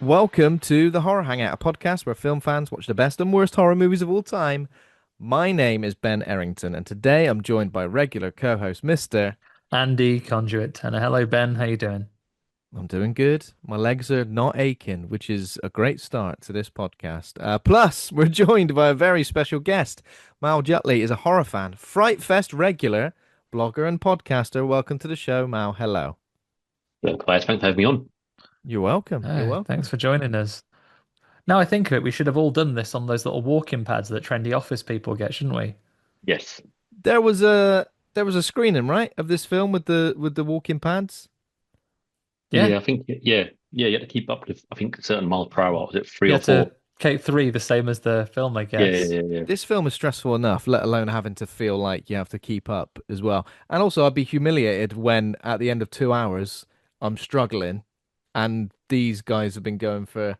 Welcome to the Horror Hangout, a podcast where film fans watch the best and worst horror movies of all time. My name is Ben Errington, and today I'm joined by regular co-host Mr. Andy Conduit. And hello, Ben. How you doing? I'm doing good. My legs are not aching, which is a great start to this podcast. Plus, we're joined by a very special guest. Mal Jutley is a horror fan, Fright Fest regular, blogger and podcaster. Welcome to the show, Mal. Hello. Thanks for having me on. You're welcome. You're Thanks welcome. for joining us. Now I think of it, we should have all done this on those little walk-in pads that trendy office people get, shouldn't we? Yes. There was a screening, right, of this film with the walking pads. Yeah, I think you had to keep up with I think a certain miles per hour. Was it three you or had four? to Kate 3 the same as the film, I Yeah, guess. This film is stressful enough, let alone having to feel like you have to keep up as well. And also, I'd be humiliated when at the end of 2 hours I'm struggling, and these guys have been going for,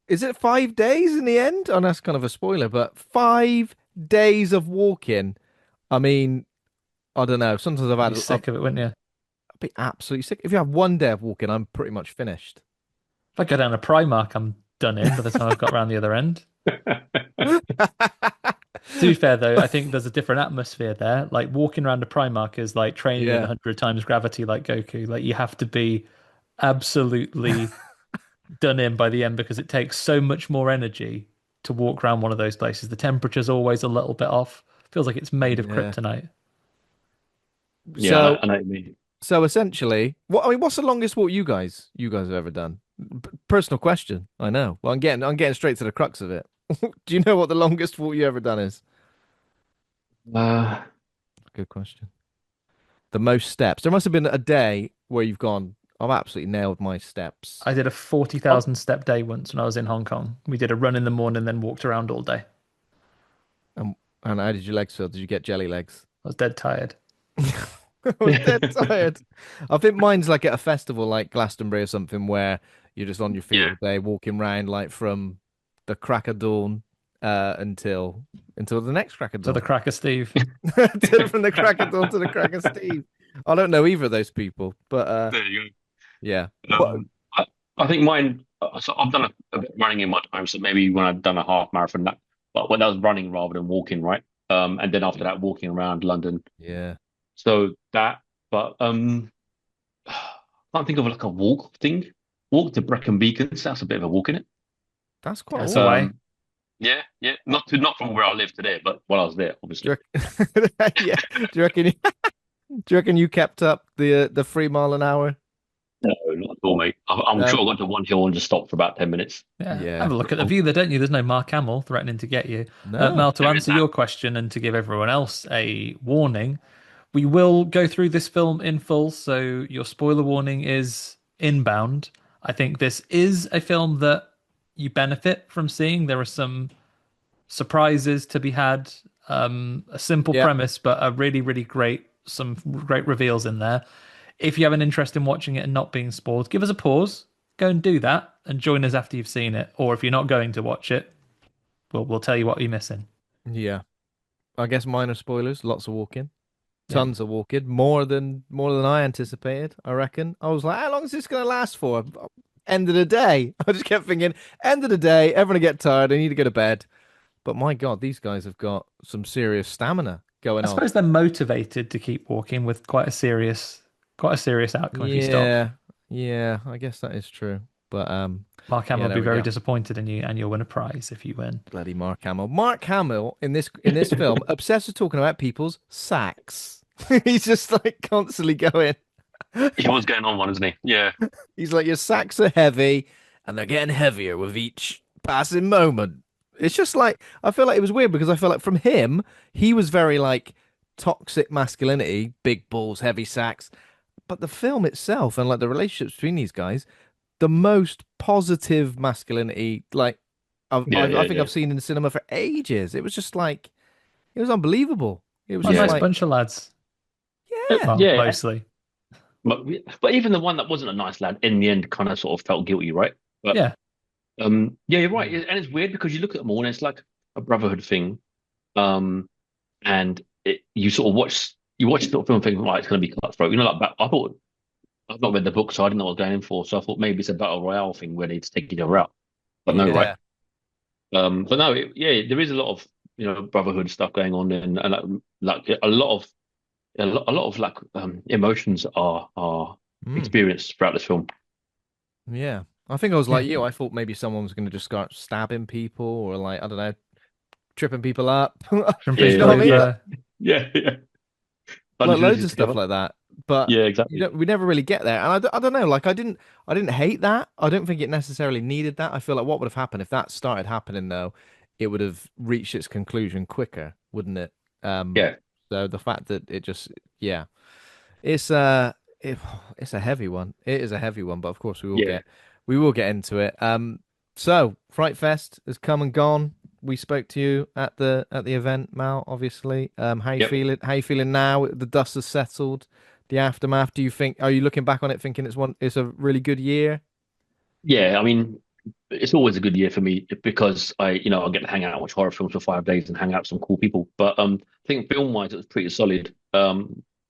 is it 5 days in the end? Oh, that's kind of a spoiler, but 5 days of walking. I mean, I don't know. Sometimes You'd be sick of it, wouldn't you? I'd be absolutely sick. If you have one day of walking, I'm pretty much finished. If I go down a Primark, I'm done in by the time I've got around the other end. To be fair, though, I think there's a different atmosphere there. Like walking around a Primark is like training in Yeah. 100 times gravity, like Goku. Like you have to be absolutely done in by the end because it takes so much more energy to walk around one of those places. The temperature's always a little bit off. Feels like it's made of Yeah. kryptonite. yeah. So I know what you mean. So essentially, what's the longest walk you guys have ever done? Personal question, I know. Well, I'm getting straight to the crux of it. Do you know what the longest walk you ever done is? Uh, Good question. The most steps. There must have been a day where you've gone, I've absolutely nailed my steps. I did a oh, 40,000 step day once when I was in Hong Kong. We did a run in the morning, then walked around all day. And, and how did your legs feel? Did you get jelly legs? I was dead tired. I was dead tired. I think mine's like at a festival like Glastonbury or something where you're just on your feet yeah. all day, walking around like from the crack of dawn until the next crack of So the dawn. cracker Steve. From the crack of dawn to the crack of Steve. I don't know either of those people, but There you yeah. go. What? I think mine. So I've done a bit of running in my time. So maybe when I've done a half marathon, but when I was running rather than walking, right? And then after that, walking around London. Yeah, So that, but I can't think of like a walk thing. Walk to Brecon Beacons. That's a bit of a walk in it. that's quite a That's walk. away. Um, yeah. Not from where I live today, but while I was there, Do obviously. you reckon, yeah. Do you reckon you kept up the 3 mile an hour? No, not at all, mate. I'm No. sure I got to one hill and just stopped for about 10 minutes. Yeah, have Yeah. a look at the view there, don't you? There's no Mark Hamill threatening to get you. No. Mel, to There is answer that. your question and to give everyone else a warning, we will go through this film in full, so your spoiler warning is inbound. I think this is a film that you benefit from seeing. There are some surprises to be had, a simple Yeah. premise, but a really, really some great reveals in there. If you have an interest in watching it and not being spoiled, give us a pause, go and do that, and join us after you've seen it. Or if you're not going to watch it, we'll tell you what you're missing. Yeah. I guess minor spoilers, lots of walking. Yeah. Tons of walking, more than I anticipated. I reckon. I was like, how long is this gonna last for? End of the day. I just kept thinking, end of the day, everyone will get tired. I need to go to bed. But my God, these guys have got some serious stamina going I on. suppose they're motivated to keep walking with quite a serious outcome if you stop. Yeah, yeah, I guess that is true. But Mark Hamill yeah, will there be we very go. disappointed in you, and you'll win a prize if you win. Bloody Mark Hamill. Mark Hamill in this film, obsessed with talking about people's sacks. He's just like constantly going. Yeah, what's going on, one, isn't he? Yeah. He's like, your sacks are heavy, and they're getting heavier with each passing moment. It's just like I feel like it was weird because I feel like from him, he was very like toxic masculinity, big balls, heavy sacks. But the film itself and like the relationships between these guys, the most positive masculinity like Yeah, I yeah, think yeah. I've seen in the cinema for ages. It was just like it was unbelievable. It was What a just Yeah. nice like, bunch of lads. Well, Yeah. mostly. But even the one that wasn't a nice lad in the end kind of sort of felt guilty, right? But Yeah. yeah, you're right. mm, And it's weird because you look at them all and it's like a brotherhood thing. Um, and you sort of watch the film and think, right, it's going to be cutthroat. You know, like I thought I've not read the book, so I didn't know what I was going in for. So I thought maybe it's a battle royale thing where they just take each other out. But no, right? Yeah. But no, yeah, there is a lot of brotherhood stuff going on, and like a lot of like emotions are Mm. experienced throughout this film. Yeah. I think I was Yeah, like you. I thought maybe someone was going to just start stabbing people or like, I don't know, tripping people up. from Yeah, You yeah, know what I people. mean? yeah. Like Bunch loads of stuff together. like that. But Yeah, you exactly. don't, we never really get there. And I don't know, like I didn't hate that. I don't think it necessarily needed that. I feel like what would have happened if that started happening though, it would have reached its conclusion quicker, wouldn't it? Um, Yeah, so the fact that it just, yeah, it's it, it's a heavy one. It is a heavy one, but of course yeah, we will get into it. So Fright Fest has come and gone. We spoke to you at the event, Mal, obviously. How you yep, feeling? How you feeling now? The dust has settled. The aftermath. Do you think? Are you looking back on it thinking it's a really good year? yeah. I mean, it's always a good year for me because I get to hang out and watch horror films for 5 days and hang out with some cool people. But I think film-wise, it was pretty solid. We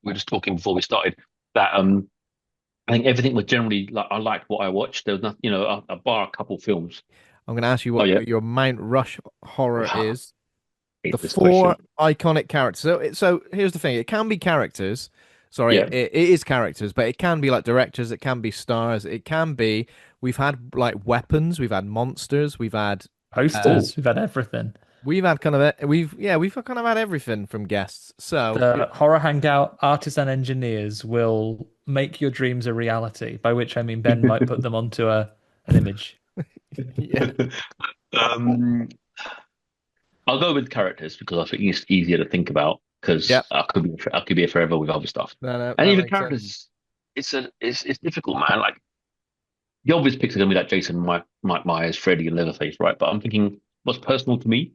were just talking before we started that I think everything was generally like I liked what I watched. There was nothing, bar a couple films. I'm going to ask you Oh what yeah, your Mount Rush horror I is. The hate this four question. iconic characters. So here's the thing: it can be characters. Sorry, Yeah. it is characters, but it can be like directors. It can be stars. It can be. We've had like weapons. We've had monsters. Uh, Posters. We've had everything. we've had kind of we've kind of had everything from guests. So The Horror Hangout artists and engineers will make your dreams a reality, by which I mean Ben might put them onto an image. yeah, Um, I'll go with characters because I think it's easier to think about because yeah, I could be here forever with other stuff. no, And that even makes sense. characters, it's difficult, man. Like the obvious picks are gonna be like Jason, Mike Myers, Freddy, and Leatherface, right? But I'm thinking what's personal to me,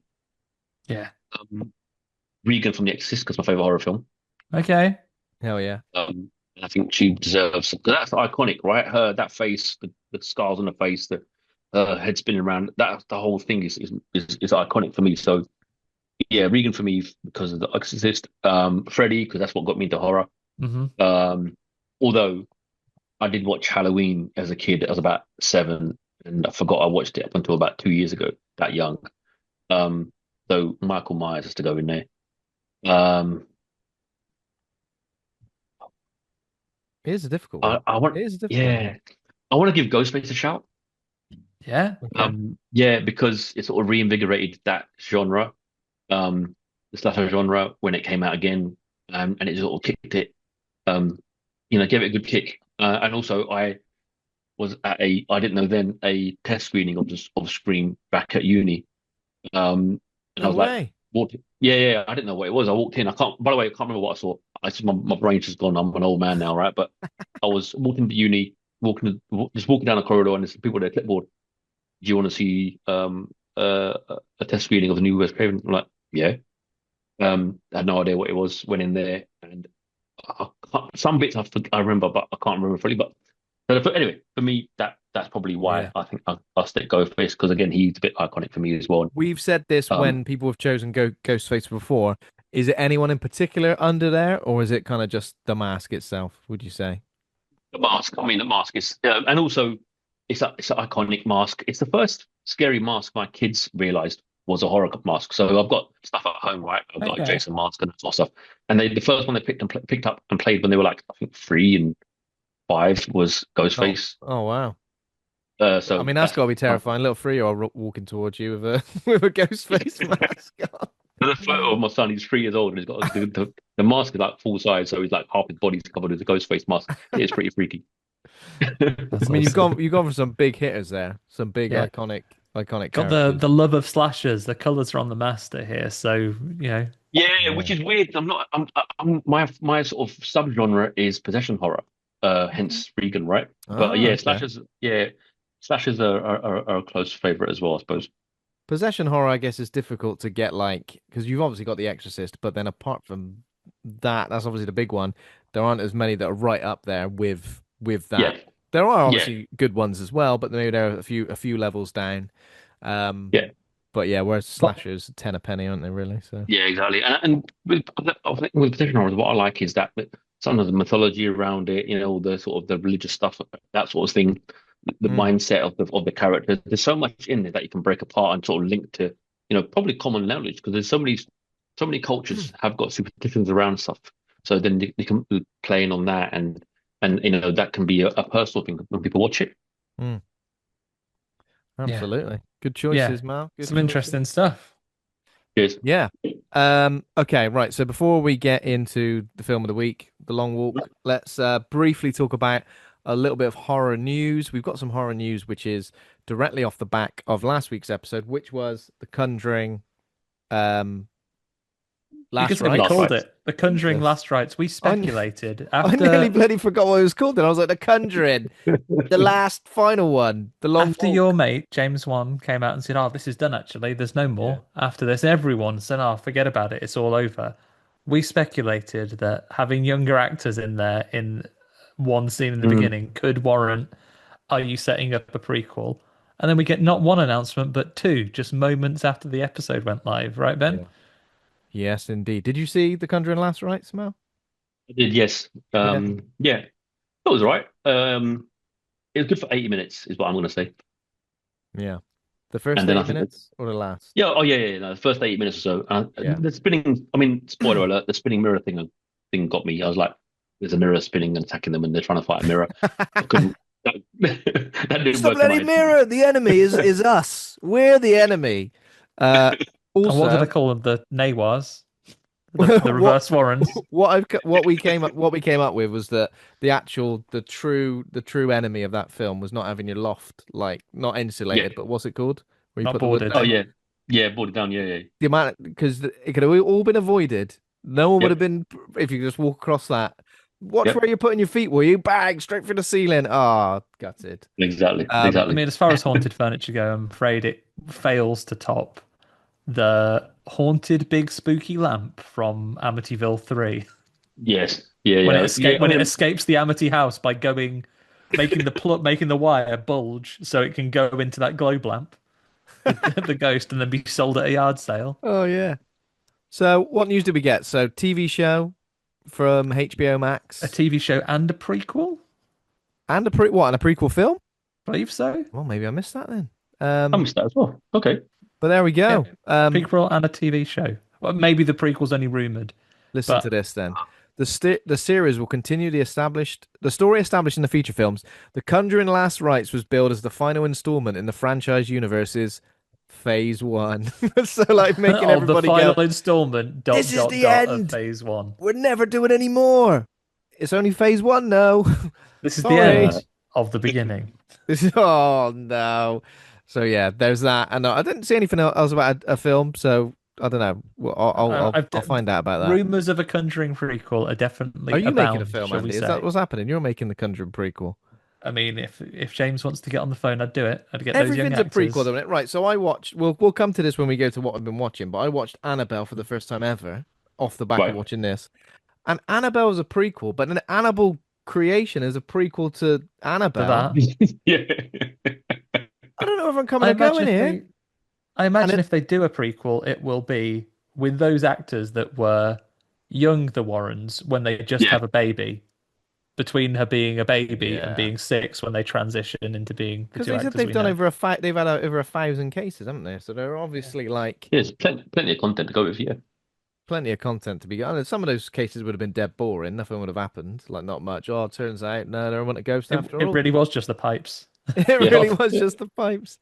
Yeah. um, Regan from The Exorcist, because my favorite horror film. Okay. Hell yeah, And I think she deserves because that's iconic, right? Her that face, the scars on the face, the head spinning around. That the whole thing is iconic for me. So yeah, Regan for me because of The Exorcist. Freddy because that's what got me into horror. Hmm. Um, although I did watch Halloween as a kid, I was about 7, and I forgot I watched it up until about 2 years ago. That young. Um, so Michael Myers has to go in there. Um, it is a difficult I, one. I want, It is a difficult one. yeah, I want to give Ghostface a shout. Yeah. Okay. Yeah, because it sort of reinvigorated that genre, the slasher genre when it came out again, and it sort of kicked it, um, gave it a good kick. And also, I was at I didn't know then, a test screening of Scream back at uni, and I No was like, way. yeah, I didn't know what it was. I walked in. I can't. By the way, I can't remember what I saw. My brain's just gone. I'm an old man now, right? But I was walking to uni, just walking down the corridor, and there's people with their clipboard. Do you want to see a test screening of the new West Craven? I'm like, yeah. I had no idea what it was. Went in there, and some bits I remember, but I can't remember fully. But anyway, for me, that's probably why Yeah. I think I'll stick Ghostface because again, he's a bit iconic for me as well. We've said this Um, when people have chosen Ghostface before. Is it anyone in particular under there, or is it kind of just the mask itself, would you say? the mask. I mean, the mask is, and also it's an iconic mask. It's the first scary mask my kids realized was a horror mask. So I've got stuff at home, right? I've got a Okay. Jason mask and that sort of stuff. And the first one they picked up and played when they were like I think 3 and 5 was Oh, Ghostface. oh wow. I So mean, that's that's got to be terrifying. Little 3-year-old walking towards you with a with a ghost face mask on. the photo of my son. He's 3 years old and he's got the mask is like full size, so he's like half his body's covered with a ghost face mask. It is pretty freaky. That's I mean, awesome. you've gone for some big hitters there, some big Yeah. iconic Got the characters. the love of slashers. The colors are on the master here. So, Yeah, Yeah. which is weird. I'm not. I'm my sort of subgenre is possession horror. Hence Regan, right? But Ah, yeah, okay. slashers are a close favorite as well, I suppose. Possession horror, I guess, is difficult to get like because you've obviously got The Exorcist, but then apart from that, that's obviously the big one. There aren't as many that are right up there with Yeah, that. There are yeah, obviously good ones as well, but maybe they're a few levels down. Um, yeah, but yeah, whereas but slashers 10 a penny, aren't they really? So yeah, exactly. And with I think with possession horror, what I like is that. some of the mythology around it, the sort of the religious stuff, that sort of thing, the Mm. mindset of the characters. There's so much in there that you can break apart and sort of link to, probably common knowledge because there's so many cultures have got superstitions around stuff. So then they can be playing on that and that can be a personal thing when people watch it. Mm. Yeah, Absolutely. Good yeah, choices, Mal. Good some choices. interesting stuff. Cheers. Yeah. Okay, right. So before we get into the film of the week, The Long Walk, let's briefly talk about a little bit of horror news. We've got some horror news which is directly off the back of last week's episode, which was The Conjuring um You can Last say we Last called Rites. rights. it The Conjuring Jesus. Last Rites. We I, kn- speculated I nearly after bloody forgot what it was called, and I was like, The Conjuring, the last final one, The Long after your Walk. mate James Wan came out and said, "Oh, this is done. Actually, there's no Yeah. more." After this, everyone said, "Oh, forget about it. It's all over." We speculated that having younger actors in there in one scene in the Mm. beginning could warrant, "Are you setting up a prequel?" And then we get not one announcement, but two, just moments after the episode went live, right, Ben? Yeah. Yes, indeed. Did you see The Conjuring Last Rites, Mel? I did, yes. Yeah. Yeah, that was all right. It was good for 80 minutes, is what I'm going to say. Yeah. The first And then I 8 think minutes or the last? yeah, oh yeah, yeah, no, the first 8 minutes or so. Yeah. The spinning, I mean, spoiler alert, the spinning mirror thing got me. I was like, there's a mirror spinning and attacking them, and they're trying to fight a mirror. I couldn't. That, that It's didn't the work in my bloody head. mirror. The enemy is us. We're the enemy. Uh, And what did I also, call them? The Nawas, the what reverse Warrens. what we came up with was that the true enemy of that film was not having your loft like not Yeah. insulated, but what's it called? Where you Not put the wood boarded. Oh down. yeah. Yeah, brought it down. Yeah, yeah. The amount because it could have all been avoided. No one would have Yep. been if you just walk across that. Watch Yep. where you're putting your feet, will you? Bang, straight through the ceiling. Ah, gutted. Exactly. I Exactly. mean, as far as haunted furniture go, I'm afraid it fails to top the haunted big spooky lamp from Amityville 3 Yes. Yeah. Yeah. Yeah. I when it mean, escapes the Amity house by making the wire bulge so it can go into that globe lamp, the ghost, and then be sold at a yard sale. Oh yeah. So what news did we get? So TV show from HBO A Max TV show and a prequel? and a prequel film? I believe so. Well, maybe I missed that then. I Um, missed that as well. Okay. but there we Yeah, go. prequel and a TV show. Well, maybe the prequel's only rumored, Listen to but this then. The series will continue the story established in the feature films. The Conjuring Last Rites was billed as the final installment in the franchise universe's Phase One. So like making of the everybody go, final installment, "This is the of end. phase one. We're never doing any more. It's only Phase One now." This is the Sorry. end of the beginning. This is oh no. So yeah, there's that, and I didn't see anything else about a film, so I don't know. Well, I'll find out about that. Rumors of a Conjuring prequel are Are definitely you making a abound, film, shall we Andy? Is that say? what's happening? You're making the Conjuring prequel. I mean, if James wants to get on the phone, I'd do it. I'd get those young Everything's a prequel, actors. though, isn't it? Right. So I watched. We'll come to this when we go to what I've been watching. But I watched Annabelle for the first time ever off the back of Right. watching this, and Annabelle is a prequel, but an Annabelle creation is a prequel to For Annabelle. that, Yeah. I don't know if I'm coming I or going imagine if here. they, I imagine And if they do a prequel, it will be with those actors that were young, the Warrens, when they just Yeah. have a baby, between her being a baby and yeah, being six when they transition into being the because two they said actors they've we done know. they've had over 1,000 cases, haven't they? So they're Yeah. obviously like There's plenty of content to go with. Yeah. plenty of content to be got. And some of those cases would have been dead boring. Nothing would have happened. Like not much. Oh, it turns out no, there wasn't a ghost after It all. really was just the pipes. It Yeah. really was just the pipes.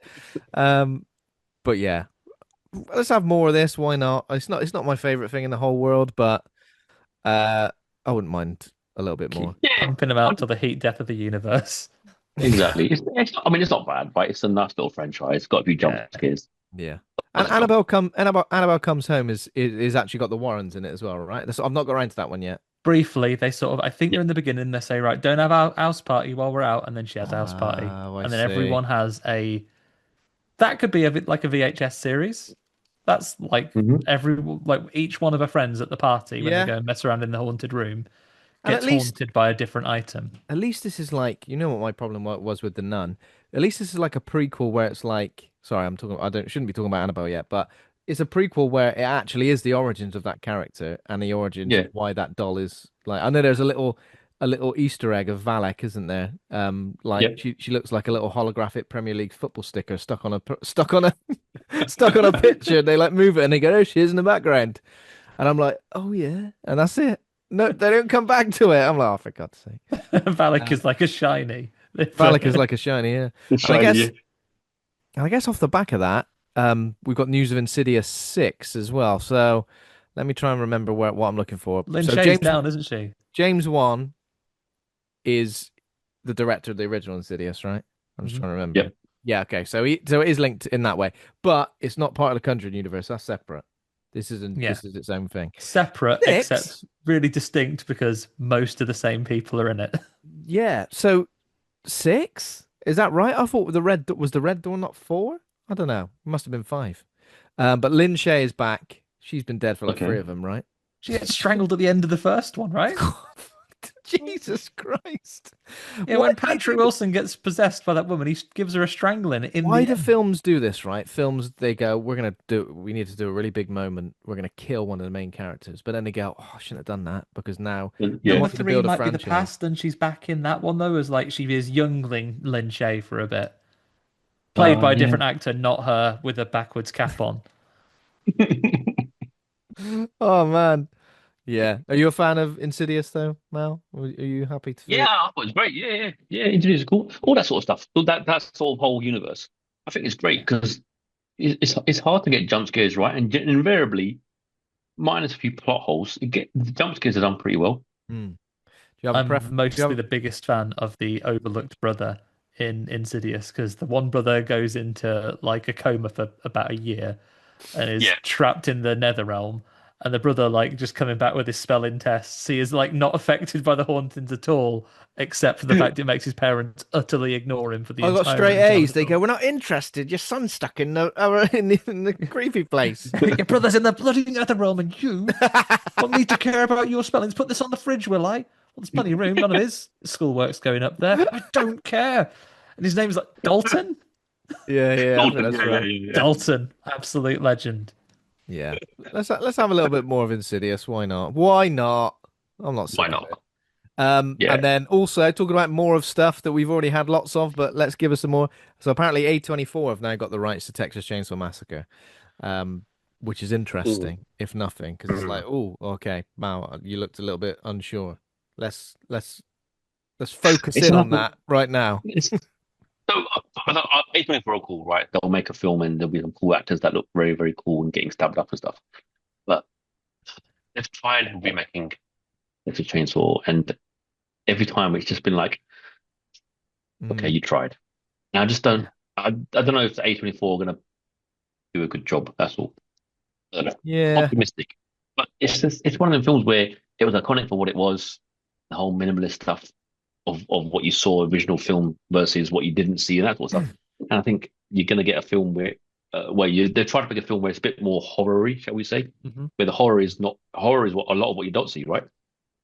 Um, but yeah, let's have more of this. Why not? It's not my favorite thing in the whole world, but I wouldn't mind a little bit more. Yeah. Pumping them out to the heat death of the universe. Exactly. I mean, it's not bad, right? It's a nice little franchise. Got a few jump Yeah. scares. Yeah. And Annabelle comes home is actually got the Warrens in it as well, right? I've not got around to that one yet. Briefly, they sort of, I think Yeah. they're in the beginning, they say, right, don't have our house party while we're out, and then she has a house party. Oh, I And then see. everyone has that could be like a VHS series. That's like Hmm. each one of her friends at the party when Yeah. they go and mess around in the haunted room And gets haunted by a different item. at least this is like, you know what my problem was with the Nun. At least this is like a prequel where it's like, sorry, I shouldn't be talking about Annabelle yet, but it's a prequel where it actually is the origins of that character and the origins of Yeah, why that doll is like. I know there's a little Easter egg of Valak, isn't there? Like yep. she looks like a little holographic Premier League football sticker stuck on a stuck on a picture. They like move it and they go, "Oh, she is in the background," and I'm like, "Oh yeah," and that's it. No, they don't come back to it. I'm like, "Oh, for God's sake!" Valak Uh, is like a shiny. Valak is like a shiny, yeah. It's And I shiny. guess Yeah. And I guess off the back of that, we've got news of Insidious 6 as well. So let me try and remember what I'm looking for. Lin So Shaye's down, isn't she? James Wan is the director of the original Insidious, right? I'm just Hmm. trying to remember. Yep. Yeah, okay. So it is linked in that way, but it's not part of the Conjuring universe. That's separate. This isn't. Yeah. This is its own thing. Separate, Six. except really distinct because most of the same people are in it. Yeah. So 6 is that right? I thought the red door not 4. I don't know. It must have been 5. But Lin Shaye is back. She's been dead for like 3 Okay. of them, right? She gets strangled at the end of the first one, right? Jesus Christ. Yeah, when Patrick Wilson gets possessed by that woman, he gives her a strangling in Why the do end. films do this, right? Films, they go, we need to do a really big moment. We're going to kill one of the main characters. But then they go, oh, I shouldn't have done that because now we Yeah. Number wanted to three build a might be the franchise. past, and she's back in that one though, as like she is youngling Lin Shaye for a bit, played Oh by a yeah. different actor, not her with a backwards cap on. Oh, man. Yeah. Are you a fan of Insidious, though, Mal? Are you happy to see Yeah, it? I thought it was great. Yeah, yeah, yeah. Interviews are cool. All that sort of stuff. So that sort of whole universe. I think it's great because it's hard to get jump scares right, and invariably, minus a few plot holes, the jump scares are done pretty well. Hmm. Do you have a I'm pref? Do you mostly have? the biggest fan of the overlooked brother in Insidious because the one brother goes into like a coma for about a year and is Yeah. trapped in the nether realm. And the brother, like, just coming back with his spelling tests, he is like not affected by the hauntings at all, except for the fact it makes his parents utterly ignore him for the I got entire straight runtime of A's. the They go, film. we're not interested. Your son's stuck in the creepy place. Your brother's in the bloody nether realm, and you want me to care about your spellings? Put this on the fridge, will I? Well, there's plenty of room. None of his schoolwork's going up there. I don't care. And his name's like Dalton. Yeah, yeah, I think Golden, that's yeah, yeah, right. yeah, Dalton, absolute legend. Yeah. Let's have a little bit more of Insidious. Why not? Why not? I'm not Why sick of not? it. Yeah. And then also talking about more of stuff that we've already had lots of, but let's give us some more. So apparently A24 have now got the rights to Texas Chainsaw Massacre, um, which is Mm. interesting, if nothing, because it's like, oh, okay, wow, you looked a little bit unsure. Let's focus It's in enough. on that right now. It's so A24 are cool, right? They'll make a film and there'll be some cool actors that look very, very cool and getting stabbed up and stuff. But they've tried remaking Texas Chainsaw, and every time it's just been like, okay, Mm, you tried. And I just don't. I don't know if the A24 are gonna do a good job. That's all. I don't know. yeah. Optimistic, but it's one of them films where it was iconic for what it was, the whole minimalist stuff of what you saw original film versus what you didn't see and that sort of stuff. And I think you're gonna get a film where they try to make a film where it's a bit more horror-y, shall we say, Mhm. where the horror is not horror is what a lot of what you don't see, right?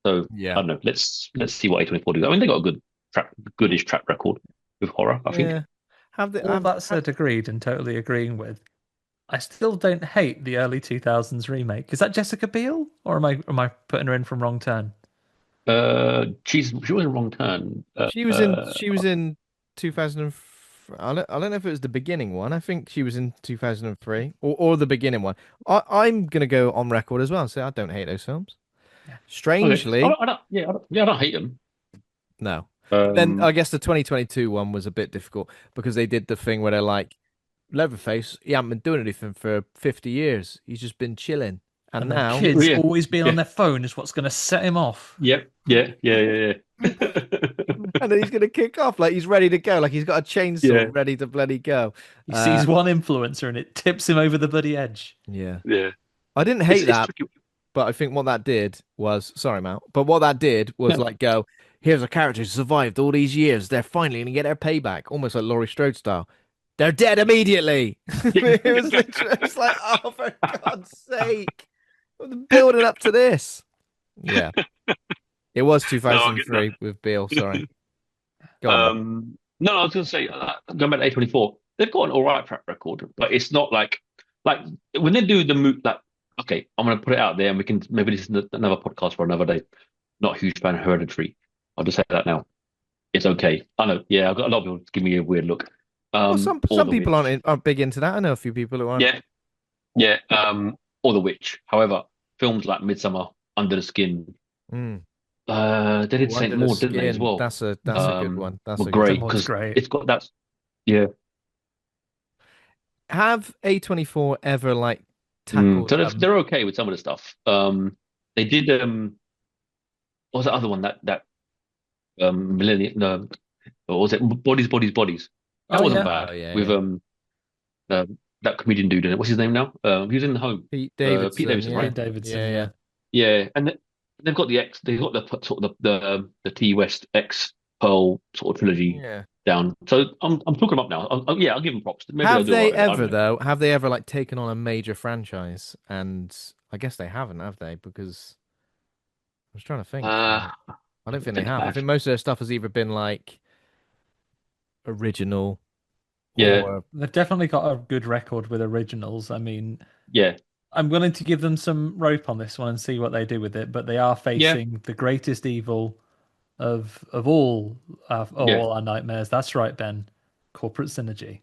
So I Yeah. don't know. Let's see what A24 do. I mean, they got a goodish track record with horror, I think. Yeah. Have they All that have said, agreed and totally agreeing with. I still don't hate the early 2000s remake. Is that Jessica Biel, or am I putting her in from wrong turn? She was a wrong turn. she was in 2000. I don't know if it was the beginning one. I think she was in 2003 or the beginning one. I'm gonna go on record as well and say I don't hate those films. Yeah. Okay. Strangely, I don't hate them. no. But then Um, I guess the 2022 one was a bit difficult because they did the thing where they're like, Leatherface, he hasn't been doing anything for 50 years. He's just been chilling. And And the now, kids yeah, always being on yeah, their phone is what's going to set him off. yeah. and then he's gonna kick off like he's ready to go, like he's got a chainsaw Yeah, ready to bloody go. He Uh, sees one influencer and it tips him over the bloody edge. yeah. yeah. I didn't hate It's that. tricky. But I think what that did was, sorry, Mal, but what that did was Yeah. like go, here's a character who survived all these years. They're finally going to get their payback, almost like Laurie Strode style. They're dead immediately. It was literally, it's like, oh, for God's sake, building up to this. Yeah, it was No, I get that. 2003 with Beale. Sorry, go on, Mal. No, I was going to say, going back to A24, they've got an all right track record, but it's not like like when they do the move, like okay, I'm gonna put it out there, and we can maybe this is another podcast for another day. Not a huge fan of Hereditary. I'll just say that now. It's okay. I know. Yeah, I've got a lot of people give me a weird look. Well, Or some The people Witch. aren't big into that. I know a few people who aren't. Yeah, yeah. Or The Witch. However, films like Midsummer, Under the Skin, Mm. they did Oh, Saint Under the Maud, didn't they, as Skin. well? That's a good one. That's Were a good great one. Someone's because great. it's got that. Yeah. Have A24 ever like So tackled they're okay with some of the stuff. They did what was the other one millennium? No, what was it? Bodies, Bodies, Bodies. That Oh wasn't yeah, Oh bad yeah, with yeah. uh, that comedian dude in it. What's his name now? He was in the Home. Pete Pete Davidson, Davidson, right? yeah. Pete Davidson. Yeah, Yeah. yeah. Yeah, and they've got they've got the sort of the T West X Pearl sort of trilogy Yeah. down. So I'm talking them up now. Yeah, I'll give them props. Maybe they'll Have do all they right with it. I don't ever know. though? Have they ever like taken on a major franchise? And I guess they haven't, have they? Because I was trying to think. Uh, I don't think they think have. I about it. think most of their stuff has either been like original Yeah, or They've definitely got a good record with originals. I mean, yeah, I'm willing to give them some rope on this one and see what they do with it, but they are yeah, facing the greatest evil of all yeah. all our nightmares. That's right, Ben. Corporate synergy.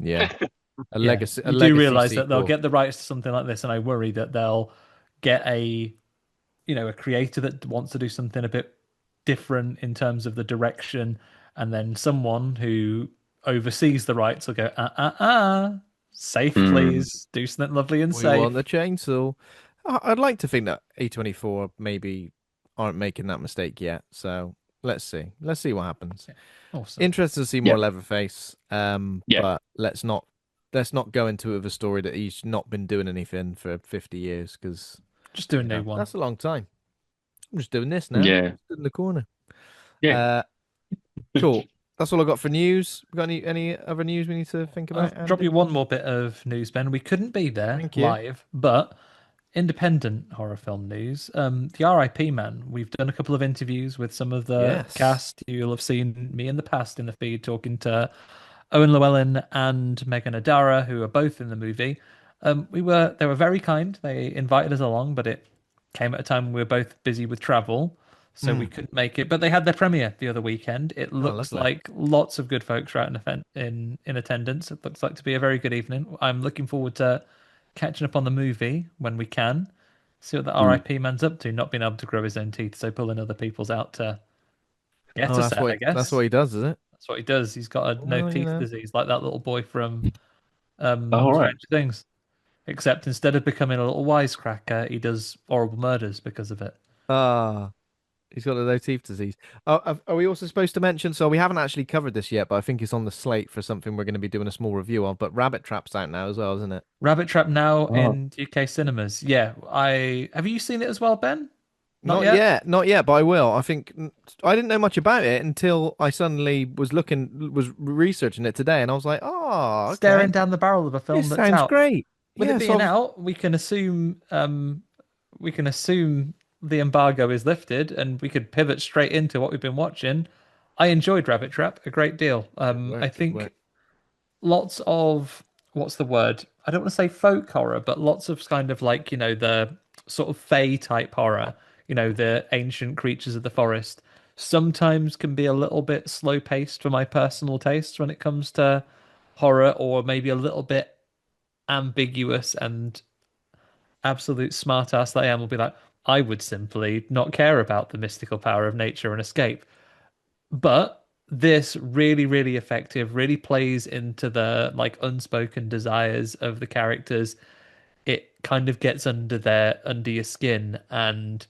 yeah, Yeah, a we do legacy realize that they'll sequel. get the rights to something like this, and I worry that they'll get a creator that wants to do something a bit different in terms of the direction, and then someone who oversees the rights will go, safe, Mm, please, do something lovely and We want safe. the chainsaw. I'd like to think that A24 maybe aren't making that mistake yet. So let's see. Let's see what happens. Yeah. Awesome. Interested to see yeah, more Leatherface. yeah. But let's not go into it with a story that he's not been doing anything for 50 years because Just do a new one. that's a long time. I'm just doing this now. Yeah. Stood in the corner. Yeah. Uh, cool. That's all I got for news. We got any other news we need to think I'll about, drop Andy? you one more bit of news, Ben. We couldn't be there Thank you. live, but independent horror film news. The R.I.P. Man. We've done a couple of interviews with some of the Yes. cast. You'll have seen me in the past in the feed talking to Owen Llewellyn and Megan Adara, who are both in the movie. They were very kind. They invited us along, but it came at a time when we were both busy with travel, so we Mm. couldn't make it. But they had their premiere the other weekend. It Oh, looks lovely. like lots of good folks are out in attendance. It looks like to be a very good evening. I'm looking forward to catching up on the movie when we can. See what the Mm. R.I.P. man's up to. Not being able to grow his own teeth, so pulling other people's out to get Oh, a set, I that's what guess. he does, is it? That's what he does. He's got a no Well, teeth disease, like that little boy from All right. Stranger Things. Except instead of becoming a little wisecracker, he does horrible murders because of it. Ah, he's got the no teeth disease. Oh, are we also supposed to mention? So we haven't actually covered this yet, but I think it's on the slate for something we're going to be doing a small review of. But Rabbit Trap's out now as well, isn't it? Rabbit Trap now Oh. in UK cinemas. Yeah, I have you seen it as well, Ben? Not Not yet. yet, not yet, but I will. I think I didn't know much about it until I suddenly was researching it today, and I was like, oh, Staring okay, down the barrel of a film this that's sounds out. great. With it Yeah, so being out, we can assume the embargo is lifted and we could pivot straight into what we've been watching. I enjoyed Rabbit Trap a great deal. good I work, good think work. lots of what's the word? I don't want to say folk horror, but lots of kind of like, the sort of fae type horror, the ancient creatures of the forest, sometimes can be a little bit slow paced for my personal tastes when it comes to horror, or maybe a little bit ambiguous, and absolute smartass that I am will be like, I would simply not care about the mystical power of nature and escape. But this really, really effective, really plays into the like unspoken desires of the characters. It kind of gets under your skin, and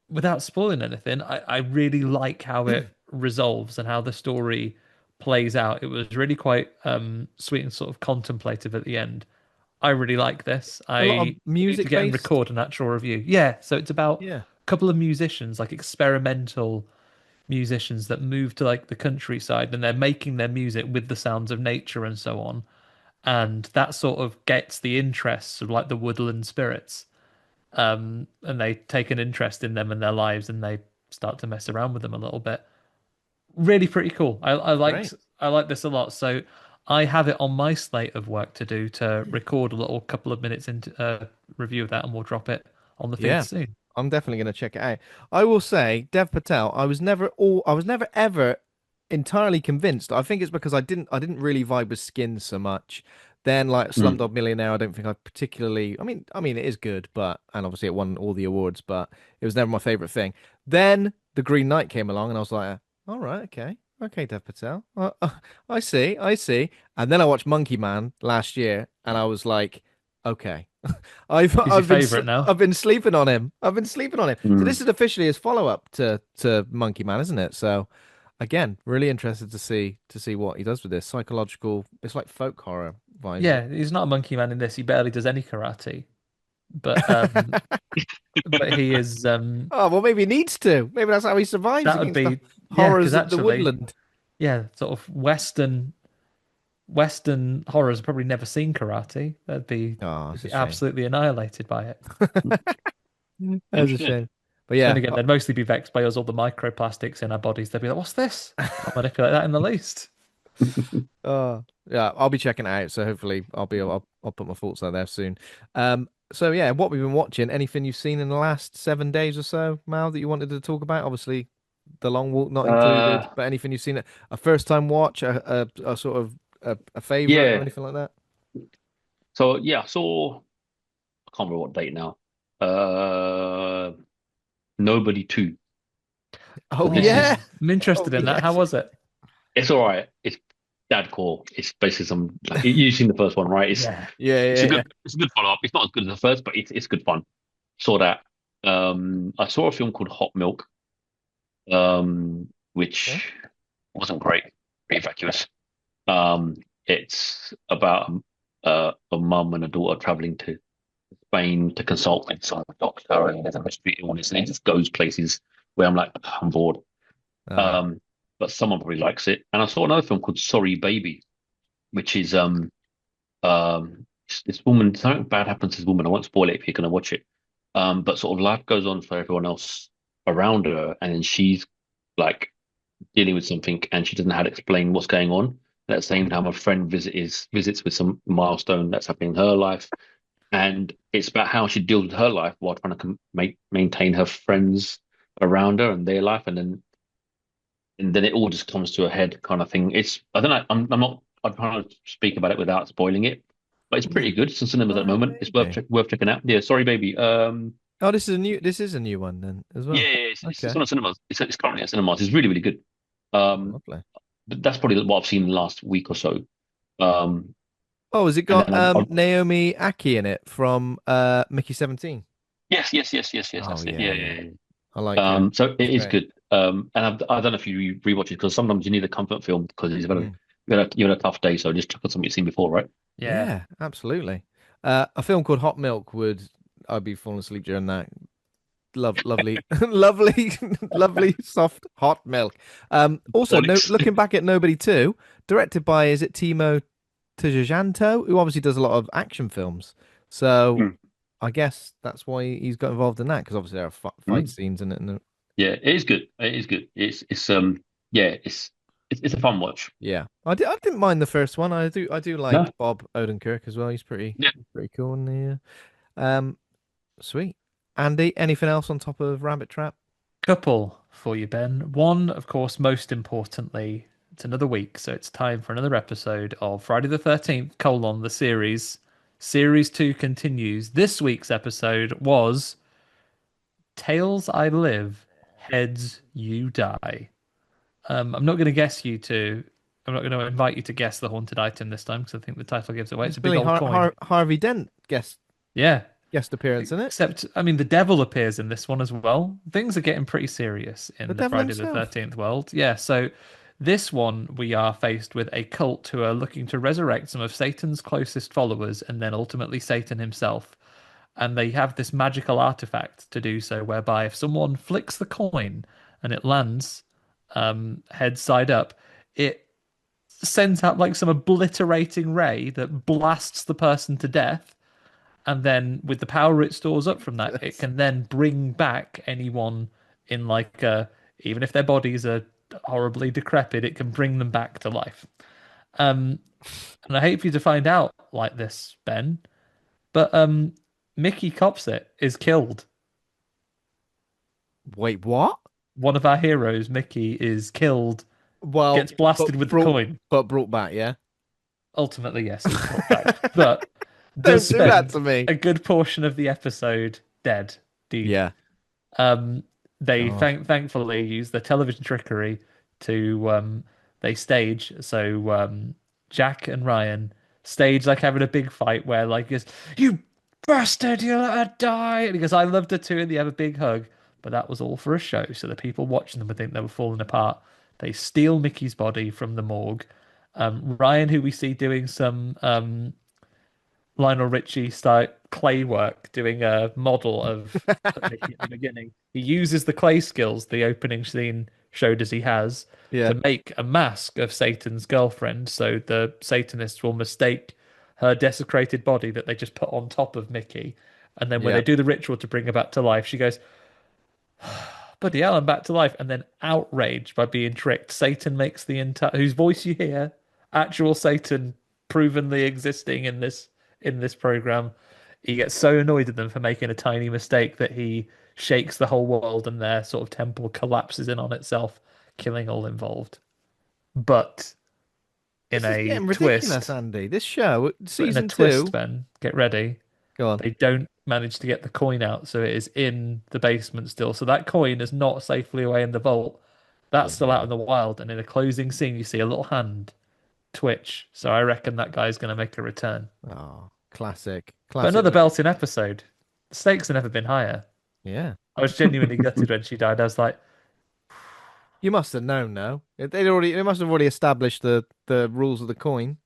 without spoiling anything, I really like how it resolves and how the story plays out. It was really quite sweet and sort of contemplative at the end. I really like this. A lot I of need to music get and based. record an actual review. Yeah, so it's about Yeah. a couple of musicians, like experimental musicians that move to like the countryside, and they're making their music with the sounds of nature and so on. And that sort of gets the interests of like the woodland spirits. And they take an interest in them and their lives, and they start to mess around with them a little bit. Really pretty cool. I Great. liked I like this a lot. So I have it on my slate of work to do to record a little couple of minutes into review of that, and we'll drop it on the feed Yeah, soon. I'm definitely going to check it out. I will say, Dev Patel, I was never ever entirely convinced. I think it's because I didn't really vibe with Skin so much. Then like Mm. Slumdog Millionaire, I don't think I particularly. I mean, it is good, but and obviously it won all the awards, but it was never my favorite thing. Then The Green Knight came along, and I was like, all right, okay, okay, Dev Patel, I see, I see. And then I watched Monkey Man last year, and I was like, okay. He's your favorite now. I've been sleeping on him. I've been sleeping on him. So Mm. this is officially his follow up to Monkey Man, isn't it? So again, really interested to see what he does with this psychological. It's like folk horror vibes. Yeah, he's not a monkey man in this. He barely does any karate, but he is. Oh well, maybe he needs to. Maybe that's how he survives That would against the be yeah, because horrors of the actually, woodland. yeah, sort of Western horrors have probably never seen karate. Oh, They'd it's a be shame. absolutely annihilated by it. That's a Interesting. shame. But Then yeah, again, they'd mostly be vexed by us all the microplastics in our bodies. They'd be like, "What's this? Not manipulate that in the least." yeah, I'll be checking it out. So hopefully I'll put my thoughts out there soon. So yeah, what we've been watching, anything you've seen in the last 7 days or so, Mal, that you wanted to talk about? Obviously, The Long Walk not included, Uh, but anything you've seen, a first time watch, a sort of a favorite or yeah. anything like that? So yeah, I saw. I can't remember what date now. Uh, Nobody two. Oh This Oh, is yeah. I'm Oh interested in that. How yes. was it? it's all right. It's dad core. It's basically some like you've seen the first one, right? Yeah. Yeah, It's a yeah, good follow up. It's not as good as the first, but it's good fun. Saw that. I saw a film called Hot Milk, yeah. which wasn't great, pretty vacuous. Um, it's about a mum and a daughter traveling to Spain to consult with some doctor, and there's a mystery illness, and it just goes places where I'm like, I'm bored. Ah, Um, but someone probably likes it. And I saw another film called Sorry Baby, which is this woman, something bad happens to this woman. I won't spoil it if you're going to watch it. But sort of life goes on for everyone else around her, and then she's like dealing with something, and she doesn't know how to explain what's going on. At the same time, a friend visits with some milestone that's happening in her life, and it's about how she deals with her life while trying to maintain her friends around her and their life, and then it all just comes to a head kind of thing. It's I don't know. I'm not. I'm trying to speak about it without spoiling it, but it's pretty good. It's in cinemas at the sorry, moment. It's worth baby. worth checking out. Yeah, sorry, baby. Oh, this is a new one then as Yeah, well. it's Okay. on cinemas. It's currently at cinemas. It's really really good. Oh, Um, lovely. but that's probably what I've seen in the last week or so. Um, Oh, has it and got then Naomi Aki in it from Mickey 17? yes. Oh That's it. yeah, Yeah, yeah. yeah, yeah. I like her. So it She's is great. good. And I don't know if you rewatch it because sometimes you need a comfort film because Mm. you've had a tough day. So just chuck on something you've seen before, right? Yeah. Yeah, absolutely. A film called Hot Milk would I'd be falling asleep during that. Lovely, lovely, lovely, soft hot milk. Also, no, Bollocks. looking back at Nobody 2, directed by is it Timo Tjahjanto, who obviously does a lot of action films. So Mm, I guess that's why he's got involved in that because obviously there are fight mm. scenes in it. And Yeah, it is good. It is good. Yeah, it's a fun watch. yeah, I didn't mind the first one. I do No, like Bob Odenkirk as well. yeah. He's pretty cool. And sweet. Andy, anything else on top of Rabbit Trap? Couple for you, Ben. One, of course, most importantly, it's another week, so it's time for another episode of Friday the 13th, colon, the series. Series 2 continues. This week's episode was Tails I Live, Heads You Die. I'm not going to guess you to. I'm not going to invite you to guess the haunted item this time because I think the title gives it away. It's It's a big Billy old coin. Harvey Dent Yeah. guest appearance in it. Except, I mean, the devil appears in this one as well. Things are getting pretty serious The in the devil Friday the himself. 13th world. Yeah, so this one, we are faced with a cult who are looking to resurrect some of Satan's closest followers and then ultimately Satan himself. And they have this magical artifact to do so, whereby if someone flicks the coin and it lands head side up, it sends out like some obliterating ray that blasts the person to death, and then with the power it stores up from that, it Yes. can then bring back anyone in like even if their bodies are horribly decrepit, it can bring them back to life. And I hate for you to find out like this, Ben, but Mickey cops it, is killed. Wait, what? One of our heroes, Mickey, is killed, Well, gets blasted with the coin. but brought back, yeah. Ultimately, yes, he's brought back, but does Don't do that spend to me. a good portion of the episode dead. Deed. Yeah. Um, they God. thankfully use the television trickery to they stage so Jack and Ryan stage like having a big fight where like he goes, "You bastard, you let her die," and he goes, "I loved her too," and they have a big hug. But that was all for a show, so the people watching them would think they were falling apart. They steal Mickey's body from the morgue. Ryan, who we see doing some Lionel Richie style clay work, doing a model of Mickey at the beginning. He uses the clay skills the opening scene showed us he has Yeah. to make a mask of Satan's girlfriend, so the Satanists will mistake her desecrated body that they just put on top of Mickey. And then when Yeah. they do the ritual to bring her back to life, she goes, "Bloody hell, I'm back to life." And then outraged by being tricked, Satan makes the entire whose voice you hear, actual Satan provenly existing in this program. He gets so annoyed at them for making a tiny mistake that he shakes the whole world and their sort of temple collapses in on itself, killing all involved. But in This is a getting ridiculous, twist, Andy. This show, but in a season twist, two. Ben, get ready. Go on. They don't manage to get the coin out, so it is in the basement still. So that coin is not safely away in the vault. That's Bloody still out in hell. the wild. And in a closing scene, you see a little hand twitch. So I reckon that guy's going to make a return. Oh, classic. But Classic another movie. belting episode. The stakes have never been higher. Yeah. I was genuinely gutted when she died. I was like, You must have known, no? They must have already established the rules of the coin.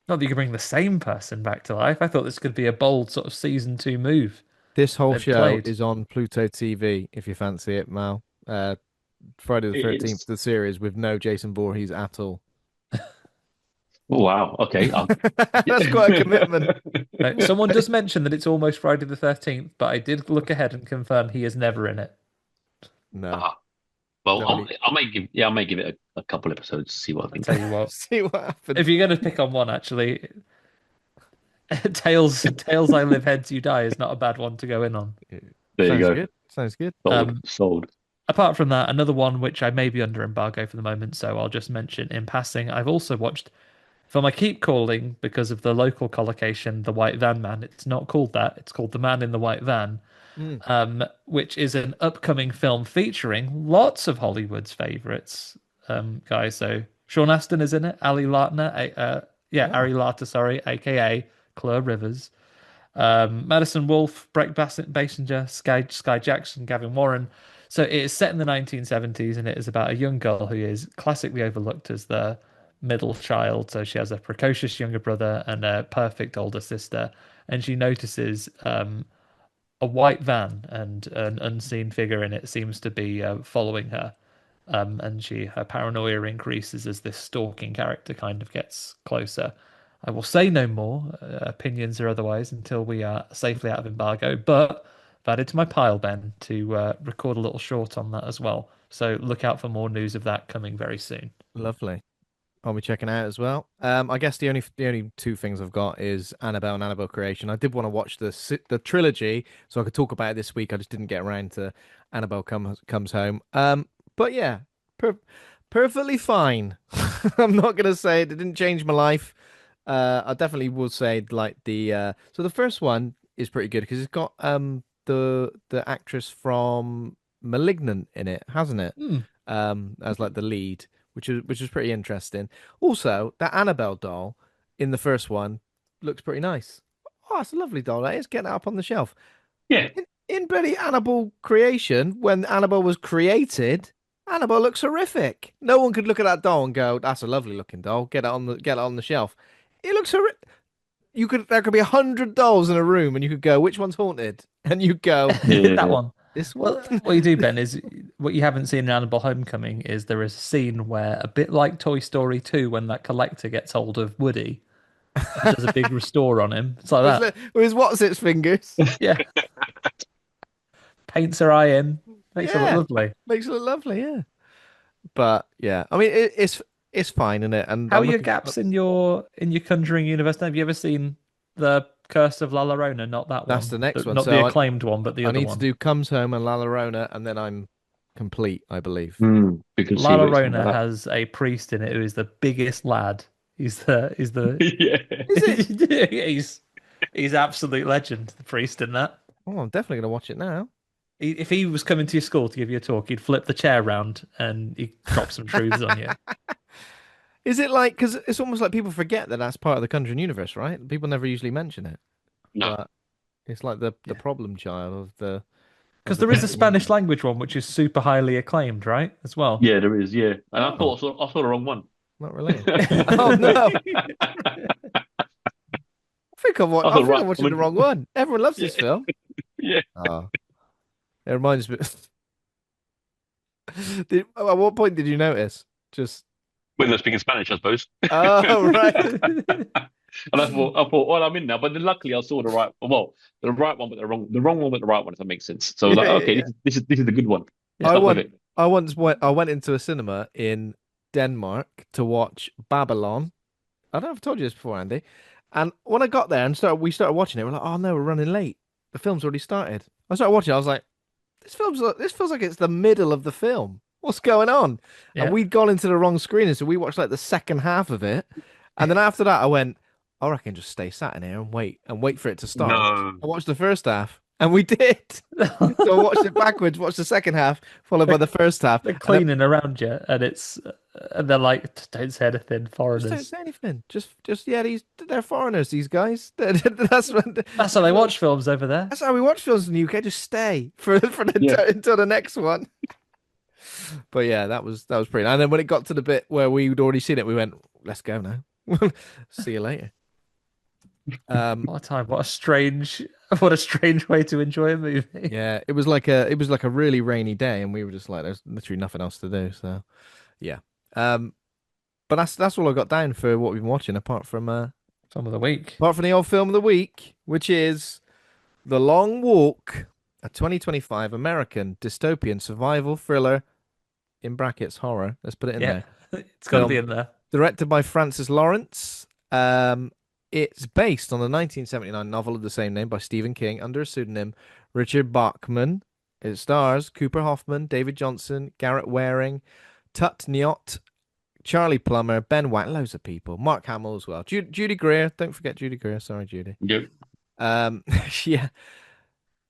not that you can bring the same person back to life. I thought this could be a bold sort of season two move This whole they've show played. is on Pluto TV if you fancy it, Mal. Friday the It 13th, is. the series with no Jason Voorhees at all. Oh, wow. Okay. That's quite a commitment. Someone just mentioned that it's almost Friday the 13th, but I did look ahead and confirm he is never in it. No. Ah, well, Nobody. I may give it a couple episodes to see what I I think. tell you what, See what happens. if you're going to pick on one, actually, Tails I Live, Heads You Die is not a bad one to go in on. There you Sounds go. good. Sounds good. Sold. Um, Sold. Apart from that, another one which I may be under embargo for the moment, so I'll just mention in passing. I've also watched film I keep calling because of the local collocation, The White Van Man. It's not called that. It's called The Man in the White Van, Mm. which is an upcoming film featuring lots of Hollywood's favorites, guys. So Sean Astin is in it, Ali Lartner, Oh, Ari Larter, sorry, aka Claire Rivers, Madison Wolfe, Brett Basinger, Sky Jackson, Gavin Warren. So it is set in the 1970s and it is about a young girl who is classically overlooked as the middle child. So she has a precocious younger brother and a perfect older sister. And she notices a white van and an unseen figure in it seems to be following her. And her paranoia increases as this stalking character kind of gets closer. I will say no more, opinions or otherwise, until we are safely out of embargo. But I've added to my pile, Ben, to record a little short on that as well. So look out for more news of that coming very soon. lovely. I'll be checking it out as well. I guess the only two things I've got is Annabelle and Annabelle Creation. I did want to watch the trilogy so I could talk about it this week. I just didn't get around to Annabelle comes home. But yeah, perfectly fine. I'm not gonna say it didn't change my life. I definitely will say like so the first one is pretty good because it's got the actress from Malignant in it, hasn't it? Hmm. As like the lead, which is pretty interesting. Also, that Annabelle doll in the first one looks pretty nice. Oh, it's a lovely doll. That is. Get that up on the shelf. Yeah. In bloody Annabelle creation, when Annabelle was created, Annabelle looks horrific. No one could look at that doll and go, "That's a lovely looking doll. Get it on the shelf." It looks horrific. There could be 100 dolls in a room, and you could go, "Which one's haunted?" And you go, That Yeah. one. "This one." Well, what you do, Ben, is what you haven't seen in Annabelle Homecoming is there is a scene where, a bit like Toy Story 2, when that collector gets hold of Woody and does a big restore on him. It's like that. With his what's its fingers. Yeah. Paints her eye in. Makes her look Yeah, lovely. makes it look lovely. Yeah. But yeah, I mean, it's. it's fine in it, and How I'm are your looking. gaps in your Conjuring universe? Have you ever seen the Curse of La Llorona? Not that That's one, the next one. not the So acclaimed one, but the I other need to one. do Comes Home and La Llorona, and then I'm complete, I believe. We can La see what it's Llorona about. has a priest in it who is the biggest lad. He's the Yeah. Is it? he's absolute legend. The priest in that. Oh, I'm definitely gonna watch it now. If he was coming to your school to give you a talk, he'd flip the chair round and he'd drop some truths on you. Is it like because it's almost like people forget that that's part of the Conjuring universe, right? People never usually mention it, No. but it's like the Yeah. problem child of Because the there is a Conjuring Spanish universe. language one which is super highly acclaimed, right? As well. Yeah, there is. Yeah, and Oh, I saw the wrong one. not related. Oh no, The I I thought think right. I'm I watching the mean, wrong one. Everyone loves yeah, this film. yeah. Oh, it reminds me. At what point did you notice? Just When they're speaking Spanish, I suppose. oh right. And I thought, well, I'm in now. But then luckily, I saw the right one, but the wrong one, but the right one. If that makes sense. So I was Yeah, like, yeah, okay, yeah. this is the good one. Yeah. I Stuck with went. it. I went into a cinema in Denmark to watch Babylon. I don't know if I told you this before, Andy. And when I got there and we started watching it, we're like, oh no, we're running late. The film's already started. I started watching it, I was like, this feels like it's the middle of the film. What's going on? And Yeah. we'd gone into the wrong screening, so we watched like the second half of it. And then after that I went, I reckon just stay sat in here and wait for it to start. No. I watched the first half. And we did. So I watched it backwards, watched the second half, followed by They're, the first half. they're And then cleaning around you, and they're like, don't say anything, just don't foreigners. say anything. Yeah, they're foreigners, these guys. That's what That's how they watch films over there. that's how we watch films in the UK. Just stay Yeah. until the next one. But yeah, that was pretty. And then when it got to the bit where we'd already seen it, we went, "Let's go now. See you later." Um, What a time! What a strange way to enjoy a movie. yeah, it was like a really rainy day, and we were just like, "There's literally nothing else to do." So yeah, um, but that's all I got down for what we've been watching, Film of the week. apart from the old film of the week, which is The Long Walk, a 2025 American dystopian survival thriller in brackets horror. Let's put it in Yeah, there. it's got to be Film in there. directed by Francis Lawrence. It's based on the 1979 novel of the same name by Stephen King under a pseudonym Richard Bachman. It stars Cooper Hoffman, David Jonsson, Garrett Wareing, Tut Nyuot, Charlie Plummer, Ben Wang, loads of people. Mark Hamill as well. Judy Greer. Don't forget Judy Greer. Sorry, Judy. Yep. Um, yeah.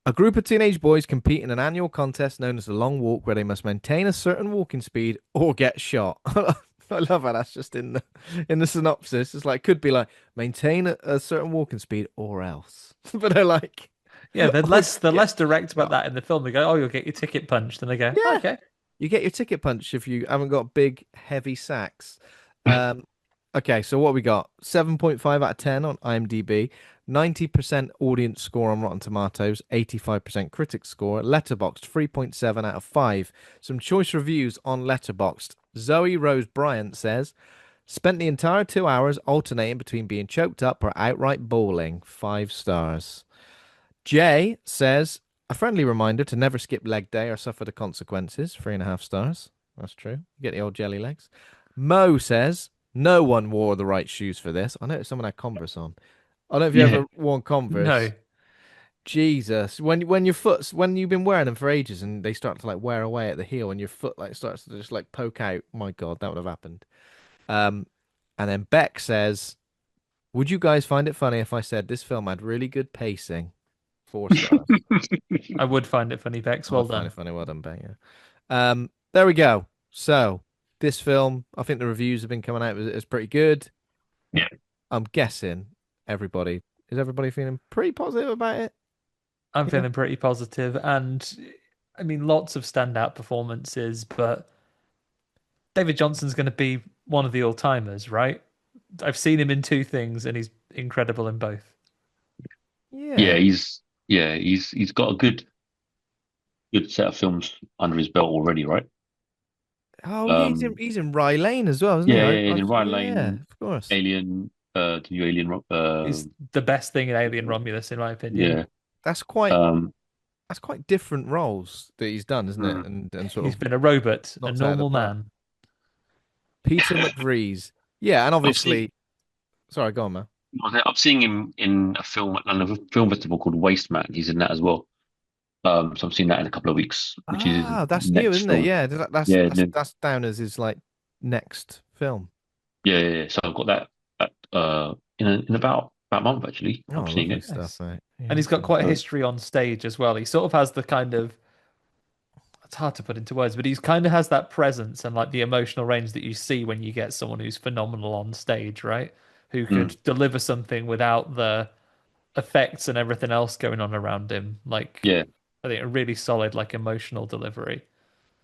A group of teenage boys compete in an annual contest known as the Long Walk, where they must maintain a certain walking speed or get shot. I love how that's just in the synopsis. It's like could be like maintain a certain walking speed or else, but they're like, Yeah, or they're get less direct about shot. that in the film. They go, "Oh, you'll get your ticket punched," and they go, Yeah, "Okay." you get your ticket punched if you haven't got big heavy sacks. Um, okay, so what we got? 7.5 out of 10 on IMDb, 90% audience score on Rotten Tomatoes, 85% critic score, Letterboxd 3.7 out of 5. Some choice reviews on Letterboxd. Zoe Rose Bryant says, spent the entire 2 hours alternating between being choked up or outright bawling. 5 stars. Jay says, a friendly reminder to never skip leg day or suffer the consequences. 3.5 stars. That's true. You get the old jelly legs. Mo says, no one wore the right shoes for this. I noticed someone had Converse on. I don't know if you Yeah. ever worn No, Converse. Jesus, when you've been wearing them for ages and they start to like wear away at the heel and your foot like starts to just like poke out. My God, that would have happened. Um, and then Beck says, would you guys find it funny if I said this film had really good pacing? 4 stars. I would find it funny, Bex. I Well would find done. it funny. Well done, Beck. Yeah. There we go. So this film, I think the reviews have been coming out as pretty good. Yeah. I'm guessing everybody feeling pretty positive about it. I'm Yeah. feeling pretty positive, and I mean, lots of standout performances, but David Johnson's going to be one of the all-timers, right? I've seen him in two things, and he's incredible in both. Yeah, Yeah. he's got a good set of films under his belt already, right? Oh yeah, Um, he's in Rye Lane as well, isn't he? yeah, yeah, he's in Ryan Yeah, Lane, of course. Alien, the new Alien, He's the best thing in Alien Romulus, in my opinion. yeah, That's quite um, different roles that he's done, isn't it? mm, And sort He's of been a robot, a knocks out of the normal park. man. Peter McVries. Yeah, and I've seen obviously, sorry, go on, man. I'm seeing him in a film at another film festival called Waste Man. He's in that as well. So I'm seeing that in a couple of weeks, which is his Ah, that's new, next isn't it? film. Yeah, Yeah, that's down as his like next film. yeah. So I've got that in about a month actually. I'm Oh, seeing lovely it. stuff, Nice. mate. And Yeah, he's got cool. quite a So history on stage as well. He sort of has the kind of, it's hard to put into words, but he's kind of has that presence and like the emotional range that you see when you get someone who's phenomenal on stage, right? Who mm, could deliver something without the effects and everything else going on around him. Like, yeah, I think a really solid, like emotional delivery.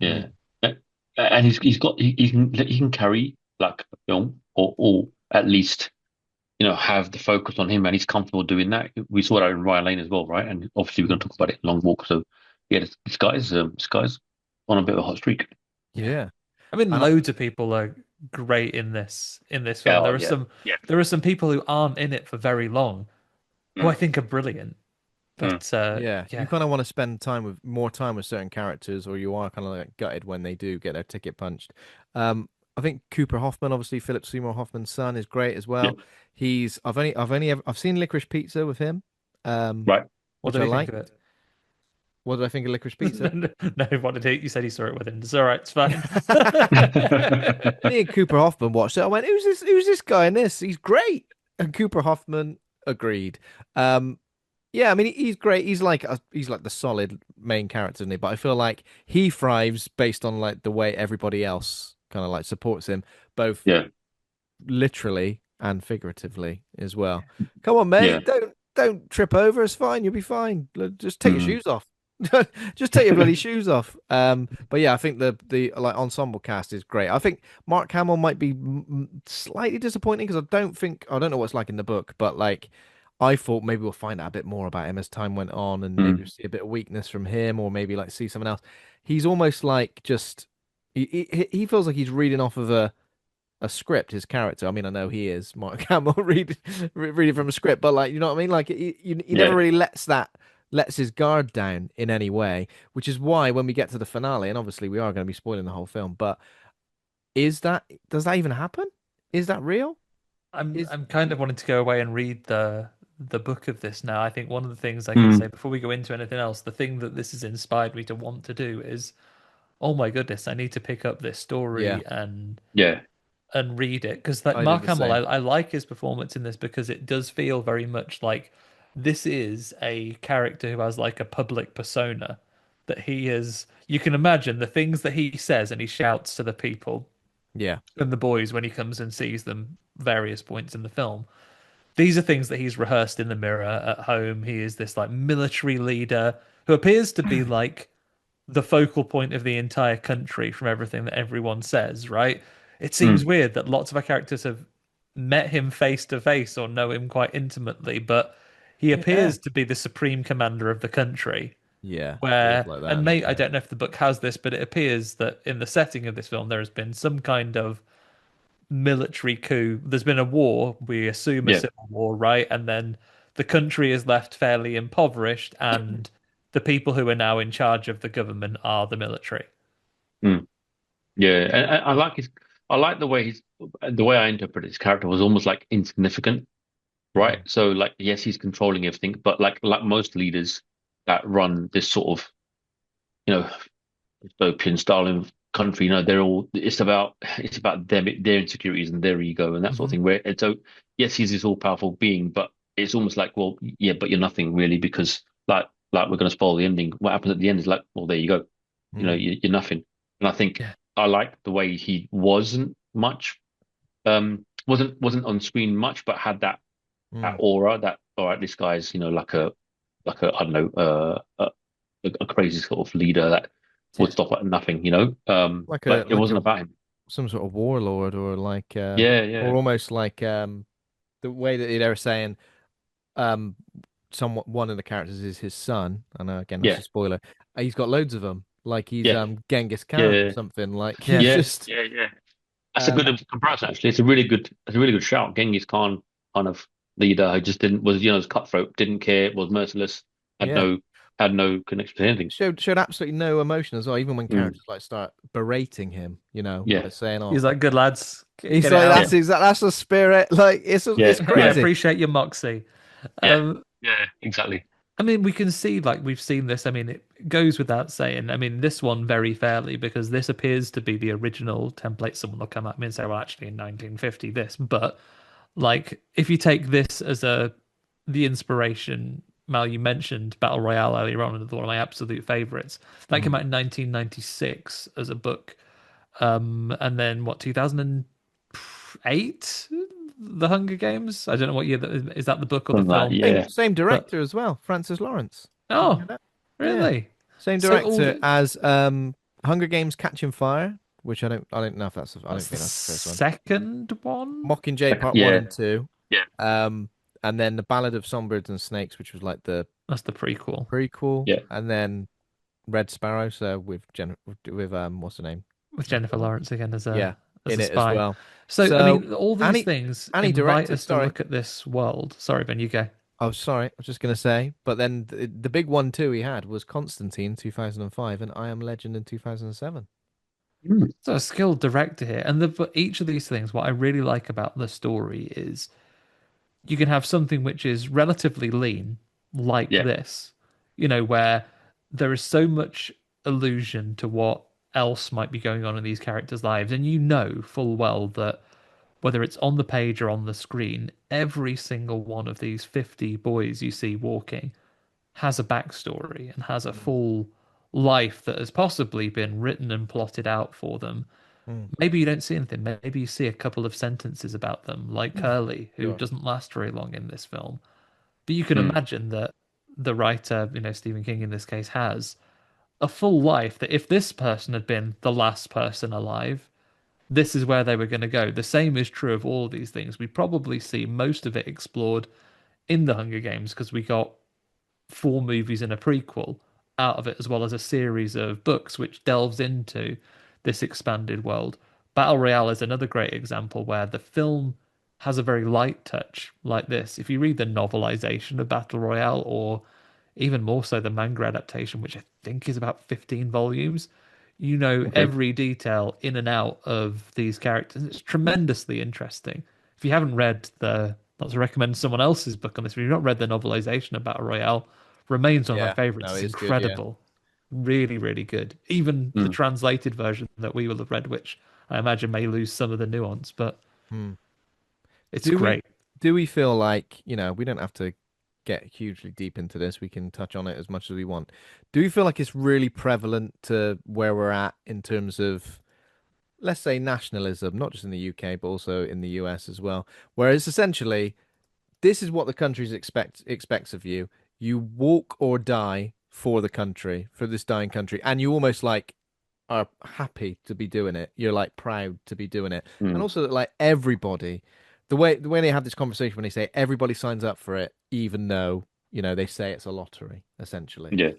yeah. Mm. And he can carry like a film or at least have the focus on him, and he's comfortable doing that. We saw that in Ryan Lane as well, right? And obviously we're going to talk about it in Long Walk. So yeah, this guy's on a bit of a hot streak. Yeah. Yeah, I mean, and loads of people are great in this film. Oh yeah, yeah. There are some people who aren't in it for very long who I Mm, think are brilliant. mm, But yeah, you yeah, kind of want to spend more time with certain characters, or you are kind of like gutted when they do get their ticket punched. I think Cooper Hoffman, obviously Philip Seymour Hoffman's son, is great as yeah, well. I've seen Licorice Pizza with him, um, right. what which did I he think like. of it? What do I think of Licorice Pizza? No, what did he? You said he saw it with him. It's all right. It's fine. Me and Cooper Hoffman watched it. I went, Who's this guy in this? He's great." And Cooper Hoffman agreed. Um, yeah, I mean, he's great. He's like the solid main character, isn't he? But I feel like he thrives based on like the way everybody else kind of like supports him, both Yeah, literally and figuratively as well. Come on, yeah. mate, don't trip over. It's fine. You'll be fine. Just take your Mm, shoes off. Just take your bloody shoes off. But yeah, I think the like ensemble cast is great. I think Mark Hamill might be slightly disappointing because I don't know what's like in the book, but like I thought maybe we'll find out a bit more about him as time went on, and maybe we'll mm, see a bit of weakness from him, or maybe like see someone else. He's almost like just he feels like he's reading off of a script, his character. I mean, I know he is Mark Hamill reading from a script, but like, you know what I mean? Like, he never yeah. really lets his guard down in any way, which is why when we get to the finale, and obviously we are going to be spoiling the whole film, but does that even happen? Is that real? Is I'm kind of wanting to go away and read the book of this now. I think one of the things I can say Mm, before we go into anything else, the thing that this has inspired me to want to do is, oh my goodness, I need to pick up this Yeah, story yeah. and read it because like I did Mark the Hamill, same. I like his performance in this because it does feel very much like this is a character who has like a public persona that he is. You can imagine the things that he says and he shouts to the people Yeah. and the boys when he comes and sees them various points in the film. These are things that he's rehearsed in the mirror at home. He is this like military leader who appears to be like the focal point of the entire country from everything that everyone says, right? It seems Mm, weird that lots of our characters have met him face to face or know him quite intimately, but he Yeah. appears to be the supreme commander of the country. Yeah. Feels Where, like that, and innit? mate, I don't know if the book has this, but it appears that in the setting of this film, there has been some kind of military coup. There's been a war, we assume a yeah. civil war, right? And then the country is left fairly impoverished, and the people who are now in charge of the government are the military. Mm, yeah. And I like the way I interpret his character was almost like insignificant, right? Mm. So like, yes, he's controlling everything, but like most leaders that run this sort of, you know, dystopian style of country, they're all it's about them, their insecurities and their ego and that sort of Hmm. thing. And so yes, he's this all powerful being, but it's almost like, well, yeah, but you're nothing really because like we're going to spoil the ending. What happens at the end is like, well, there you go. Mm. You're nothing. And I think Yeah. I like the way he wasn't on screen much, but had that Mm. aura that all right, this guy's like a I don't know a crazy sort of leader that would Yeah. stop at nothing, Like but a it like wasn't a about him. some sort of warlord, Yeah, or yeah, almost like the way that they were saying um somewhat one of the characters is his son. I know again that's yeah, a spoiler. He's got loads of them. Like he's yeah, Genghis Khan or yeah, something. Like he's Yeah. yeah, just yeah. That's a um good comparison actually. It's a really good shout. Genghis Khan kind of leader who just didn't was was cutthroat, didn't care, was merciless, had yeah. no had no connection to anything. Showed absolutely no emotion as well. Even when Mm. characters like start berating him, Yeah, like saying, "Oh," He's like, "Good lads, he's get it like, yeah, out." That's the spirit." Like yeah, it's I yeah, crazy. appreciate your moxie. yeah, Um, yeah, exactly. I mean, we can see, like, we've seen this. I mean, it goes without saying. I mean, this one very fairly, because this appears to be the original template. Someone will come at me and say, well, actually, in 1950, this. But, like, if you take this as the inspiration, Mal, you mentioned Battle Royale earlier on, and one of my absolute favorites. That came Mm. out in 1996 as a book. And then, what, 2008? The Hunger Games? I don't know what year that is. Is that the book or the From that, film? yeah. Same But, director as well, Francis Lawrence. Did you know oh, that? Yeah, really? same So all director the, as Hunger Games: Catching Fire, which I don't know if I don't that's the think that's the first one. second one. Mockingjay Part One Yeah, and Two, yeah, um, and then the Ballad of Songbirds and Snakes, which was like the That's the prequel prequel, yeah. and then Red Sparrow, so with what's her name? with Jennifer Jennifer. Lawrence again Yeah, as in a it as spy. well. So I So mean, all these Annie things Annie invite directed. us to Sorry, look at this world. Sorry, Ben, you go. oh sorry, I was just gonna say. But then the big one too he had was Constantine 2005 and I Am Legend in 2007. Mm. So a skilled director here, and for each of these things, what I really like about the story is you can have something which is relatively lean, like Yeah. this, where there is so much allusion to what else might be going on in these characters' lives, and you know full well that whether it's on the page or on the screen, every single one of these 50 boys you see walking has a backstory and has a Mm. full life that has possibly been written and plotted out for them. Mm. Maybe you don't see anything. Maybe you see a couple of sentences about them, like Curly, who Sure. doesn't last very long in this film. But you can Mm. imagine that the writer, Stephen King in this case, has a full life that if this person had been the last person alive, this is where they were going to go. The same is true of all these things. We probably see most of it explored in the Hunger Games because we got four movies and a prequel out of it, as well as a series of books which delves into this expanded world. Battle Royale is another great example where the film has a very light touch like this. If you read the novelization of Battle Royale, or even more so the manga adaptation, which I think is about 15 volumes, you know Okay. every detail in and out of these characters. It's tremendously interesting. If you haven't read not to recommend someone else's book on this, but if you've not read the novelization of Battle Royale, remains one of my Yeah, favorites. no, It's it's good. Yeah. incredible. Really, really good. Even the Mm. translated version that we will have read, which I imagine may lose some of the nuance, but Hmm. it's Do we great. do we feel like, we don't have to get hugely deep into this. We can touch on it as much as we want. Do you feel like it's really prevalent to where we're at in terms of, let's say, nationalism, not just in the UK, but also in the US as well, where it's essentially this is what the country expects of you. You walk or die for the country, for this dying country, and you almost like are happy to be doing it. You're like proud to be doing it. And Mm. also that like everybody, the way they have this conversation when they say everybody signs up for it, even though, they say it's a lottery, essentially. Yeah.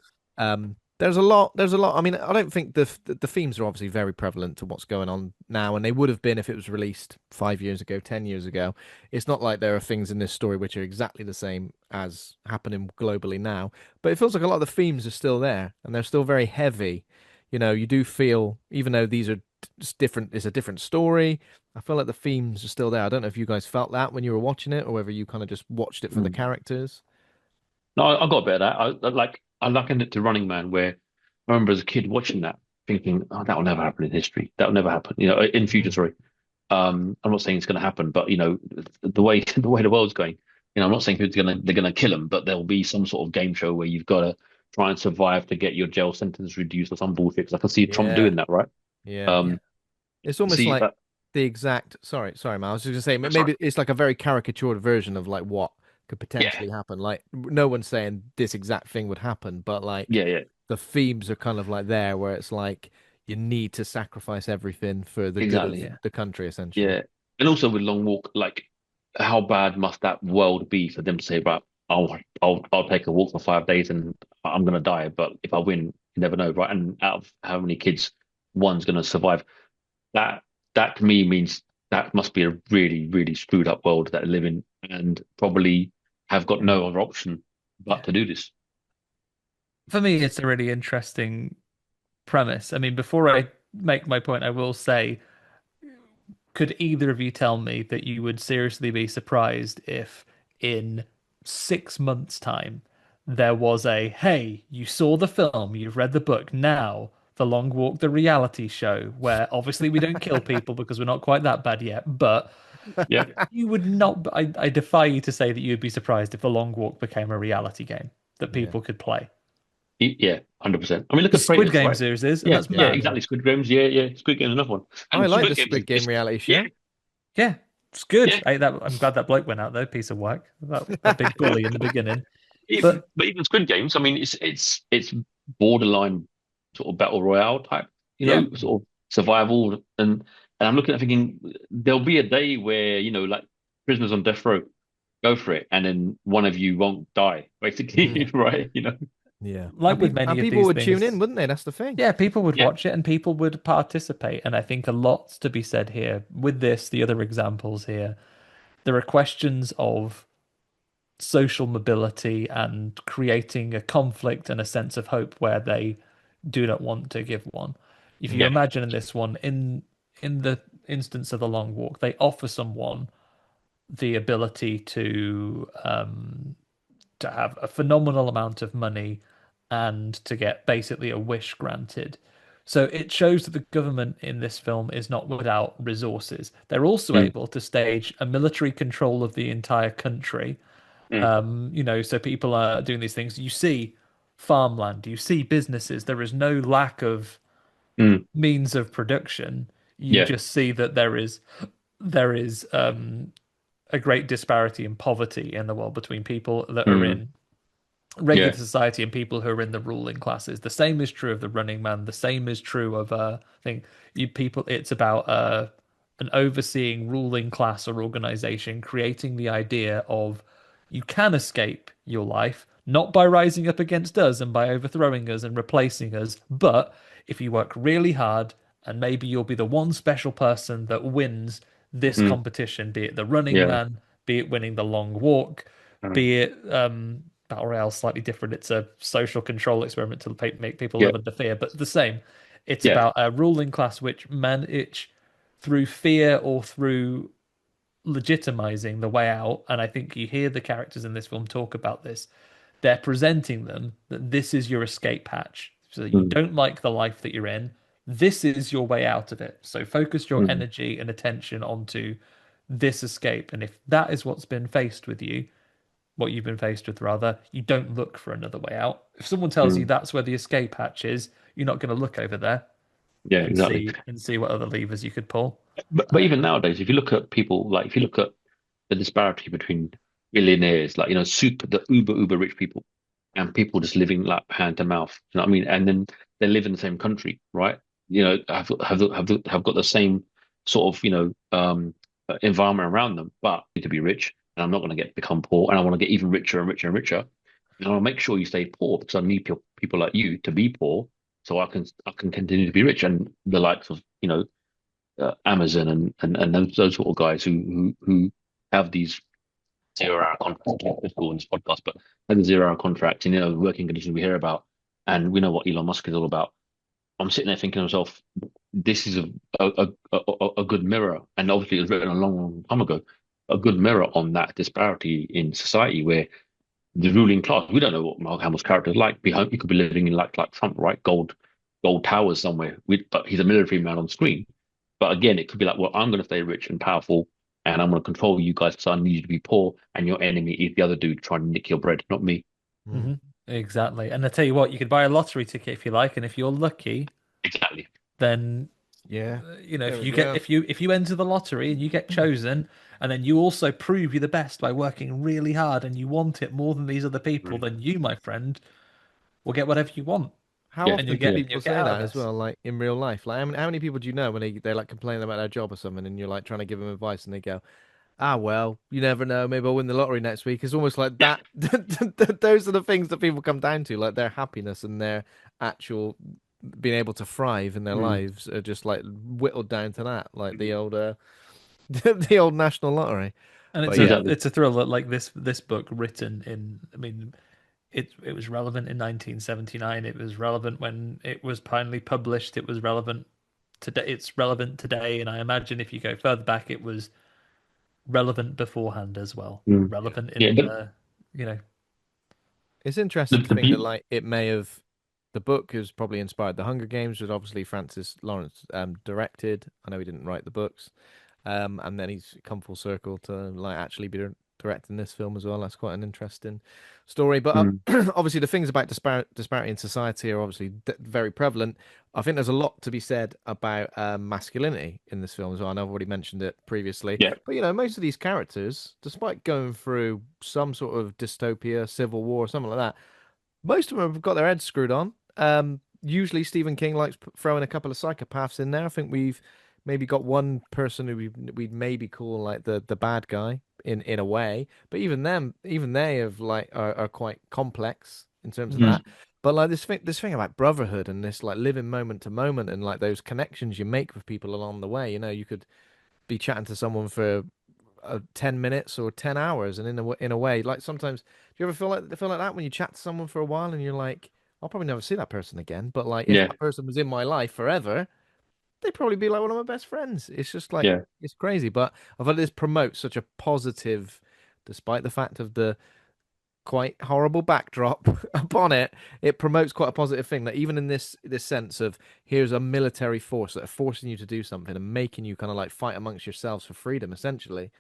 There's a lot. I mean, I don't think the themes are obviously very prevalent to what's going on now, and they would have been if it was released 5 years ago, 10 years ago. It's not like there are things in this story which are exactly the same as happening globally now, but it feels like a lot of the themes are still there, and they're still very heavy. You do feel, even though these are different, it's a different story. I feel like the themes are still there. I don't know if you guys felt that when you were watching it, or whether you kind of just watched it for the Mm. characters. No, I got a bit of that. I likened it to Running Man, where I remember as a kid watching that, thinking, "Oh, that will never happen in history. That will never happen. In future, Mm. sorry." I'm not saying it's going to happen, but the way the world's going, I'm not saying they're gonna kill him, but there'll be some sort of game show where you've got to try and survive to get your jail sentence reduced or some bullshit. Because I can see Trump Yeah, doing that, right? yeah. Um, It's almost see, like the exact. Sorry, Mal. I was just gonna say that's right. maybe it's like a very caricatured version of like what could Yeah, potentially happen. Like no one's saying this exact thing would happen, but like yeah, yeah, the themes are kind of like there, where it's like you need to sacrifice everything for the good of exactly. Yeah. the country, essentially. Yeah, and also with Long Walk, like, how bad must that world be for them to say, right, I'll take a walk for 5 days and I'm gonna die, but if I win, you never know, right? And out of how many kids one's gonna survive, that that to me means that must be a really, really screwed up world that they live in, and probably have got Mm. no other option but Yeah. to do this. For me, it's a really interesting premise. I mean, before I make my point, I will say, could either of you tell me that you would seriously be surprised if in 6 months' time there was a, hey, you saw the film, you've read the book, now The Long Walk, the reality show, where obviously we don't kill people because we're not quite that bad yet, but Yeah, you would not, I defy you to say that you'd be surprised if The Long Walk became a reality game that Yeah. people could play. yeah, 100%. I mean, look The at Squid Traitors, Game right? series is, and Yeah, that's yeah, mad. exactly. Squid Games, yeah, yeah. Squid Games, another one. I And like the Squid Games Squid is, Game reality yeah, show. Yeah, it's good. yeah. I'm glad that bloke went out though, piece of work. That big bully in the beginning. But But even Squid Games, I mean, it's borderline sort of battle royale type, yeah, sort of survival. And I'm looking at thinking there'll be a day where, like prisoners on death row go for it, and then one of you won't die, basically, Mm. right? Yeah. like with many And of people these would tune in, things, wouldn't they? That's the thing. yeah, people would Yeah. watch it and people would participate. And I think a lot's to be said here. With this, the other examples here, there are questions of social mobility and creating a conflict and a sense of hope where they do not want to give one. If you Yeah. imagine in this one, in the instance of the long walk, they offer someone the ability to have a phenomenal amount of money and to get basically a wish granted. So it shows that the government in this film is not without resources. They're also Mm, able to stage a military control of the entire country. mm, So people are doing these things. You see farmland, you see businesses. There is no lack of mm. means of production. You Yeah. just see that there is a great disparity in poverty in the world between people that are Mm, in regular yeah. society and people who are in the ruling classes. The same is true of the Running Man. The same is true of I think you people. It's about an overseeing ruling class or organization creating the idea of you can escape your life not by rising up against us and by overthrowing us and replacing us, but if you work really hard and maybe you'll be the one special person that wins this Mm, competition, be it the Running yeah. Man, be it winning the long walk, Mm, be it Battle Royale slightly different. It's a social control experiment to make people yeah. live under fear, but the same. It's Yeah. about a ruling class which manage through fear or through legitimizing the way out. And I think you hear the characters in this film talk about this. They're presenting them that this is your escape hatch. So you Mm, don't like the life that you're in. This is your way out of it. So focus your mm, energy and attention onto this escape. And if that is what's been faced with you, what you've been faced with, rather, you don't look for another way out. If someone tells you mm. that's where the escape hatch is, you're not going to look over there Yeah, exactly. and see what other levers you could pull. But Uh, even nowadays, if you look at people, like if you look at the disparity between billionaires, like super the uber rich people, and people just living like hand to mouth. You know what I mean? And then they live in the same country, right? Have got the same sort of environment around them, but need to be rich, and I'm not going to become poor, and I want to get even richer and richer and richer. And I'll make sure you stay poor because I need people like you to be poor, so I can continue to be rich. And the likes of Amazon and those sort of guys who have these 0 hour contracts. It's cool in this podcast, but have the 0 hour contracts and working conditions we hear about, and we know what Elon Musk is all about. I'm sitting there thinking to myself, this is a good mirror, and obviously it was written a long time ago. A good mirror on that disparity in society where the ruling class. We don't know what Mark Hamill's character is like. He could be living in like Trump, right? Gold towers somewhere. But he's a military man on screen. But again, it could be like, well, I'm going to stay rich and powerful, and I'm going to control you guys because I need you to be poor, and your enemy is the other dude trying to nick your bread, not me. Mm. hmm Exactly. And I tell you what, you could buy a lottery ticket if you like, and if you're lucky, Exactly. then Yeah. if There we you get go. if you enter the lottery and you get chosen, and then you also prove you're the best by working really hard and you want it more than these other people, Mm. then you, my friend, will get whatever you want, How Yeah, and often do yeah. people you'll get say out of that as this. well, like in real life? Like, how many people do you know when they like complaining about their job or something, and you're like trying to give them advice, and they go, "Ah, well, you never know. Maybe I'll win the lottery next week." It's almost like Yeah. that. Those are the things that people come down to, like their happiness and their actual being able to thrive in their Mm. lives are just like whittled down to that, like the old, the old national lottery. And But it's a yeah, Exactly. it's a thriller like this book written in, I mean, it was relevant in 1979. It was relevant when it was finally published. It was relevant today. It's relevant today, and I imagine if you go further back, it was relevant beforehand as well. Mm. Relevant Yeah, in the, you know, It's the interesting to the think that beauty. like it may have the book has probably inspired the Hunger Games, which obviously Francis Lawrence directed. I know he didn't write the books, and then he's come full circle to like actually be directing this film as well. That's quite an interesting story. But Mm. obviously, the things about disparity in society are obviously very prevalent. I think there's a lot to be said about masculinity in this film as well. And I've already mentioned it previously. Yeah, But most of these characters, despite going through some sort of dystopia, civil war, something like that, most of them have got their heads screwed on. Usually Stephen King likes throwing a couple of psychopaths in there. I think we've maybe got one person who we'd maybe call like the bad guy in a way, but even them, even they have like are quite complex in terms of that. mm. But like this thing about brotherhood and this like living moment to moment and like those connections you make with people along the way. You could be chatting to someone for 10 minutes or 10 hours, and in a way, like sometimes do you ever feel like that when you chat to someone for a while and you're like, I'll probably never see that person again, but like if Yeah, that person was in my life forever, they'd probably be like one of my best friends. It's just like yeah, it's crazy. But I thought this promotes such a positive, despite the fact of the quite horrible backdrop upon it, it promotes quite a positive thing that even in this sense of here's a military force that are forcing you to do something and making you kind of like fight amongst yourselves for freedom, essentially,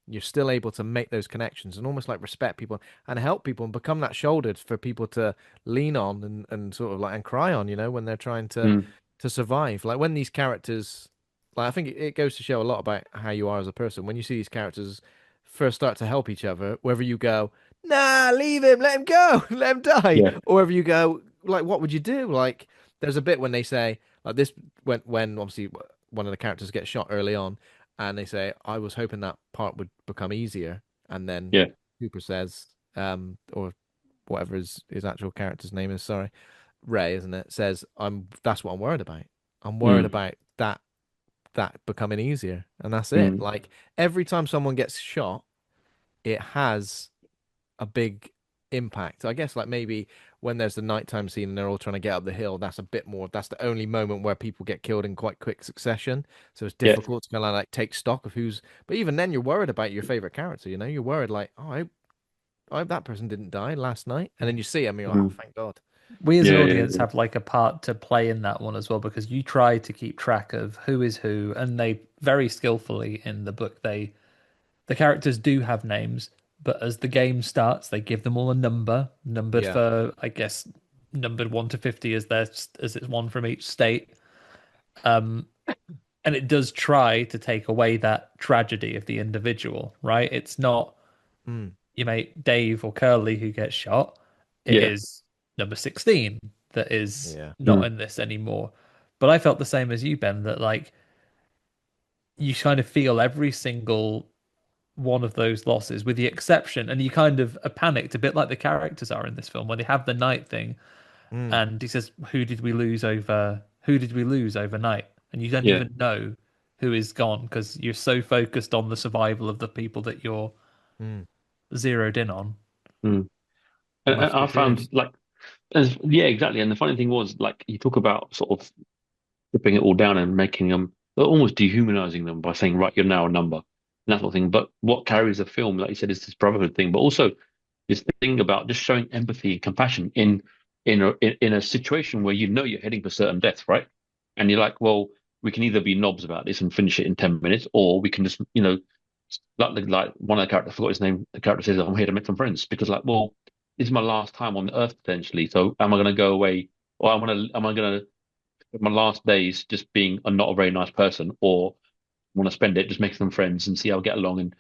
you're still able to make those connections and almost like respect people and help people and become that shoulder for people to lean on and sort of like and cry on, when they're trying mm. to survive. Like when these characters, like I think it goes to show a lot about how you are as a person. When you see these characters first start to help each other, whether you go, nah, leave him, let him go, let him die, Yeah, or whether you go, like, what would you do? Like, there's a bit when they say, like this, when obviously one of the characters gets shot early on, and they say, I was hoping that part would become easier, and then yeah, Cooper says, or whatever his actual character's name is, sorry, Ray, isn't it? Says, that's what I'm worried about. I'm worried mm. about that becoming easier. And that's it. Mm. Like every time someone gets shot, it has a big impact. I guess like maybe when there's the nighttime scene and they're all trying to get up the hill, that's a bit more that's the only moment where people get killed in quite quick succession. So it's Yeah, difficult to kind of like take stock of who's but even then you're worried about your favorite character, You're worried like, oh, I hope that person didn't die last night. And then you see him, you're like, oh, mm. thank God. we as an Yeah, audience yeah, have like a part to play in that one as well because you try to keep track of who is who, and they very skillfully in the book the characters do have names, but as the game starts, they give them all a number, numbered Yeah. for, I guess, numbered 1 to 50 as it's one from each state. Um, and it does try to take away that tragedy of the individual, right? It's not Mm. your mate Dave or Curly who gets shot. It yeah, is number 16 that is Yeah. not mm. in this anymore. But I felt the same as you, Ben, that like you kind of feel every single one of those losses, with the exception, and you kind of are panicked a bit like the characters are in this film when they have the night thing, Mm. and he says, "Who did we lose over? Who did we lose overnight?" And you don't Yeah, even know who is gone because you're so focused on the survival of the people that you're Mm. zeroed in on. mm. It And must be I fierce. found like, yeah, exactly. And the funny thing was, like, you talk about sort of stripping it all down and making them almost dehumanizing them by saying, right, you're now a number and that sort of thing. But what carries a film, like you said, is this brotherhood thing, but also this thing about just showing empathy and compassion in a situation where you know you're heading for certain death, right? And you're like, well, we can either be knobs about this and finish it in 10 minutes, or we can just, like one of the characters, I forgot his name. The character says, "I'm here to make some friends," because, like, well, this is my last time on the Earth potentially. So am I going to go away, or am I going to my last days just being a not a very nice person, or want to spend it just making some friends and see how I get along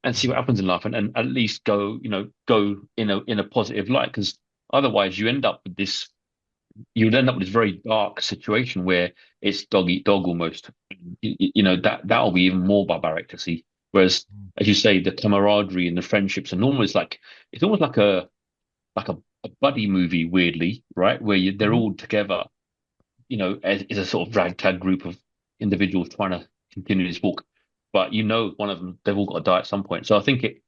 and see what happens in life, and at least go in a positive light, because otherwise you'd end up with this very dark situation where it's dog eat dog almost. That'll be even more barbaric to see. Whereas, Mm. as you say, the camaraderie and the friendships and almost like it's almost like a buddy movie, weirdly, right? Where they're Mhm. all together, as a sort of ragtag group of individuals trying to continue this walk. But one of them, they've all got to die at some point. So I think it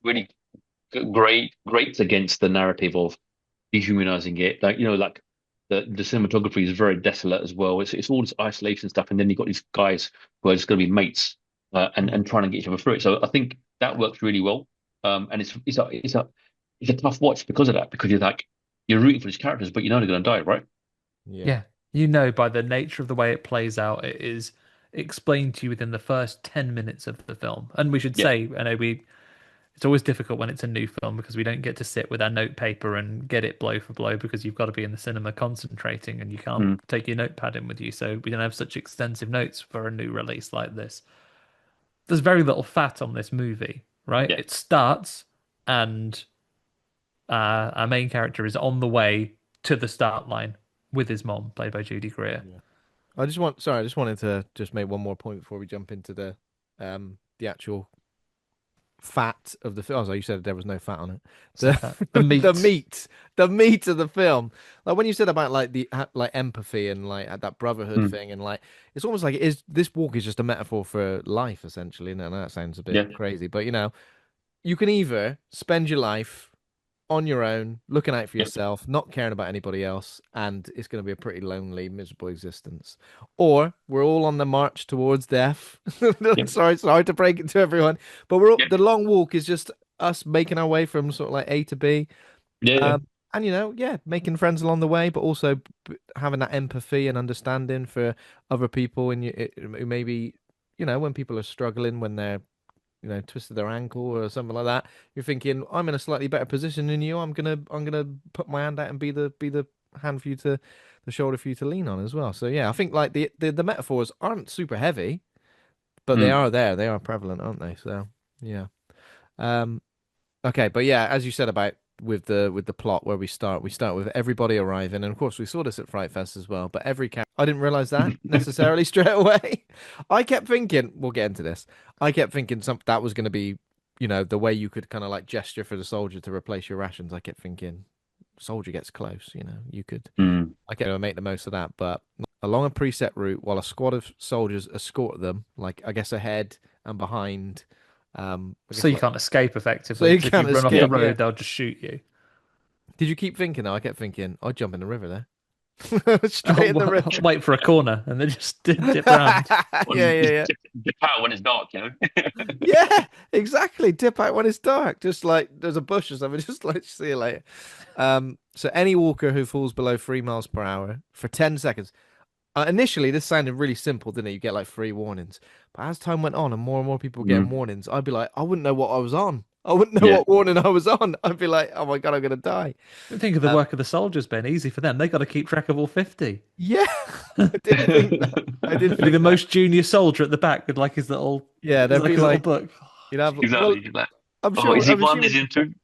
really great against the narrative of dehumanizing it. Like, like the cinematography is very desolate as well. It's all this isolation stuff, and then you've got these guys who are just going to be mates, and Mm. trying to get each other through it. So I think that works really well. And it's a tough watch because of that, because you're rooting for these characters, but you know they're going to die, right? Yeah. Yeah, you know, by the nature of the way it plays out, it is explained to you within the first 10 minutes of the film. And we should Yeah. say, I know it's always difficult when it's a new film because we don't get to sit with our note paper and get it blow for blow because you've got to be in the cinema concentrating and you can't Mm, take your notepad in with you. So we don't have such extensive notes for a new release like this. There's very little fat on this movie, right? yeah. It starts and our main character is on the way to the start line with his mom, played by Judy Greer. Yeah. I just wanted to just make one more point before we jump into the actual fat of the film. Oh, you said there was no fat on it. So The that the the meat. meat, the meat of the film. Like when you said about like like empathy and like that brotherhood Mm, thing, and like it's almost like it is. This walk is just a metaphor for life, essentially. And that sounds a bit yeah. crazy, but you can either spend your life on your own, looking out for Yeah. yourself, not caring about anybody else, and it's going to be a pretty lonely, miserable existence. Or we're all on the march towards death. Yeah. Sorry to break it to everyone, but we're all, Yeah. the long walk is just us making our way from sort of like A to B, Yeah. Yeah. and yeah, making friends along the way, but also having that empathy and understanding for other people, and who maybe when people are struggling, when they're twisted their ankle or something like that, you're thinking, I'm in a slightly better position than you. I'm gonna put my hand out and be the hand for you to, the shoulder for you to lean on as well. So yeah, I think like the metaphors aren't super heavy, but they Mm, are there. They are prevalent, aren't they? So yeah. Um. Okay, but yeah, as you said about with the plot where we start with everybody arriving, and of course we saw this at Fright Fest as well. But every character, I didn't realize that necessarily straight away. I kept thinking, we'll get into this. I kept thinking that was going to be, the way you could kind of like gesture for the soldier to replace your rations. I kept thinking, soldier gets close, you could. mm. I kept make the most of that, but along a preset route, while a squad of soldiers escort them, like I guess ahead and behind. I So guess you like can't escape so effectively you because if you can't run off the Yeah. escape. Yeah. road, they'll just shoot you. Did you keep thinking though? I kept thinking, I'd jump in the river there. Straight in the river. Wait for a corner and then just dip round. Yeah, Well, yeah, just yeah. dip out when it's dark, you know? Yeah, exactly. Dip out when it's dark. Just like there's a bush or something, just like see you later. So any walker who falls below 3 miles per hour for 10 seconds. Initially, this sounded really simple, didn't it? You get like 3 warnings. But as time went on and more people were getting Mm, warnings, I'd be like, I wouldn't know what I was on. I wouldn't know yeah. what warning I was on. I'd be like, oh my God, I'm gonna die. Think of the work of the soldiers, Ben. Easy for them. They got to keep track of all 50. Yeah, I did think that. I did Be the think that. most junior soldier at the back with like Yeah, his there'd like be his little like book. you'd have well, Exactly. Like, I'm oh, is sure he I'm one? Is assuming he two?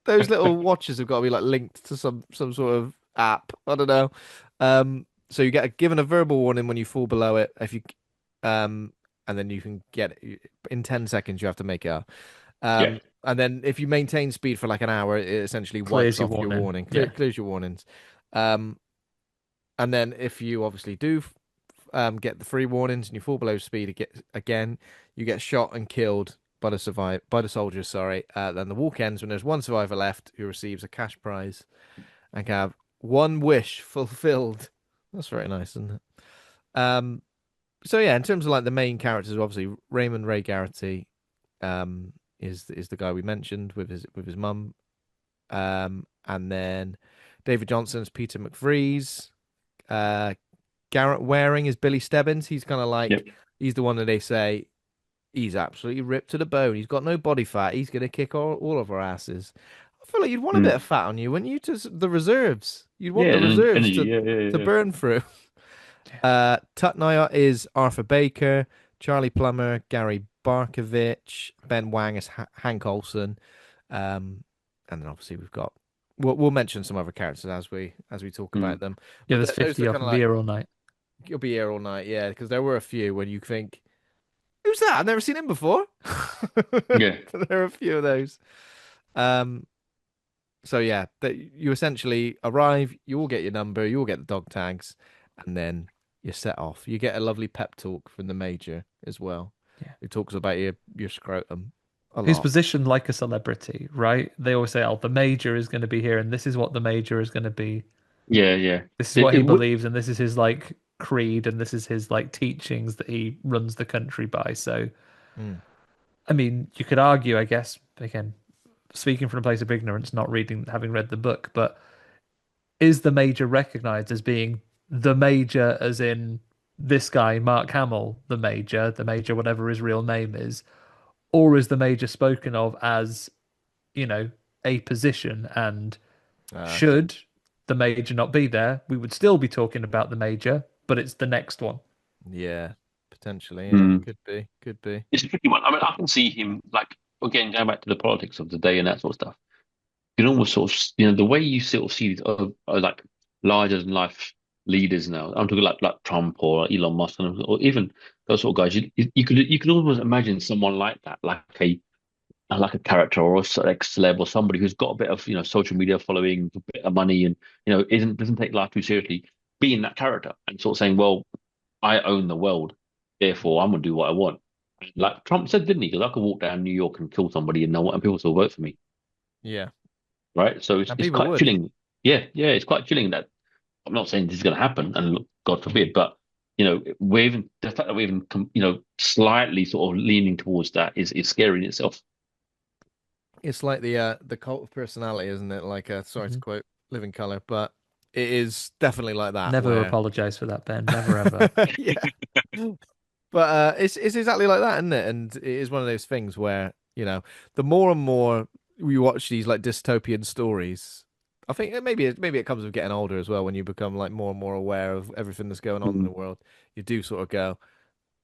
those little watches have got to be like linked to some sort of app. I don't know. So you get given a verbal warning when you fall below it. If you and then you can get in 10 seconds you have to make it up. Yeah. And then if you maintain speed for like an hour, it essentially Clears wipes your off your warning. warning, Yeah. clears your warnings. Um, and then if you obviously do get the free warnings and you fall below speed again, you get shot and killed by the soldiers. Sorry. Then the walk ends when there's one survivor left who receives a cash prize and can have one wish fulfilled. That's very nice, isn't it? Um, so yeah, in terms of like the main characters, obviously Raymond Ray Garrity um, is the guy we mentioned with his mum, and then David Johnson's Peter McVries. Uh, Garrett Wareing is Billy Stebbins. He's kind of Yeah. like he's the one that they say he's absolutely ripped to the bone. He's got no body fat. He's gonna kick all of our asses. I feel like you'd want a bit Mm. of fat on you, wouldn't you? To the reserves. You'd want Yeah. the reserves Energy. Yeah. Yeah. to Yeah. burn through. Tut Nyuot is Arthur Baker, Charlie Plummer, Gary Barkovich, Ben Wang is Hank Olson, and then obviously we've got. We'll mention some other characters as we talk about Mm. them, Yeah, but there's those are 50 of kind of them. Be like here all night. you'll be here all night, yeah, because there were a few when you think, who's that? I've never seen him before. Yeah. There are a few of those. Um, so yeah, that you essentially arrive, you all get your number, you all get the dog tags, and then you're set off. You get a lovely pep talk from the major as well, Yeah. who talks about your scrotum. a who's lot. positioned like a celebrity, right? They always say, "Oh, the major is going to be here, and this is what the major is going to be. Yeah, yeah. This is It, what he it would. believes, and this is his like creed, and this is his like teachings that he runs the country by." So, Mm. I mean, you could argue, I guess, again, speaking from a place of ignorance, not reading, having read the book, but is the major recognized as being the major, as in this guy, Mark Hamill, the major, whatever his real name is, or is the major spoken of as, you know, a position? And Okay. should the major not be there, we would still be talking about the major, but it's the next one. Yeah, potentially. Yeah, Mm. could be. Could be. It's a tricky one. I mean, I can see him like again going back to the politics of the day and that sort of stuff. You can almost sort of the way you sort of see these like larger than life leaders now. I'm talking like Trump or Elon Musk or even those sort of guys. You could almost imagine someone like that, like a character or a like celeb or somebody who's got a bit of social media following, a bit of money, and isn't doesn't take life too seriously, being that character and sort of saying, well, I own the world, therefore I'm gonna do what I want. Like Trump said, didn't he? Because I could walk down New York and kill somebody and no one, and people still vote for me, Yeah, right? So it's and it's people quite would. chilling. Yeah, yeah, it's quite chilling that I'm not saying this is going to happen, and look, God forbid, but we're even the fact that we're even slightly sort of leaning towards that is scary in itself. It's like the cult of personality, isn't it? Like sorry to Mhm. quote Living Color, but it is definitely like that Never where apologize for that, Ben. Never ever. yeah. But it's exactly like that, isn't it? And it is one of those things where, the more and more we watch these like dystopian stories, I think maybe it comes with getting older as well. When you become like more and more aware of everything that's going on in Mm, the world, you do sort of go,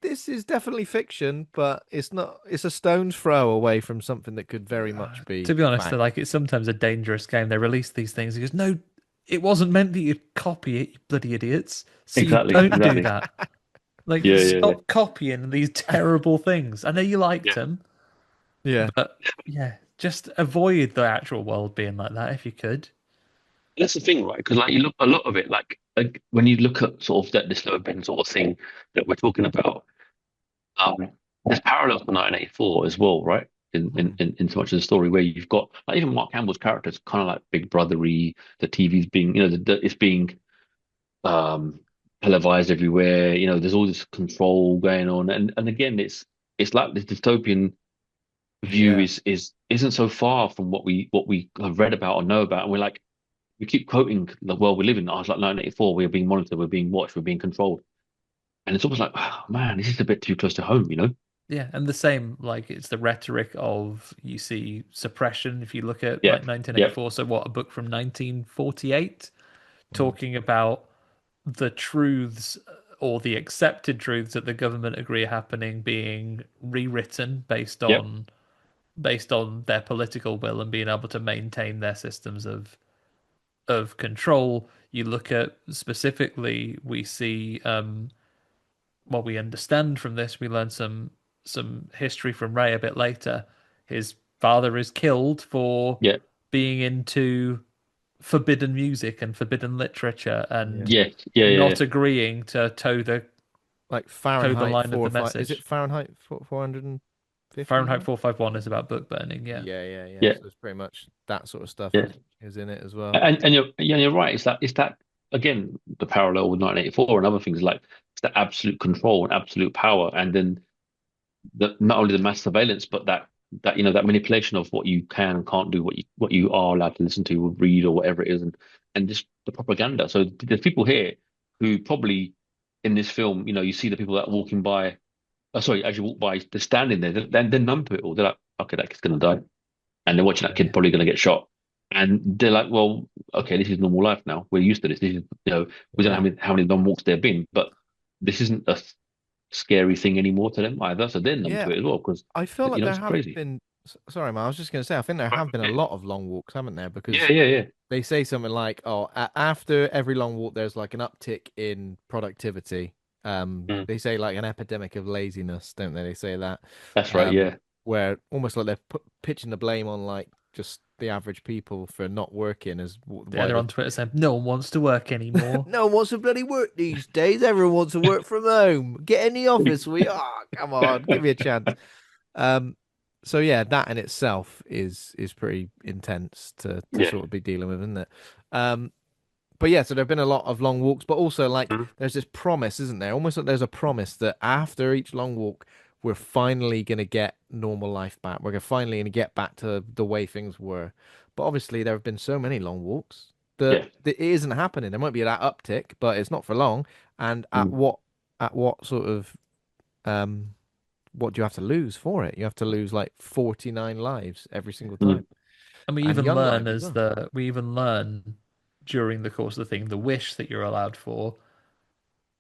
this is definitely fiction, but it's not. It's a stone's throw away from something that could very much To be be honest, fact. like it's sometimes a dangerous game. They release these things. He goes, "No, it wasn't meant that you'd copy it, you bloody idiots. So you exactly, don't do exactly. that. Like, Yeah, yeah, yeah. stop copying these terrible things. I know you liked Yeah. them, Yeah, but yeah, just avoid the actual world being like that if you could." That's the thing, right? Because like you look a lot of it, like when you look at sort of that dystopian sort of thing that we're talking about, um, there's parallels to 1984 as well, right? In so much of the story where you've got like even Mark Hamill's character is kind of like big brothery. The TV's being, it's being um televised everywhere. There's all this control going on, and again, it's like this dystopian view yeah. isn't so far from what we have read about or know about, and we keep quoting the world we live in. I was like 1984, we're being monitored, we're being watched, we're being controlled. And it's almost like, oh, man, this is a bit too close to home. Yeah, and the same, like it's the rhetoric of you see suppression. If you look at Yeah, like yeah, 1984, so what, a book from 1948 Mhm. talking about the truths or the accepted truths that the government agree are happening being rewritten yeah, based on their political will and being able to maintain their systems of control. You look at specifically, we see what we understand from this. We learn some history from Ray a bit later. His father is killed for yeah, being into forbidden music and forbidden literature Yeah. and yeah, yeah, yeah, yeah. not agreeing to Like toe the Fahrenheit line of four the or five. Is it message. Fahrenheit 450 Fahrenheit now? 451 is about book burning, yeah. Yeah, yeah, yeah. Yeah. So it's pretty much that sort of stuff Yeah. is in it as well. And you're right. It's that again the parallel with 1984 and other things like it's the absolute control and absolute power, and then the not only the mass surveillance, but that manipulation of what you can and can't do, what you are allowed to listen to, or read, or whatever it is, and just the propaganda. So there's people here who probably in this film, you see the people that are walking by. Oh, sorry, as you walk by, they're standing there. They're numb to it all. They're like, okay, that kid's gonna die, and they're watching that kid Yeah. probably gonna get shot. And they're like, well, okay, this is normal life now. We're used to this. This is, we don't know Yeah. how many long walks there have been, but this isn't a scary thing anymore to them either. So they're numb Yeah. to it as well because I feel like there it's have crazy. been, sorry, man, I was just going to say, I think there Right, have been a okay. lot of long walks, haven't there? Yeah, Because yeah, yeah. they say something like, oh, after every long walk, there's like an uptick in productivity. Mm, They say like an epidemic of laziness, don't they? They say that, that's right. um, Yeah. where almost like they're pitching the blame on like just the average people for not working as Yeah, why they're the on Twitter saying no one wants to work anymore. no one wants to bloody work these days. Everyone wants to work from home. Get in the office. We come on, give me a chance. Um, So yeah, that in itself is pretty intense to Yeah. sort of be dealing with, isn't it? Um, but yeah, so there have been a lot of long walks, but also like Mhm. there's this promise, isn't there? Almost like there's a promise that after each long walk, we're finally gonna get normal life back. We're gonna finally gonna get back to the way things were. But obviously, there have been so many long walks Yeah. that it isn't happening. There might be that uptick, but it's not for long. And Mm. at what sort of what do you have to lose for it? You have to lose like 49 lives every single Mm. time, And and young lives as well. we even learn during the course of the thing, the wish that you're allowed for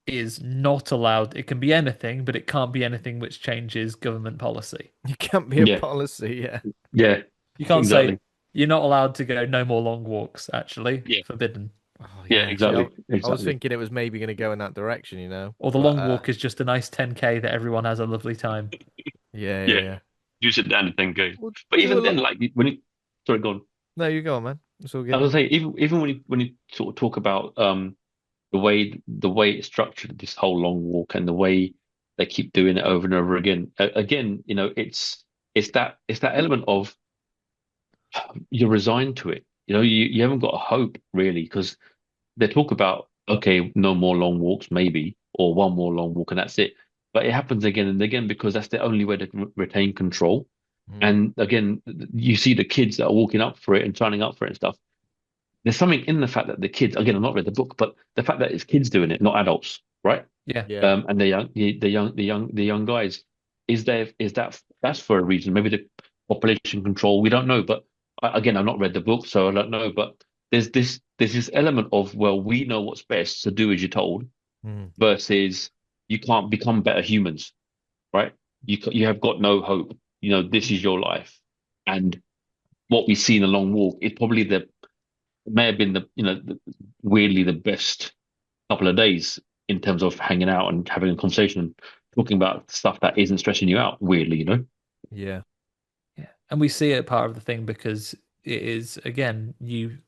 is not allowed. It can be anything, but it can't be anything which changes government policy. You can't be a Yeah. policy, yeah. Yeah. You can't say Exactly. you're not allowed to go no more long walks, actually. Yeah. Forbidden. Oh Yeah. yeah. See, Exactly. I was Exactly. thinking it was maybe going to go in that direction, Or the but long walk is just a nice 10K that everyone has a lovely time. yeah, yeah, Yeah. yeah. You sit down and then go. We'll But do a even lot. then, like when you, sorry, go on. No, you go on, man. It's all I good. was gonna say, even when you sort of talk about the way it's structured, this whole long walk, and the way they keep doing it over and over again. Again, it's that element of you're resigned to it. You haven't got a hope really because they talk about, okay, no more long walks, maybe, or one more long walk, and that's it. But it happens again and again because that's the only way to retain control. Mm. And again, you see the kids that are walking up for it and signing up for it and stuff. There's something in the fact that the kids, again, I've not read the book, but the fact that it's kids doing it, not adults, right? Yeah. Yeah. And the young guys, that's for a reason. Maybe the population control, we don't know. But again, I've not read the book, so I don't know. But there's this element of, well, we know what's best, so do as you're told, Mm. versus you can't become better humans, right? You have got no hope. This is your life, and what we see in a long walk is probably may have been weirdly the best couple of days in terms of hanging out and having a conversation and talking about stuff that isn't stressing you out, weirdly. Yeah. Yeah. And we see it part of the thing because it is, again, you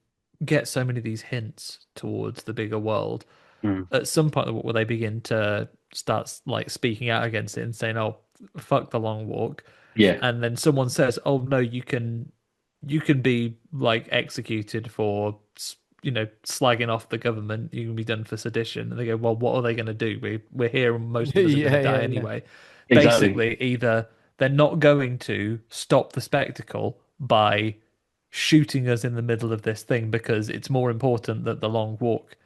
get so many of these hints towards the bigger world. Mm. At some point, where they begin to start like speaking out against it and saying, "Oh, fuck the long walk," Yeah, and then someone says, "Oh no, you can be like executed for slagging off the government. You can be done for sedition." And they go, "Well, what are they going to do? We're here, and most of us are going to Yeah, die yeah, yeah. anyway." exactly. Basically, either they're not going to stop the spectacle by shooting us in the middle of this thing because it's more important that the long walk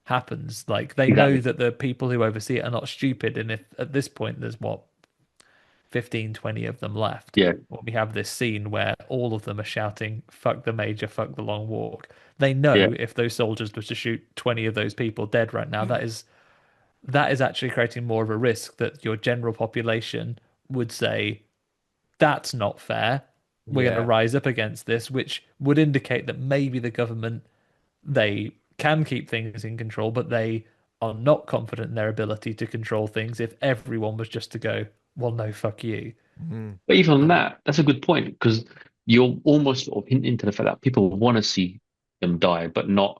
happens. Like they know Exactly. that the people who oversee it are not stupid, and if at this point there's what 15, 20 of them left. Yeah, When we have this scene where all of them are shouting, fuck the major, fuck the long walk. They know yeah, if those soldiers were to shoot 20 of those people dead right now, that is actually creating more of a risk that your general population would say, that's not fair. We're going to Yeah. rise up against this, which would indicate that maybe the government, they can keep things in control, but they are not confident in their ability to control things if everyone was just to go, well, no, fuck you. Mm. but even on that, that's a good point because you're almost sort of hinting to the fact that people want to see them die, but not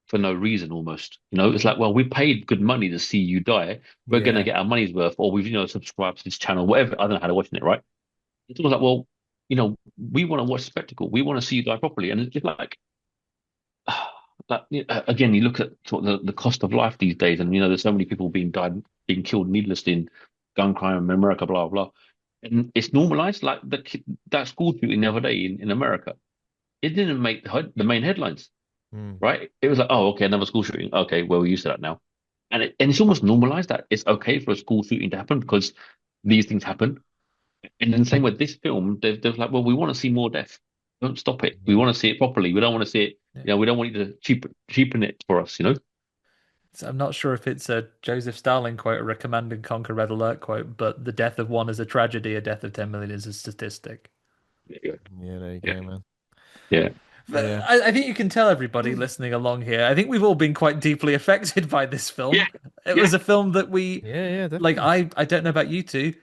for no reason almost. It's like, well, we paid good money to see you die. We're gonna Yeah. get our money's worth, or we've, subscribed to this channel, whatever. I don't know how to watch it, right? It's almost like, well, we want to watch spectacle. We want to see you die properly. And it's just like, again, you look at sort of the cost of life these days, and there's so many people being killed needlessly in gun crime in America, blah blah. And it's normalized, like that school shooting the other day in America. It didn't make the main headlines, Mm. right? It was like, oh, okay, another school shooting. Okay, well, we're used to that now, and it's almost normalized that it's okay for a school shooting to happen because these things happen. And then same with this film, they're like, well, we want to see more death. Don't stop it. We Yeah. want to see it properly. We don't want to see it. Yeah. We don't want you to cheapen it for us. So I'm not sure if it's a Joseph Stalin quote or a Command and Conquer Red Alert quote, but the death of one is a tragedy, a death of 10 million is a statistic. Yeah, Yeah, there you yeah, go, man. yeah, But Yeah. I think you can tell everybody listening along here. I think we've all been quite deeply affected by this yeah, film. It yeah. was a film that we Yeah, yeah, like. definitely. I don't know about you two.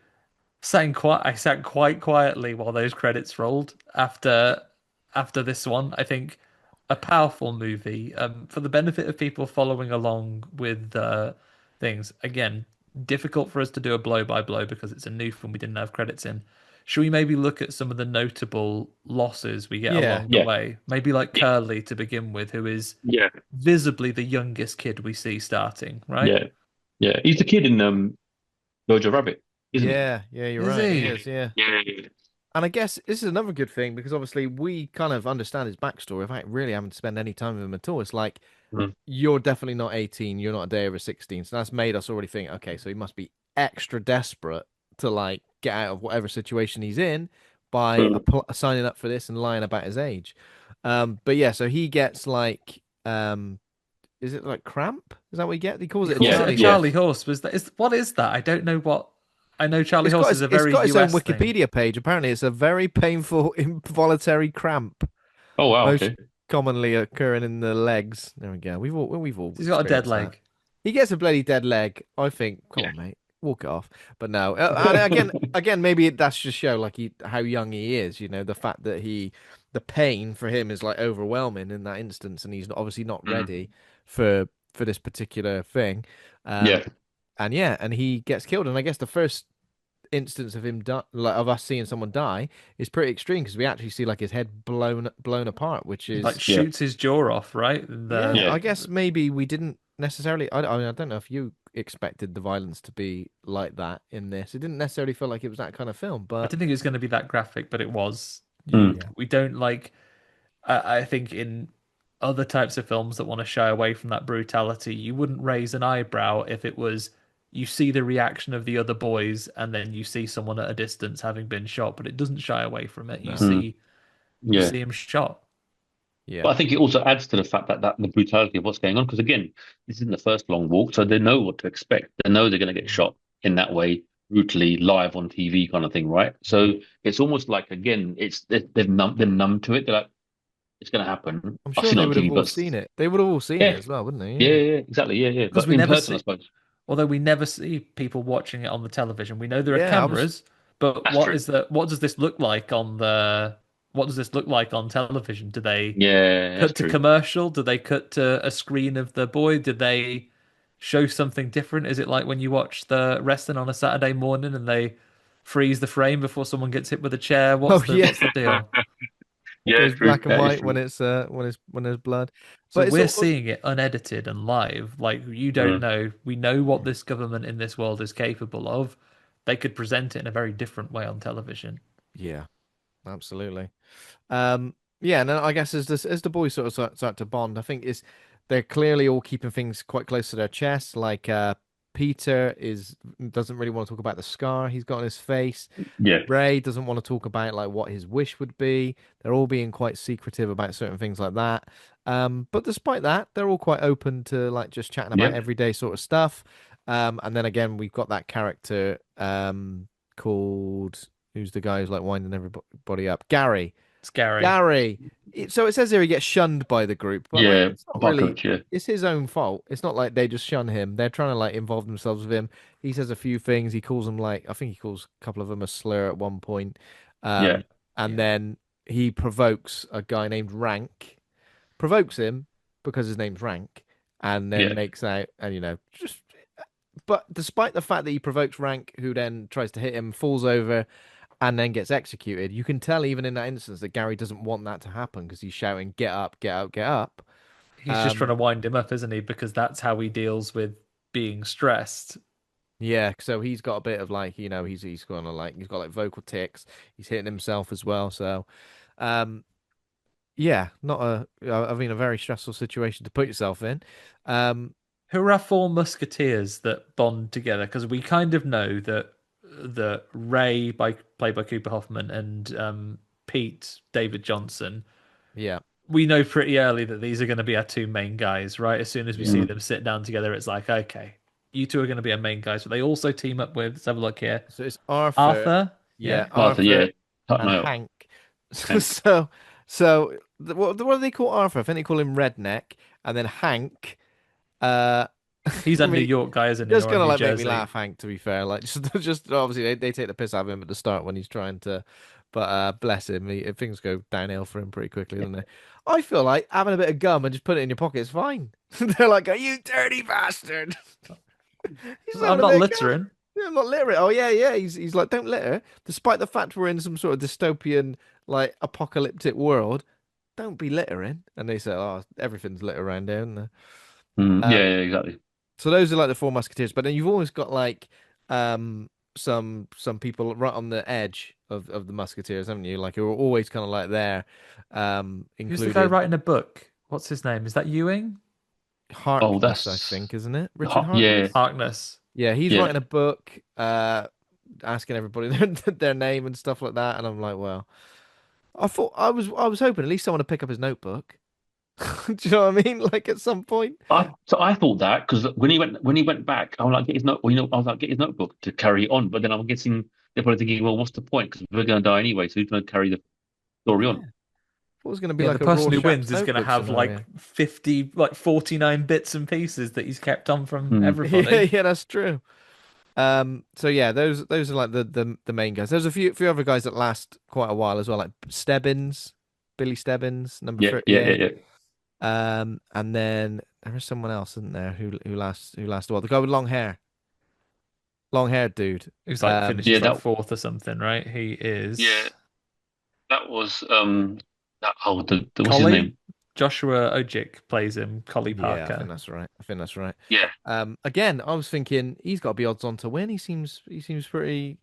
I sat quite quietly while those credits rolled after this one. I think a powerful movie. For the benefit of people following along with things. Again, difficult for us to do a blow by blow because it's a new film we didn't have credits in. should we maybe look at some of the notable losses we get Yeah. along the Yeah, way? Maybe like yeah, Curly to begin with, who is yeah, visibly the youngest kid we see starting, right? yeah, yeah. He's the kid in Jojo Rabbit, isn't he? Yeah, you're Is right. He he? is, yeah. Yeah, yeah, And I guess this is another good thing because obviously we kind of understand his backstory without really having to spend any time with him at all. It's like mm, you're definitely not 18, you're not a day over 16. So that's made us already think, okay, so he must be extra desperate to like get out of whatever situation he's in by mm. signing up for this and lying about his age. But yeah, so he gets like is it like cramp? Is that what he gets? He calls He it a calls Yeah, it a Charlie yeah. Charlie horse. horse. What is that? I don't know what. I know Charlie horse is a It's very got its own US thing. Wikipedia page. Apparently, it's a very painful involuntary cramp, Oh wow, most okay. commonly occurring in the legs. There we go. We've all He's got a dead experienced that. leg. He gets a bloody dead leg. I think, come Yeah. on, mate, walk it off. But no, and again, maybe that's just show like how young he is. You know, the fact that the pain for him is like overwhelming in that instance, and he's obviously not Mm. ready for this particular thing. Um, Yeah, and yeah, and he gets killed. And I guess the first instance of him like of us seeing someone die is pretty extreme because we actually see like his head blown apart, which He like is yeah, shoots his jaw off, right? And yeah. yeah. I guess maybe we didn't necessarily. I mean, I don't know if you expected the violence to be like that in this. It didn't necessarily feel like it was that kind of film, I but didn't think it was going to be that graphic, but it was. Mm. yeah, We don't like. I think in other types of films that want to shy away from that brutality, you wouldn't raise an eyebrow if it was you see the reaction of the other boys and then you see someone at a distance having been shot, but it doesn't shy away from it. no, Mm. You Yeah. see him shot. But yeah, I think it also adds to the fact that the brutality of what's going on. Because again, this isn't the first long walk, so they know what to expect. They know they're going to get shot in that way, brutally, live on TV, kind of thing, right? yeah. So it's almost like again, they're numb to it. They're like, it's going to happen. I'm I've sure seen it they on would have TV, all but seen it. They would have all seen it yeah, as well, wouldn't they? yeah, Yeah, yeah, exactly, yeah, yeah. Because But we in never person, I see, suppose although we never see people watching it on the television. We know there are yeah. I was. cameras, but that's true. what does this look like on what does this look like on television? Do they Yeah, that's cut to true. commercial? Do they cut to a screen of the boy? Did they show something different? Is it like when you watch the wrestling on a Saturday morning and they freeze the frame before someone gets hit with a chair? Oh yeah, What's the deal? it Yeah, goes true. black and That is white when true. it's when there's blood. So But it's we're all seeing it unedited and live. Like you don't Mm. know. We know what this government in this world is capable of. They could present it in a very different way on television. yeah, absolutely. Yeah, and then I guess as the boys sort of start to bond, I think is they're clearly all keeping things quite close to their chest. Like Peter doesn't really want to talk about the scar he's got on his face. Yeah, Ray doesn't want to talk about like what his wish would be. They're all being quite secretive about certain things like that. But despite that, they're all quite open to like just chatting about yeah, everyday sort of stuff. And then again, we've got that character called who's the guy who's like winding everybody up, Gary. Scary. Gary. So it says here he gets shunned by the group, but like yeah. it's not really. Bucket, yeah, It's his own fault. It's not like they just shun him. They're trying to like involve themselves with him. He says a few things. He calls them like I think he calls a couple of them a slur at one point. yeah, And Yeah. then he provokes a guy named Rank, provokes him because his name's Rank, and then yeah, makes out and just. But despite the fact that he provokes Rank, who then tries to hit him, falls over, and then gets executed. You can tell even in that instance that Gary doesn't want that to happen because he's shouting, "Get up, get up, get up." He's just trying Um, to wind him up, isn't he? Because that's how he deals with being stressed. yeah, so he's got a bit of like, he's gonna like he's got like vocal tics. He's hitting himself as well. So, um, yeah, not I mean, a very stressful situation to put yourself in. Um, Who are our four musketeers that bond together? Because we kind of know that Ray, played by Cooper Hoffman, and Pete, David Jonsson, yeah, we know pretty early that these are going to be our two main guys, right? As soon as we yeah. see mm, them sit down together, it's like, okay, you two are going to be our main guys. But they also team up with, let's have a look here, So it's Arthur, Arthur. yeah, Yeah, Arthur, yeah, Arthur cut and my out, Hank. Hank. What do they call Arthur? I think they call him Redneck, and then Hank. Uh, he's I a New mean, York guy, isn't he, just or a gonna New like make me Jersey? laugh, Hank. To be fair, like just obviously they take the piss out of him at the start when he's trying to, but bless him, things go downhill for him pretty quickly, don't they? I feel like having a bit of gum and just put it in your pocket is fine. They're like, "Are you dirty bastard?" He's I'm having a not bit of gum. littering. I'm not littering. Oh yeah, yeah. He's like, don't litter. Despite the fact we're in some sort of dystopian, like apocalyptic world, don't be littering. And they say, oh, everything's lit around here. And Yeah, yeah, exactly. so those are like the four musketeers. But then you've always got like some people right on the edge of the musketeers, haven't you? Like who are always kind of like there, Who's the guy including writing a book? What's his name? Is that Ewing? Oh, Harkness, I that's think, isn't it? Richard yeah, Harkness. Harkness. Yeah, he's yeah. writing a book, asking everybody their name and stuff like that. And I'm like, well, I was hoping at least someone would pick up his notebook. Do you know what I mean? Like at some point. I thought that because when he went back, I was like, get his note. Well, I was like, get his notebook to carry on. But then I'm guessing they're probably thinking, well, what's the point? Because we're going to die anyway, so who's going to carry the story Yeah. on? Thought it was going to be Yeah, the like a person who Rorschach's wins is going to notebook have like scenario. 50, like 49 bits and pieces that he's kept on from Hmm. Yeah, everybody. yeah, that's true. So yeah, those are like the main guys. There's a few other guys that last quite a while as well, like Stebbins, Billy Stebbins, number Yeah, yeah, yeah, 38. yeah, And then there is someone else, isn't there, who lasts a while. The guy with long haired dude. Who's like Um, yeah. finishes like fourth or something, right? He Yeah, is that was what's his Collie. name? Joshua Ojic plays him, Collie yeah, I think Parker. that's right. I think that's right. Yeah, Again, I was thinking he's got to be odds on to win. He seems pretty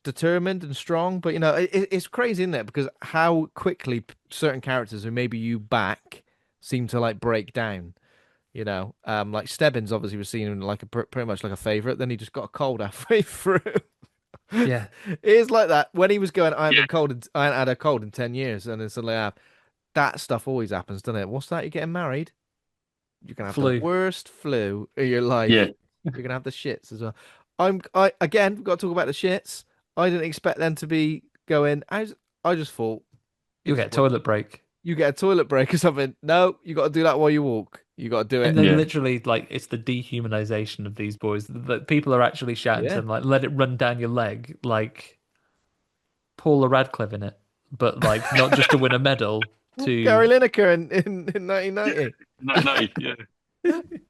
determined and strong, but it's crazy, isn't it? Because how quickly certain characters who maybe you back seem to like break down. Like Stebbins obviously was seen like pretty much like a favorite. Then he just got a cold halfway through. Yeah, It is like that when he was going. yeah, I haven't had a cold in 10 years, and then suddenly I have. That stuff always happens, doesn't it? What's that? You're getting married. You're gonna have the flu. worst flu of your yeah. life. You're gonna have the shits as well. I again got to talk about the shits. I didn't expect them to be going. I just thought You'll it's get toilet break. you get a toilet break or something. No, you got to do that while you walk. You got to do And it. they Yeah. literally like it's the dehumanization of these boys. That people are actually shouting to Yeah. them like, "Let it run down your leg," like Paula Radcliffe in it, but like not just to win a medal. Gary To Lineker in 1990. No, no, yeah.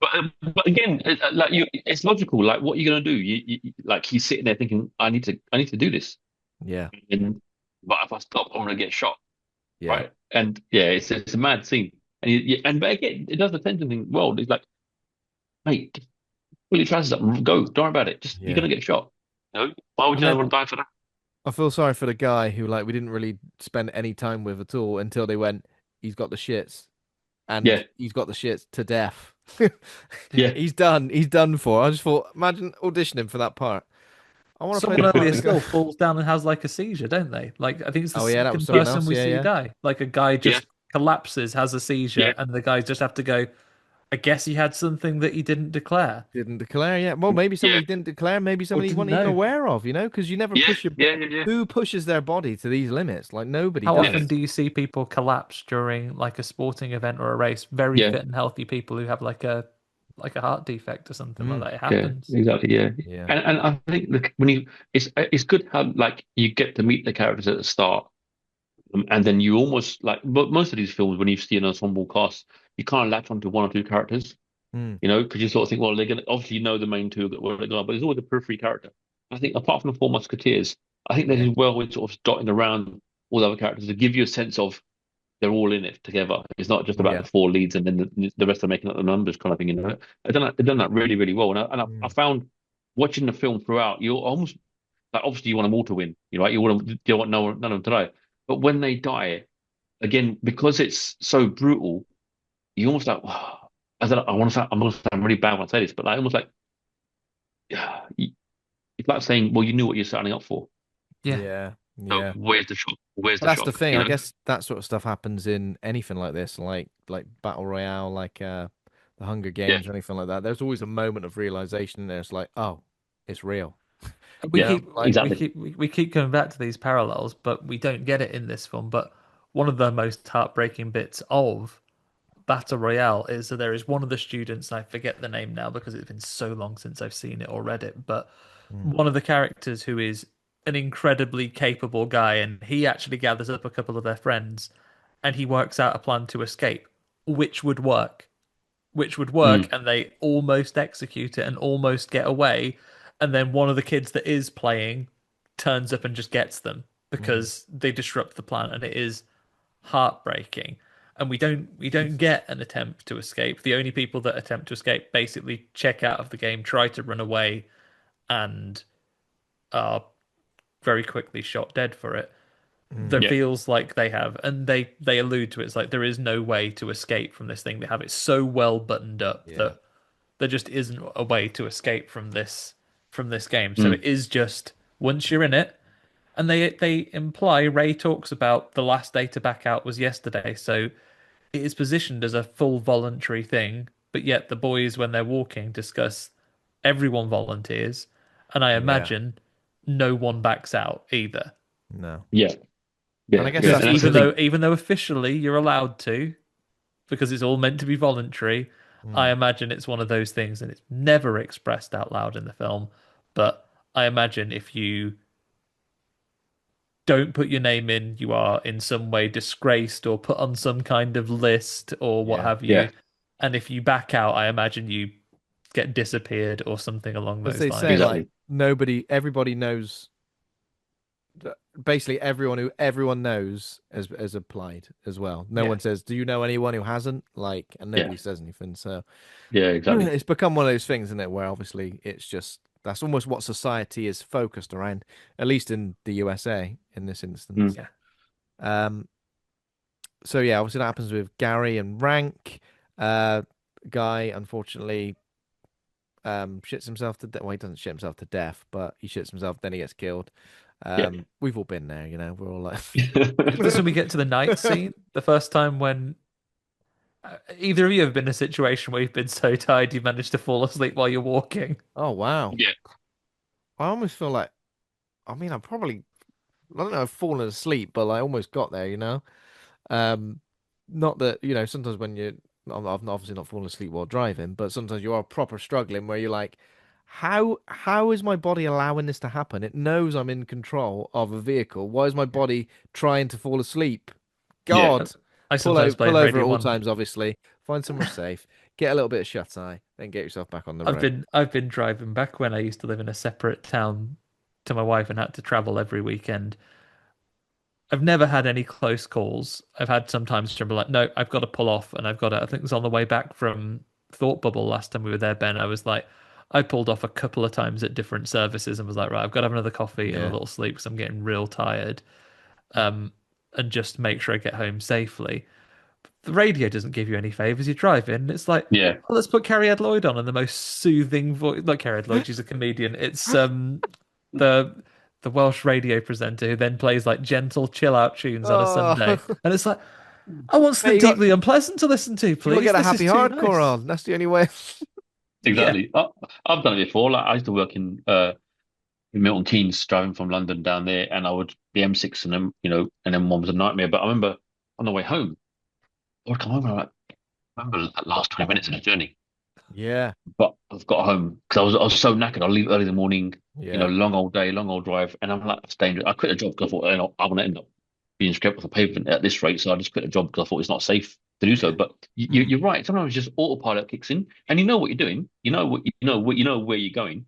But again, like it's logical. Like, what are you gonna do? Like he's sitting there thinking, I need to do this. Yeah. And but if I stop, I'm gonna get shot, Yeah. right? And yeah, it's a mad scene. And but again, it does the tension thing well. It's like, mate, pull your trousers up and go. Don't worry about it. Just you're Yeah. gonna get shot. You know? Why would And you ever then want to die for that? I feel sorry for the guy who like we didn't really spend any time with at all until they went, he's got the shits and Yeah, he's got the shits to death. yeah. He's done. He's done for. I just thought, imagine auditioning for that part. I want to play someone the part earlier of the guy. still falls down and has like a seizure, don't they? Like I think it's the Oh yeah, that was second someone person else. we Yeah, see yeah. die. Like a guy Yeah, just collapses, has a yeah, seizure, and the guys just have to go. I guess he had something that he didn't declare Didn't declare yet. Well, maybe yeah, somebody didn't declare. Maybe or somebody you didn't weren't even know. aware of. Because you never yeah, push your. yeah, yeah, yeah. Who pushes their body to these limits? Like nobody How Yeah. often does. do you see people collapse during like a sporting event or a race? Very Yeah. fit and healthy people who have like a heart defect or something like Mm, that. It Yeah, happens. exactly. Yeah, yeah. and I think when you it's good how like you get to meet the characters at the start, and then you almost like but most of these films when you see an ensemble cast, you kind of latch onto one or two characters, Mm, because you sort of think, well, they're gonna obviously you know the main two that were going, but there's always a periphery character. I think apart from the Four Musketeers, I think they yeah. did well with sort of dotting around all the other characters to give you a sense of they're all in it together. It's not just about Yeah. the four leads and then the rest are making up the numbers kind of thing. They've done that really, really well. I Mm, found watching the film throughout, you're almost like obviously you want them all to win. Right? You want none of them to die. But when they die, again, because it's so brutal, you almost like, I don't know, I'm gonna sound really bad when I say this, but like almost like it's like saying, well, you knew what you're signing up for. Yeah. yeah. So Yeah. where's the shock? Where's But the that's the shock? thing. I guess that sort of stuff happens in anything like this, like battle royale, like the Hunger Yeah, Games or anything like that. There's always a moment of realization there. It's like, oh, it's real. We yeah, keep Like, we exactly. keep we keep coming back to these parallels, but we don't get it in this film. But one of the most heartbreaking bits of Battle Royale is that there is one of the students, and I forget the name now because it's been so long since I've seen it or read it, but mm, one of the characters who is an incredibly capable guy, and he actually gathers up a couple of their friends and he works out a plan to escape, which would work, which would work, Mm, and they almost execute it and almost get away. and then one of the kids that is playing turns up and just gets them Mm. because they disrupt the plan, and it is heartbreaking. And we don't get an attempt to escape. The only people that attempt to escape basically check out of the game, try to run away, and are very quickly shot dead for it. There Mm. Yeah. feels like they have, and they allude to it. It's like there is no way to escape from this thing. They have it so well buttoned up Yeah. that there just isn't a way to escape from this game. So Mm. it is just once you're in it, and they imply Ray talks about the last day to back out was yesterday. So it is positioned as a full voluntary thing, but yet the boys when they're walking discuss everyone volunteers, and I Yeah. imagine no one backs out either. No. Yeah. And I Yeah. guess Yeah. Because that's And that's the even because though thing. even though officially you're allowed to, because it's all meant to be voluntary, I mm, imagine it's one of those things, and it's never expressed out loud in the film. But I imagine if you don't put your name in, you are in some way disgraced or put on some kind of list or what yeah. have Yeah. you. And if you back out, I imagine you get disappeared or something along As those they say, lines. like Exactly. everybody knows basically everyone knows has applied as well. No Yeah. one says, "Do you know anyone who hasn't?" Like, and Yeah. nobody says anything. So Yeah. Exactly. it's become one of those things, isn't it? Where obviously it's just that's almost what society is focused around, at least in the USA in this Mm. instance. Yeah. Um, so yeah, obviously that happens with Gary and Rank. Uh, Guy unfortunately shits himself to death. Well, he doesn't shit himself to death, but he shits himself, then he gets killed. Yeah. We've all been there, you know. We're all like, This when we get to the night scene, the first time when either of you have been in a situation where you've been so tired you managed to fall asleep while you're walking. oh wow. Yeah. I almost feel like, I mean, I don't know, I've fallen asleep, but I almost got there, you know. Um, Not that, you know, sometimes when I've obviously not fallen asleep while driving, but sometimes you are proper struggling where you're like, how is my body allowing this to happen? It knows I'm in control of a vehicle. Why is my body trying to fall asleep? Yeah. God, I sometimes pull blame over at Radio all 1. times, obviously. Find somewhere safe. Get a little bit of shut eye, then get yourself back on the road. I've been driving back when I used to live in a separate town to my wife and had to travel every weekend. I've never had any close calls. I've had sometimes to be like, no, I've got to pull off, and I've got to. I think it was on the way back from Thought Bubble last time we were there, Ben. I was like, I pulled off a couple of times at different services and was like, right, I've got to have another coffee and a Yeah. little sleep because I'm getting real tired. Um, and just make sure I get home safely. The radio doesn't give you any favors. You drive in, it's like, Yeah. oh, let's put Carrie Ed Lloyd on and the most soothing voice. Not Carrie Ed Lloyd, she's a comedian. It's the the Welsh radio presenter who then plays like gentle chill out tunes on a Sunday, Oh, and it's like, I want mate, something deeply unpleasant to listen to, you got to please. get a This is happy too hardcore nice. on. That's the only way. Yeah, Exactly. I've done it before. Like I used to work in Milton Keynes, driving from London down there, and I would the M6 and then and then one was a nightmare. But I remember on the way home, I would come home and I remember that last 20 minutes of the journey. Yeah, But I've got home because I was so knackered. I leave early in the morning, yeah, long old day, long old drive, and I'm like, it's dangerous. I quit a job because I thought, I'm going to end up being scraped off the pavement at this rate. So I just quit a job because I thought it's not safe to do so. yeah. But you're right. Sometimes just autopilot kicks in, and you know what you're doing. You know where you're going.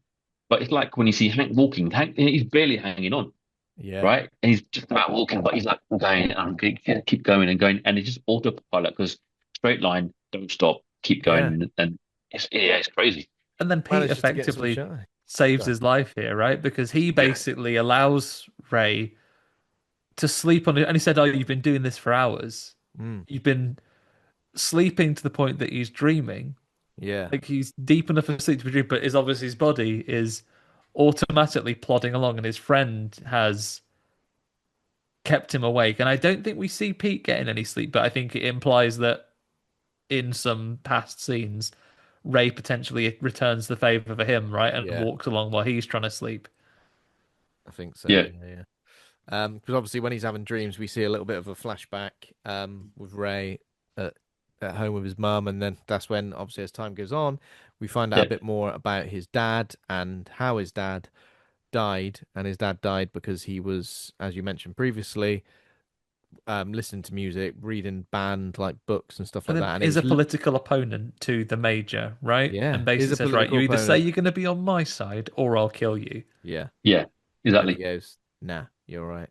But it's like when you see Hank walking. Hank, he's barely hanging on, Yeah. right? And he's just about walking, but he's like going and keep going and going, and it's just autopilot because straight line, don't stop, keep going, Yeah. and it's crazy. and then Pete Manages to get into a effectively shy. saves Sorry. his life here, right? Because he Yeah, basically allows Ray to sleep on it, and he said, "Oh, you've been doing this for hours. Mm. You've been sleeping to the point that he's dreaming." Yeah. Like he's deep enough asleep to be dreaming, but is obviously his body is automatically plodding along, and his friend has kept him awake. And I don't think we see Pete getting any sleep, but I think it implies that in some past scenes, Ray potentially returns the favor for him, right, and Yeah. walks along while he's trying to sleep. I think so. yeah, Yeah. Yeah. Because obviously when he's having dreams, we see a little bit of a flashback with Ray at, at home with his mum, and then that's when obviously as time goes on, we find out a yeah, bit more about his dad and how his dad died, and his dad died because he was, as you mentioned previously, listening to music, reading band like books and stuff And like then that. And it is was a political opponent to the major, right? And yeah, is basically a says, right, political you either say opponent. you're going to be on my side or I'll kill you. Yeah, Yeah, and he exactly. goes, "Nah, you're right."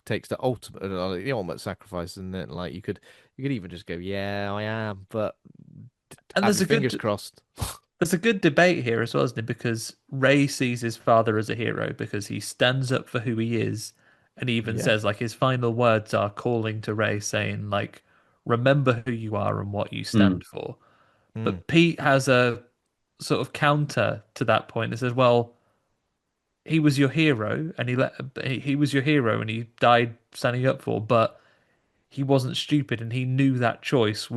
Takes the ultimate sacrifice, isn't it? Like you could even just go, "Yeah, I am," but And have your fingers crossed. there's a good debate here as well, isn't it? Because Ray sees his father as a hero because he stands up for who he is, and he even Yeah. says like his final words are calling to Ray, saying like, "Remember who you are and what you Mm, stand for." Mm. But Pete has a sort of counter to that point. It says, "Well, he was your hero, and he was your hero, and he died standing up for, but he wasn't stupid, and he knew that choice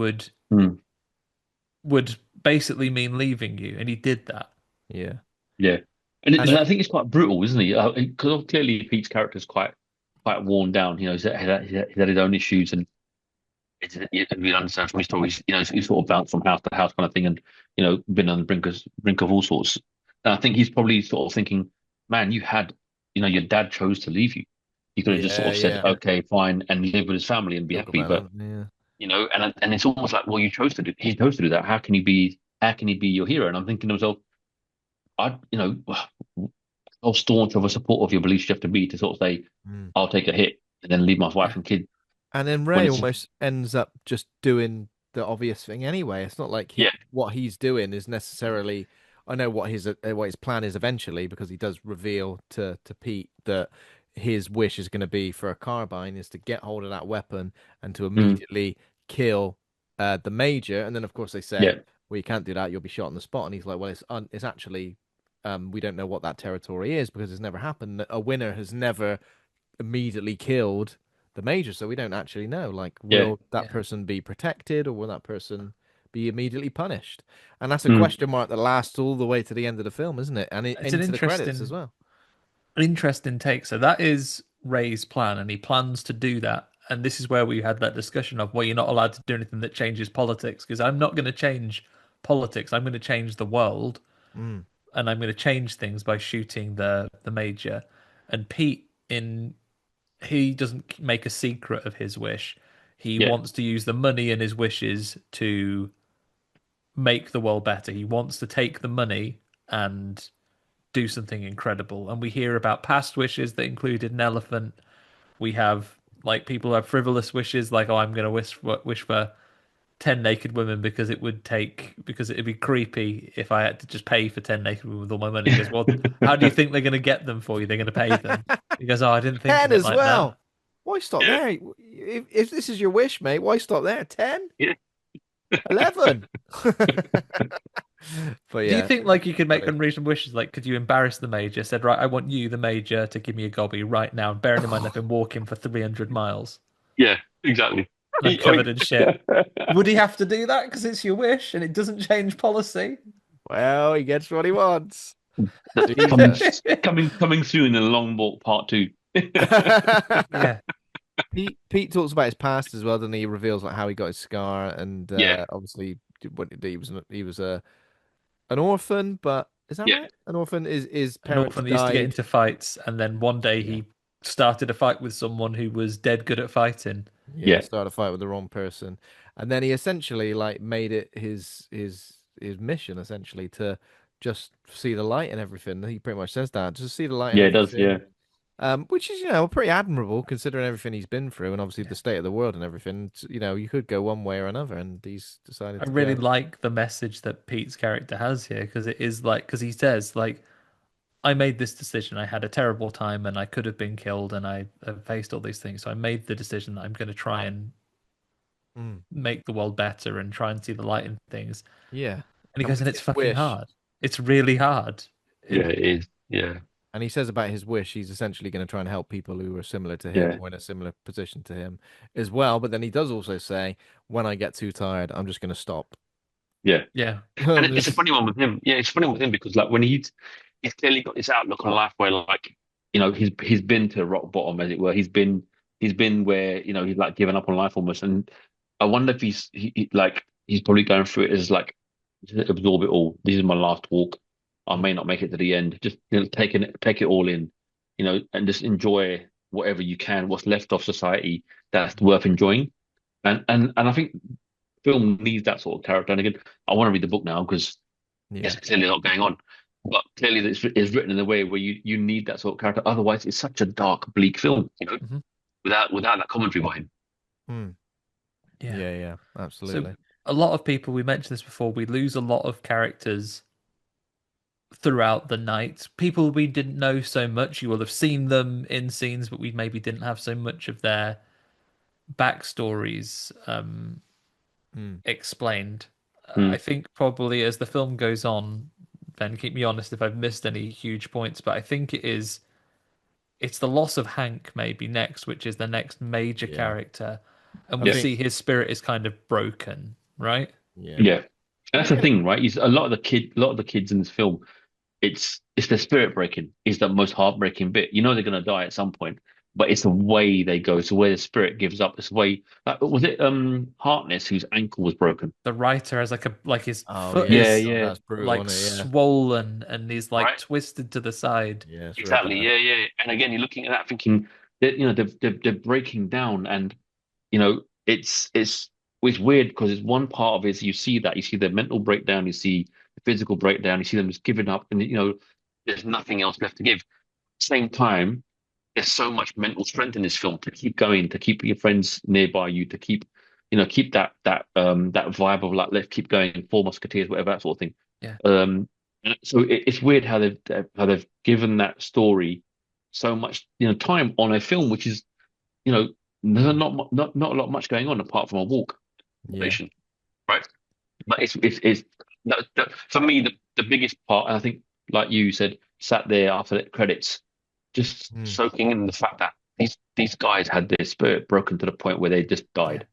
mm, would basically mean leaving you, and he did that." Yeah. yeah, and, And and it, I think it's quite brutal, isn't he? Because clearly Pete's character is quite worn down. You know, he's had his own issues, and we understand from his stories. You know, he's sort of bounced from house to house kind of thing, and been on the brink of all sorts. And I think he's probably sort of thinking, man, your dad chose to leave you. He could have just sort yeah, of said, yeah. okay, fine, and live with his family and be Talk happy. about But that. Yeah. and it's almost like, well, you chose to do. He chose to do that. How can he be your hero? And I'm thinking to myself, how staunch of a support of your beliefs you have to be to sort of say, Mm. I'll take a hit and then leave my Yeah. wife and kid And then when Ray it's almost ends up just doing the obvious thing anyway. It's not like yeah, what he's doing is necessarily. I know what his plan is eventually because he does reveal to Pete that his wish is going to be for a carbine is to get hold of that weapon and to mm, immediately kill the major. And then of course they say, yeah, well, you can't do that. You'll be shot on the spot. And he's like, well, it's actually we don't know what that territory is because it's never happened. A winner has never immediately killed the major, so we don't actually know. Like, yeah, will that Yeah. person be protected or will that person be immediately punished? And that's a mm, question mark that lasts all the way to the end of the film, isn't it? And It's into the credits as well. an interesting take. So that is Ray's plan, and he plans to do that. And this is where we had that discussion of, well, you're not allowed to do anything that changes politics because I'm not going to change politics. I'm going to change the world, Mm, and I'm going to change things by shooting the major. And Pete, in he doesn't make a secret of his wish. He yeah, wants to use the money and his wishes to make the world better. He wants to take the money and do something incredible. And we hear about past wishes that included an elephant. We have like people who have frivolous wishes, like, oh, I'm going to wish for 10 naked women because it'd be creepy if I had to just pay for 10 naked women with all my money. He goes, well, how do you think they're going to get them for you? They're going to pay them. He goes, oh, I didn't think of 10 it as like that. well. Why stop yeah, there? If this is your wish, mate, why stop there? 10? yeah. 11? But Do you yeah, think like you could make funny. unreasonable wishes? Like, could you embarrass the major? Said, right, I want you, the major, to give me a gobby right now. Bearing in mind, I've been walking for 300 miles Yeah, exactly. and I'm I covered mean, in shit. Would he have to do that because it's your wish and it doesn't change policy? Well, he gets what he wants. coming Jesus. coming soon in a long walk part two. Yeah. Pete talks about his past as well, then he reveals like how he got his scar, and Yeah, obviously what he was an orphan, but is that yeah, right? An orphan is his An parents orphan that used to get died. into fights, and then one day Yeah, he started a fight with someone who was dead good at fighting. yeah, yeah, started a fight with the wrong person, and then he essentially like made it his mission essentially to just see the light and everything. He pretty much says that just see the light and yeah. It does. everything. Yeah, Which is, pretty admirable considering everything he's been through and obviously the state of the world and everything. You could go one way or another, and he's decided I to really go. like the message that Pete's character has here because it is like, because he says, like, I made this decision. I had a terrible time and I could have been killed and I have faced all these things. So I made the decision that I'm going to try and Mm, make the world better and try and see the light in things. yeah. And he And goes, with and it's his fucking wish, hard. It's really hard. yeah. It, It is. Yeah, and he says about his wish, he's essentially going to try and help people who are similar to him yeah, or in a similar position to him as well. But then he does also say, when I get too tired, I'm just going to stop. yeah. yeah. And I'm it's a just, funny one with him. Yeah, it's funny with him because like when he's clearly got this outlook on life where like he's been to rock bottom as it were. He's been where he's like given up on life almost. And I wonder if like he's probably going through it as like just absorb it all. This is my last walk. I mm, may not make it to the end. Just take it all in, and just enjoy. whatever you can, what's left of society that's worth enjoying. And I think film needs that sort of character. And again, I want to read the book now because Yeah. there's clearly a lot going on. But clearly, it's written in a way where you need that sort of character. Otherwise, it's such a dark, bleak film, Hmm. without that commentary by him. Mm. Yeah. Yeah, yeah, So absolutely. a lot of people, we mentioned this before, we lose a lot of characters throughout the night. People we didn't know so much. You will have seen them in scenes, but we maybe didn't have so much of their backstories Mm. explained. I Mm. think probably as the film goes on, Ben, keep me honest if I've missed any huge points, but I think it's the loss of Hank maybe next, which is the next major Yeah. character, and I we Yeah, think see his spirit is kind of broken, right? yeah. yeah. And I that's the think it, thing, right? Is a lot of the kids in this film, it's their spirit breaking is the most heartbreaking bit. You know they're gonna die at some point, but it's the way they go. It's the way the spirit gives up. It's the way, like, was it Harkness whose ankle was broken? The writer has like his oh foot yeah, Yeah, is God, yeah, that's brutal, like isn't it? Yeah. swollen and he's like right. twisted to the side. Yeah, it's real Exactly. bad. Yeah, yeah. And again, you're looking at that thinking that they're breaking down, and you know it's weird because it's one part of it is you see the mental breakdown, you see the physical breakdown, you see them just giving up, and there's nothing else left to give. Same time, there's so much mental strength in this film to keep going, to keep your friends nearby you, to keep that vibe of like let's keep going, Four Musketeers, whatever that sort of thing. Yeah. And so it's weird how they've given that story so much time on a film, which is you know there's Mm. not a lot much going on apart from a walk Yeah. formation, right? But it's for me the biggest part, and I think like you said, sat there after the credits, just Mm. soaking in the fact that these guys had their spirit broken to the point where they just Yeah. died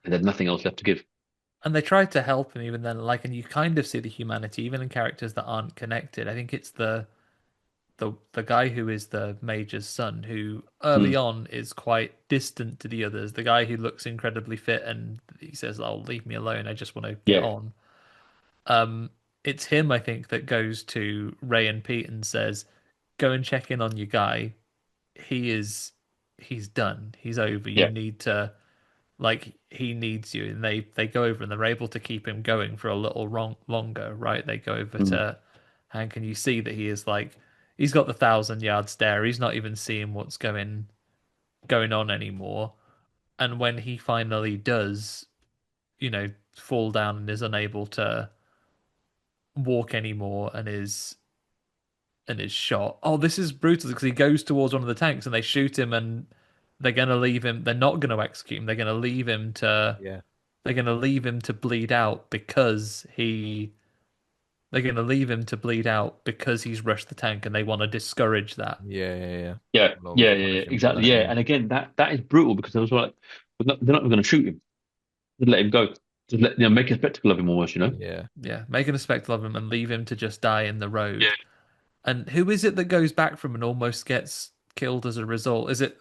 and there's nothing else left to give. And they tried to help him even then, like, and you kind of see the humanity even in characters that aren't connected. I think it's the guy who is the major's son, who early Mm, on is quite distant to the others. The guy who looks incredibly fit and he says, "Oh, leave me alone. I just want to get yeah, on." It's him, I think, that goes to Ray and Pete and says, "Go and check in on your guy. He is, he's done. He's over. You yeah, need to." Like he needs you, and they go over and they're able to keep him going for a little longer, right? They go over mm, to Hank, and you see that he is like he's got the 1,000 yard stare. He's not even seeing what's going on anymore. And when he finally does, fall down and is unable to walk anymore, and is shot. Oh, this is brutal because he goes towards one of the tanks and they shoot him, and they're gonna leave him. They're not gonna execute him. They're gonna leave him to Yeah. they're going to leave him to bleed out because he they're going to leave him to bleed out because he's rushed the tank and they want to discourage that. Yeah, yeah, yeah. yeah, Well, yeah, almost yeah, yeah, punish him for exactly, that, yeah. yeah. And again, that is brutal because they was like, they're not going to shoot him, just let him go, just make a spectacle of him almost. Yeah. Yeah, making a spectacle of him and leave him to just die in the Yeah. road. And who is it that goes back from and almost gets killed as a result? Is it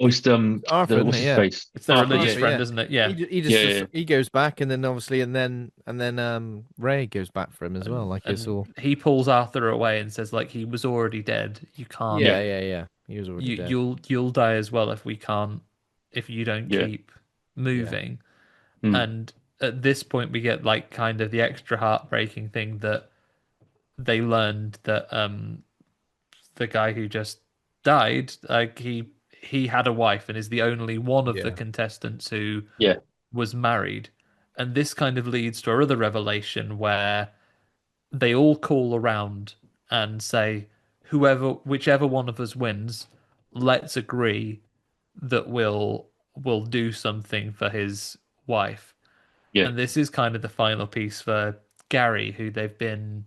Oh, it's It's Arthur, isn't what's it? his Yeah. face? it's their Arthur, religious yeah, Arthur, friend, yeah. isn't it? He Yeah. ju- he yeah, just yeah, he goes back and then obviously and then Ray goes back for him as well. And Like it's and all he pulls Arthur away and says like he was already dead. You can't yeah, yeah, yeah, yeah. He was already you dead. you'll die as well if you don't yeah. keep Yeah. moving. Mm, And at this point, we get like kind of the extra heartbreaking thing that they learned that the guy who just died, like he had a wife and is the only one of the Yeah. contestants who yeah, was married. And this kind of leads to our other revelation where they all call around and say, whichever one of us wins, let's agree that will do something for his wife. yeah, And this is kind of the final piece for Gary, who they've been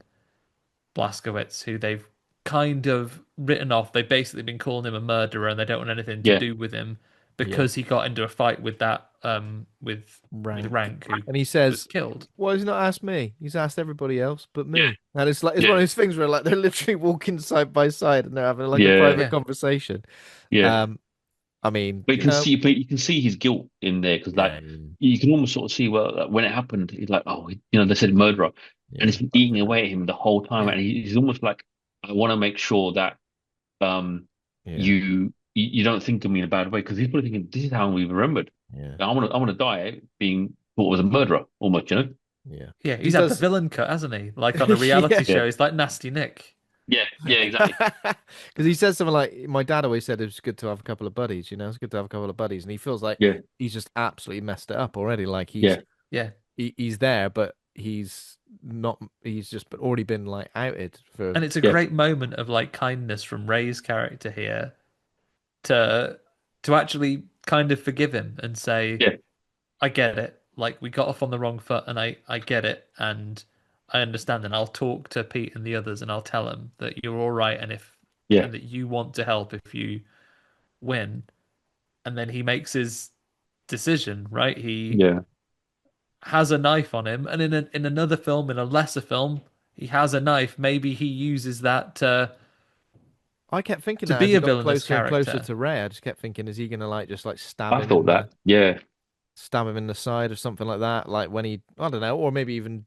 Blaskowitz, who they've kind of written off. They've basically been calling him a murderer, and they don't want anything to yeah, do with him Yeah. because he got into a fight with that with Rank. Rank, who And he was says, killed. "Well, he's not asked me. He's asked everybody else but yeah, me." And it's like it's yeah, one of those things where like they're literally walking side by side and they're having like a yeah, private Yeah, conversation. yeah. Um, I mean, But you can see his guilt in there because like yeah, you can almost sort of see well when it happened. He's like, oh, they said murderer, and yeah, it's been eating away at him the whole time, yeah, and he's almost like, I want to make sure that um yeah, you you don't think of me in a bad way because he's probably thinking this is how we remembered. Yeah. I want to die being thought was a murderer, almost, you know? Yeah. Yeah, He he's had the does. villain cut, hasn't he? Like on a reality Yeah. Yeah, show, he's like Nasty Nick. yeah, exactly. Because he says something like, my dad always said it was good to have a couple of buddies, you know, it's good to have a couple of buddies. And he feels like Yeah, he's just absolutely messed it up already. Like yeah, Yeah, he's there, but he's not, he's just already been like outed for, and it's a yeah, great moment of like kindness from Ray's character here to actually kind of forgive him and say, yeah, I get it. Like we got off on the wrong foot, and I get it, and I understand, and I'll talk to Pete and the others, and I'll tell them that you're all right, yeah, and that you want to help if you win. And then he makes his decision, right? He yeah. has a knife on him, and in another film, in a lesser film, he has a knife. Maybe he uses that I kept thinking to that as be he a got villainous closer and closer character. to Ray, I just kept thinking, is he gonna like just like I thought that. Yeah, stab him in the side or something like that? Like when he, I don't know, or maybe even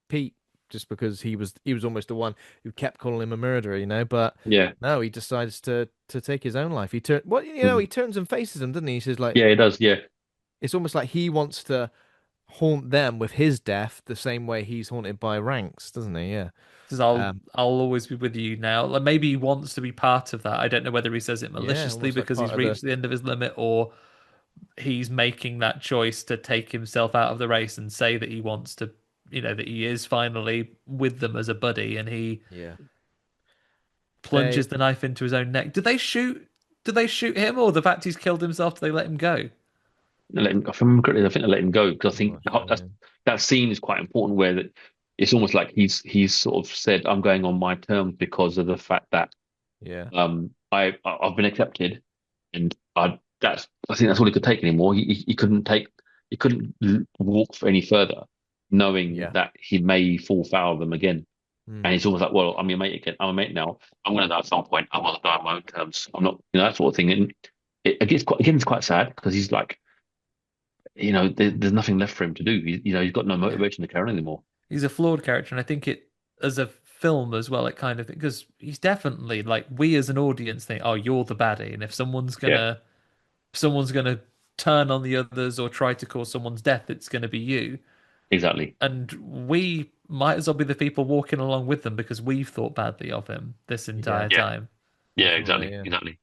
Pete, just because he was almost the one who kept calling him a murderer, you know. But yeah, no, he decides to take his own life. He turn what you know, mm, he turns and faces him, doesn't he? He says like yeah. It does. Yeah, it's almost like he wants to haunt them with his death the same way he's haunted by Ranks, doesn't he? Yeah. Says Um, I'll always be with you now. Like maybe he wants to be part of that. I don't know whether he says it yeah, maliciously almost like because part he's of the reached the end of his limit, or he's making that choice to take himself out of the race and say that he wants to, that he is finally with them as a buddy, and he yeah. They plunges the knife into his own neck. Did they shoot? Did they shoot him, or the fact he's killed himself? Do they let him go? they let him, if I remember correctly, I think they let him go because I I'm think not sure, yeah. that scene is quite important where that it's almost like he's sort of said, "I'm going on my terms because of the fact that Yeah. I've been accepted, and I think that's all he could take anymore. He couldn't take he couldn't walk for any further, knowing Yeah. that he may fall foul of them again. Hmm. And he's almost like, well, I'm your mate again. I'm a mate now. I'm going to die at some point. I want to die on my own terms. I'm not, that sort of thing. And it's quite sad because he's like, there's nothing left for him to do. He's got no Yeah, motivation to carry on anymore. he's a flawed character, and I think it as a film as well. It kind of because he's definitely like we as an audience think, oh, you're the baddie, and if Yeah, someone's gonna turn on the others or try to cause someone's death, it's gonna be you. exactly. And we might as well be the people walking along with them because we've thought badly of him this Yeah, entire Yeah, time. yeah, definitely, exactly, yeah. exactly.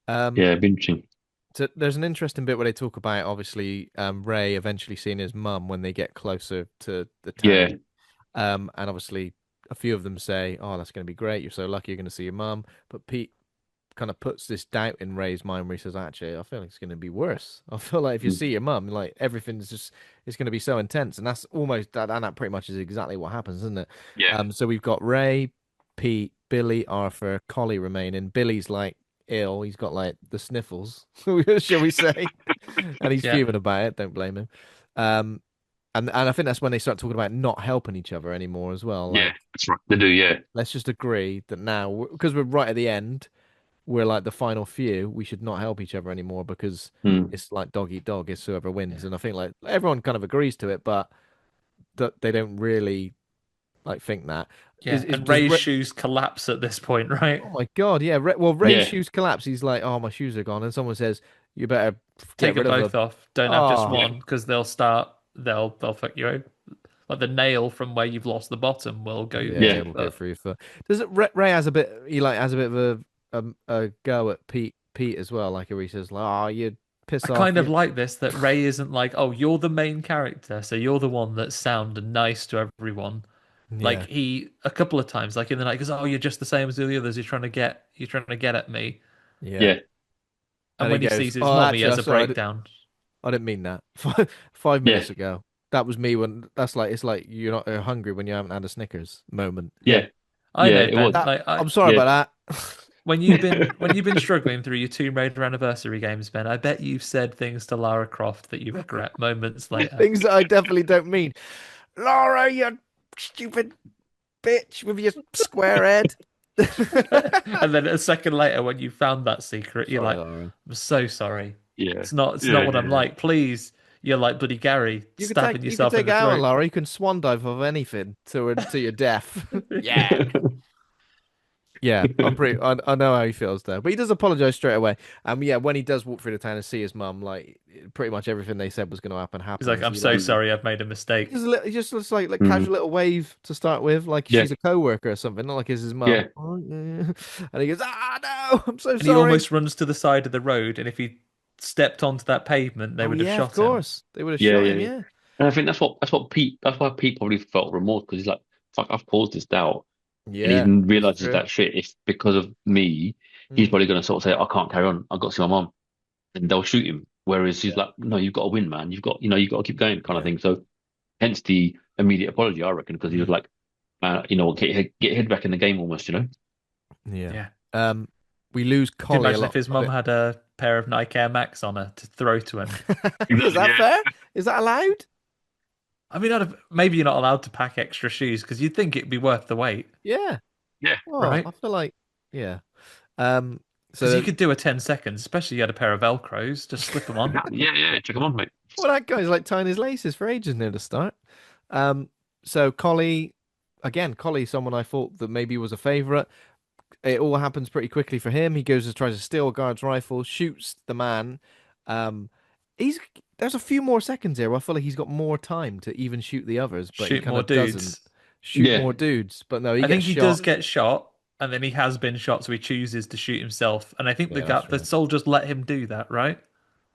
Um, Yeah, it'd be interesting. so there's an interesting bit where they talk about obviously Ray eventually seeing his mum when they get closer to the Yeah, town. And obviously a few of them say, "Oh, that's going to be great. You're so lucky you're going to see your mum." But Pete kind of puts this doubt in Ray's mind where he says, "Actually, I feel like it's going to be worse. I feel like if you mm, see your mum, like everything's just it's going to be so intense." And that's almost that, and that pretty much is exactly what happens, isn't it? yeah, So we've got Ray, Pete, Billy, Arthur, Collie remaining. Billy's like ill. He's got like the sniffles, shall we say? And he's Yeah. fuming about it. Don't blame him. Um, and I think that's when they start talking about not helping each other anymore as well. yeah. Like, That's right. They do. Yeah, let's just agree that now, because we're right at the end, we're like the final few. We should not help each other anymore because mm, it's like dog eat dog. It's whoever wins. Yeah. And I think like everyone kind of agrees to it, but that they don't really like think that. Yeah. Is And does Ray's Ray... shoes collapse at this point, right? Oh my God, yeah. Well, Ray's yeah, shoes collapse. He's like, oh, my shoes are gone, and someone says, you better get Take them rid of them. both off. Don't have just Oh, yeah, one because they'll fuck you over. Like the nail from where you've lost the bottom will go yeah, through yeah, your it'll go foot. through your foot. Does it? Ray has a bit. He like has a bit of a go at Pete as well. Like where he says, like, "Oh, you I piss off." kind of You. like this that Ray isn't like, oh, you're the main character, so you're the one that's sound and nice to everyone. Like Yeah, he a couple of times, like in the night, goes, "Oh, you're just the same as the others. You're trying to get at me." yeah. yeah, And And he when he goes, sees his "Oh, mum, he actually, has I'm a sorry, breakdown. I didn't mean that. 5 minutes yeah, ago, that was me when. That's like it's like you're not hungry when you haven't had a Snickers moment. Yeah, yeah, I yeah. know, It was. Ben. That Like I'm sorry Yeah, about that. when you've been struggling through your Tomb Raider anniversary games, Ben, I bet you've said things to Lara Croft that you regret moments later. Things that I definitely don't mean. Laura, you stupid bitch with your square head. And then a second later, when you found that secret, you're Sorry, like, Laura. "I'm so sorry. yeah, It's yeah, not what I'm yeah, like. Please." You're like bloody Gary stabbing You could yourself in take it the out on throat. Laura. You can swan dive of anything to your death. Yeah. yeah. Yeah, I know how he feels there, but he does apologize straight away. Yeah, when he does walk through the town and see his mum, like pretty much everything they said was going to happen He's like, happens. I'm He so like Mm, sorry, I've made a he mistake. just looks like mm. casual little wave to start with, like Yeah, she's a co-worker or something, not like it's his mum. yeah, Oh, yeah. And he goes, "Ah, no, I'm so And he sorry." almost runs to the side of the road, and if he stepped onto that pavement, they Oh would have yeah, of shot him. course they would have yeah, shot yeah, him. yeah. Yeah, And I think that's why Pete probably felt remorse because he's like, fuck, I've caused this doubt. And he yeah, it's realizes true. that shit, if because of me, he's Mm, probably going to sort of say, I can't carry on. I've got to see my mom. And they'll shoot him. Whereas he's like, no, you've got to win, man. You've got to keep going kind of yeah. thing. So hence the immediate apology, I reckon, because he was Mm, like, get your head back in the game almost, you know? yeah. Yeah. Um, we lose Can you Collie a imagine if lot. his mum had a pair of Nike Air Max on her to throw to him? Is that Yeah. fair? Is that allowed? I mean, maybe you're not allowed to pack extra shoes because you'd think it'd be worth the wait, Yeah. Yeah. Oh, right? I feel like yeah. Um, so Because you then, could do a 10 seconds, especially you had a pair of Velcros, just slip them on. Yeah, yeah. Check him on, mate. well, that guy's like tying his laces for ages near the start. Um, so Collie, again, Collie, someone I thought that maybe was a favorite. It all happens pretty quickly for him. He goes and tries to steal a guard's rifle, shoots the man. Um, he's there's a few more seconds here where I feel like he's got more time to even shoot the others, but he Shoot kind more of doesn't dudes. shoot Yeah. more dudes. But no, he I gets think he does shot. get shot, and then he has been shot, so he chooses to shoot himself. And I think Yeah, that's the right. soldiers let him do that, right?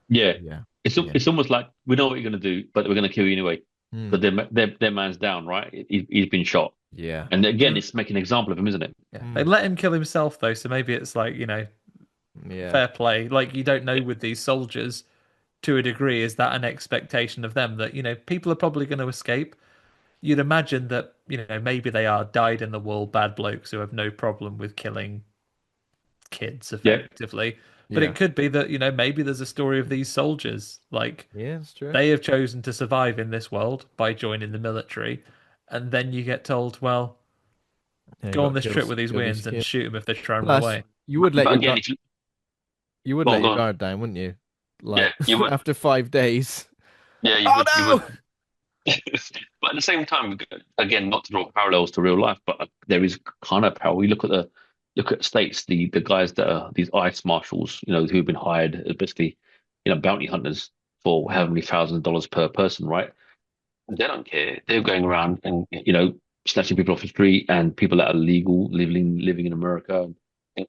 Yeah. Yeah, yeah. It's almost like we know what you're going to do, but we're going to kill you anyway. Hmm. Because their man's down, right? He's been shot. Yeah. And again, And it's making an example of him, isn't it? yeah, they Hmm. let him kill himself though, so maybe it's like, Yeah. fair play. Like you don't know Yeah. with these soldiers to a degree, is that an expectation of them that, people are probably going to escape? You'd imagine that, maybe they are dyed in the wool bad blokes who have no problem with killing kids Yeah. effectively. But Yeah. it could be that, maybe there's a story of these soldiers. Like Yeah, it's true. they have chosen to survive in this world by joining the military. And then you get told, well, Yeah, you go got on to this trip with these kill these wins and kids. shoot them if they try and run Plus, away. you would let But your again, guard if you you would go on, let go your on. guard down, wouldn't you? Yeah, Like you would. after 5 days. Yeah, you would. You Oh would. no! But at the same time, again, not to draw parallels to real life, but there is kind of parallel. We look at states, the guys that are these ICE marshals, who've been hired as basically, bounty hunters for Mm, how many thousands of dollars per person, right? They don't care. They're going around and snatching people off the street and people that are legal living in America,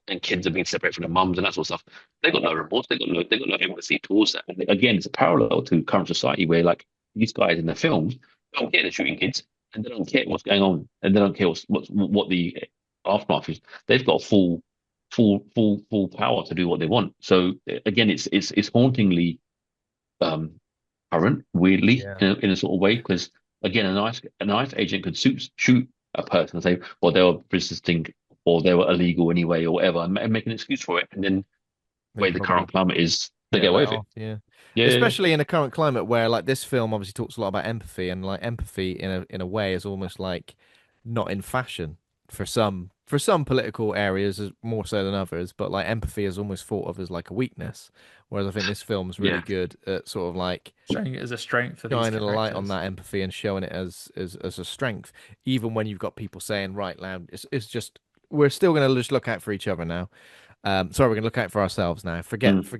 and kids are being separated from their mums and that sort of stuff. They got no remorse. They got no empathy towards that. And again, it's a parallel to current society where like these guys in the films don't care they're shooting kids and they don't care what's going on and they don't care what the aftermath is. They've got full power to do what they want. So again, it's hauntingly um current, weirdly, yeah. in a sort of way, because again, a nice agent could shoot a person and say, well, they were resisting or they were illegal anyway or whatever, and make an excuse for it. And then the They way the probably current climate is, they get get away let with it. off, yeah. Yeah, yeah, yeah. Especially in a current climate where like this film obviously talks a lot about empathy and like empathy in a way is almost like not in fashion for some political areas more so than others, but like empathy is almost thought of as like a weakness. Whereas I think this film's really Yeah. good at sort of like Showing it as a strength for these shining a light on characters. that empathy and showing it as a strength, even when you've got people saying, right, loud, it's just we're still gonna just look out for each other now. Sorry, we're gonna look out for ourselves now. Mm.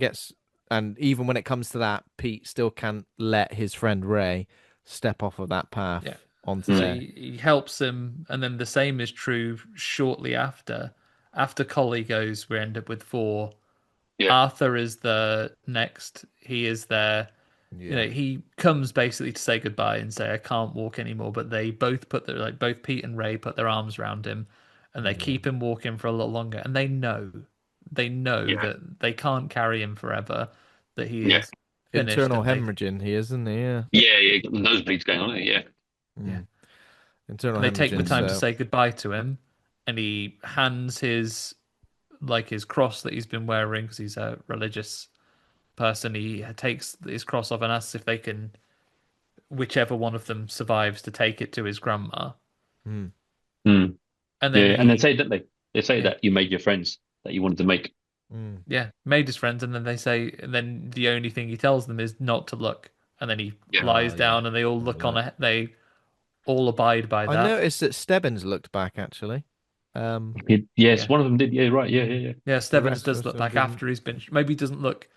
And even when it comes to that, Pete still can't let his friend Ray step off of that Yeah. path onto So Mm. there. he helps him, and then the same is true shortly after. After Collie goes, we end up with four. Yeah. Arthur is the next. He is there. Yeah, He comes basically to say goodbye and say, I can't walk anymore. But they both both Pete and Ray put their arms around him and they yeah, keep him walking for a little longer. And they know Yeah. that they can't carry him forever, that he Yeah. is finished. internal And hemorrhaging, he isn't he? Yeah, Yeah. Yeah. Got the nosebleeds going on. Yeah. yeah, mm. Internal and they take the hemorrhaging. time to So say goodbye to him. And he hands his cross that he's been wearing because he's a religious person. He takes his cross off and asks if they can, whichever one of them survives, to take it to his grandma. mm, Mm. And Yeah. then Yeah. And they he, say, don't they? They say yeah, that you made your friends that you wanted to make. mm. yeah, made his friends. And then they say, and then the only thing he tells them is not to look. And then he Yeah. lies Yeah. down, and they all Have a look on look. it. They all abide by I that. noticed that Stebbins looked back actually. Um, Yes, Yeah. one of them did. Yeah, right. Yeah, yeah, Yeah, the Stebbins rest does of look them back didn't. after he's been. Maybe he doesn't look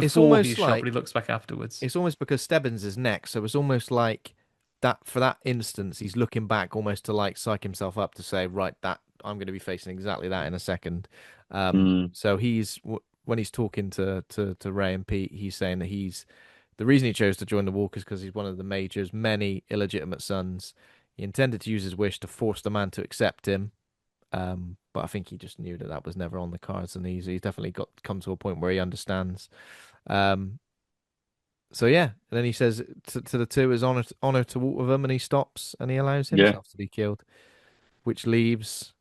It's before he's almost shot, but he like looks back afterwards. it's almost because Stebbins is next, so it's almost like that for that instance, he's looking back almost to like psych himself up to say, right, that I'm going to be facing exactly that in a second. yeah. So when he's talking to Ray and Pete, he's saying that the reason he chose to join the Walkers because he's one of the Major's many illegitimate sons. He intended to use his wish to force the man to accept him. But I think he just knew that that was never on the cards, and he's definitely got come to a point where he understands. Um, so yeah, and then he says to the two, "It's honor to walk with him," and he stops and he allows Yeah. himself to be killed, which leaves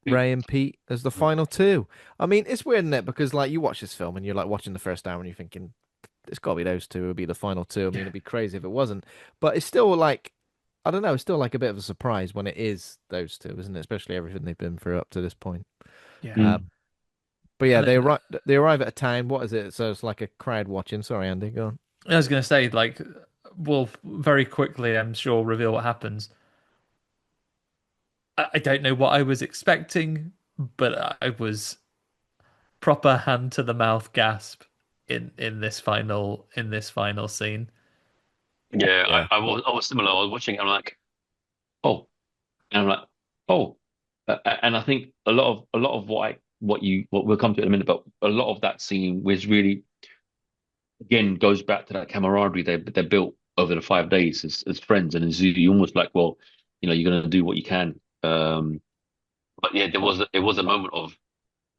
Yeah. Ray and Pete as the final two. I mean, it's weird, isn't it? Because like you watch this film and you're like watching the first hour and you're thinking, "It's got to be those two. It would be the final two." I mean, Yeah. it'd be crazy if it wasn't. But it's still like, I don't know. It's still like a bit of a surprise when it is those two, isn't it? Especially everything they've been through up to this point. Yeah. Mm. Um, but yeah, And then they arrive at a town. What is it? So it's like a crowd watching. Sorry, Andy, go on. I was going to say, like, we'll very quickly, I'm sure, reveal what happens. I don't know what I was expecting, but I was proper hand to the mouth gasp in this final scene. Yeah, Yeah. I was similar. I was watching it, I'm like, oh, and I'm like, oh, and I think a lot of what we'll come to in a minute, but a lot of that scene was really again goes back to that camaraderie they built over the 5 days as friends, and as you almost like, well, you're gonna do what you can. But yeah, it was a moment of,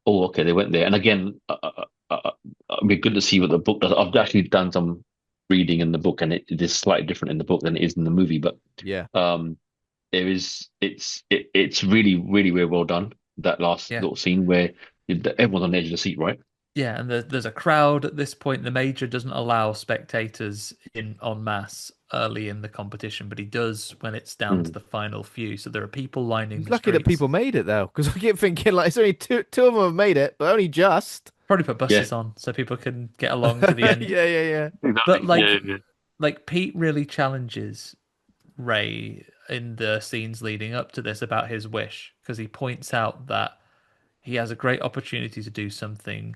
oh, okay, they went there, and again, it'd be good to see what the book does. I've actually done some reading in the book, and it is slightly different in the book than it is in the movie, but Yeah. um. It's really really well done. That last Yeah. little scene where everyone's on the edge of the seat, right? Yeah, and there's a crowd at this point. The major doesn't allow spectators in en masse early in the competition, but he does when it's down to Mm. the final few. So there are people lining He's the lucky that streets. people made it though, because I keep thinking like it's only two of them have made it, but only just. Probably put Yeah, buses on so people can get along to the Yeah, end. yeah, But exactly. Yeah, like yeah, like Pete really challenges Ray in the scenes leading up to this about his wish because he points out that he has a great opportunity to do something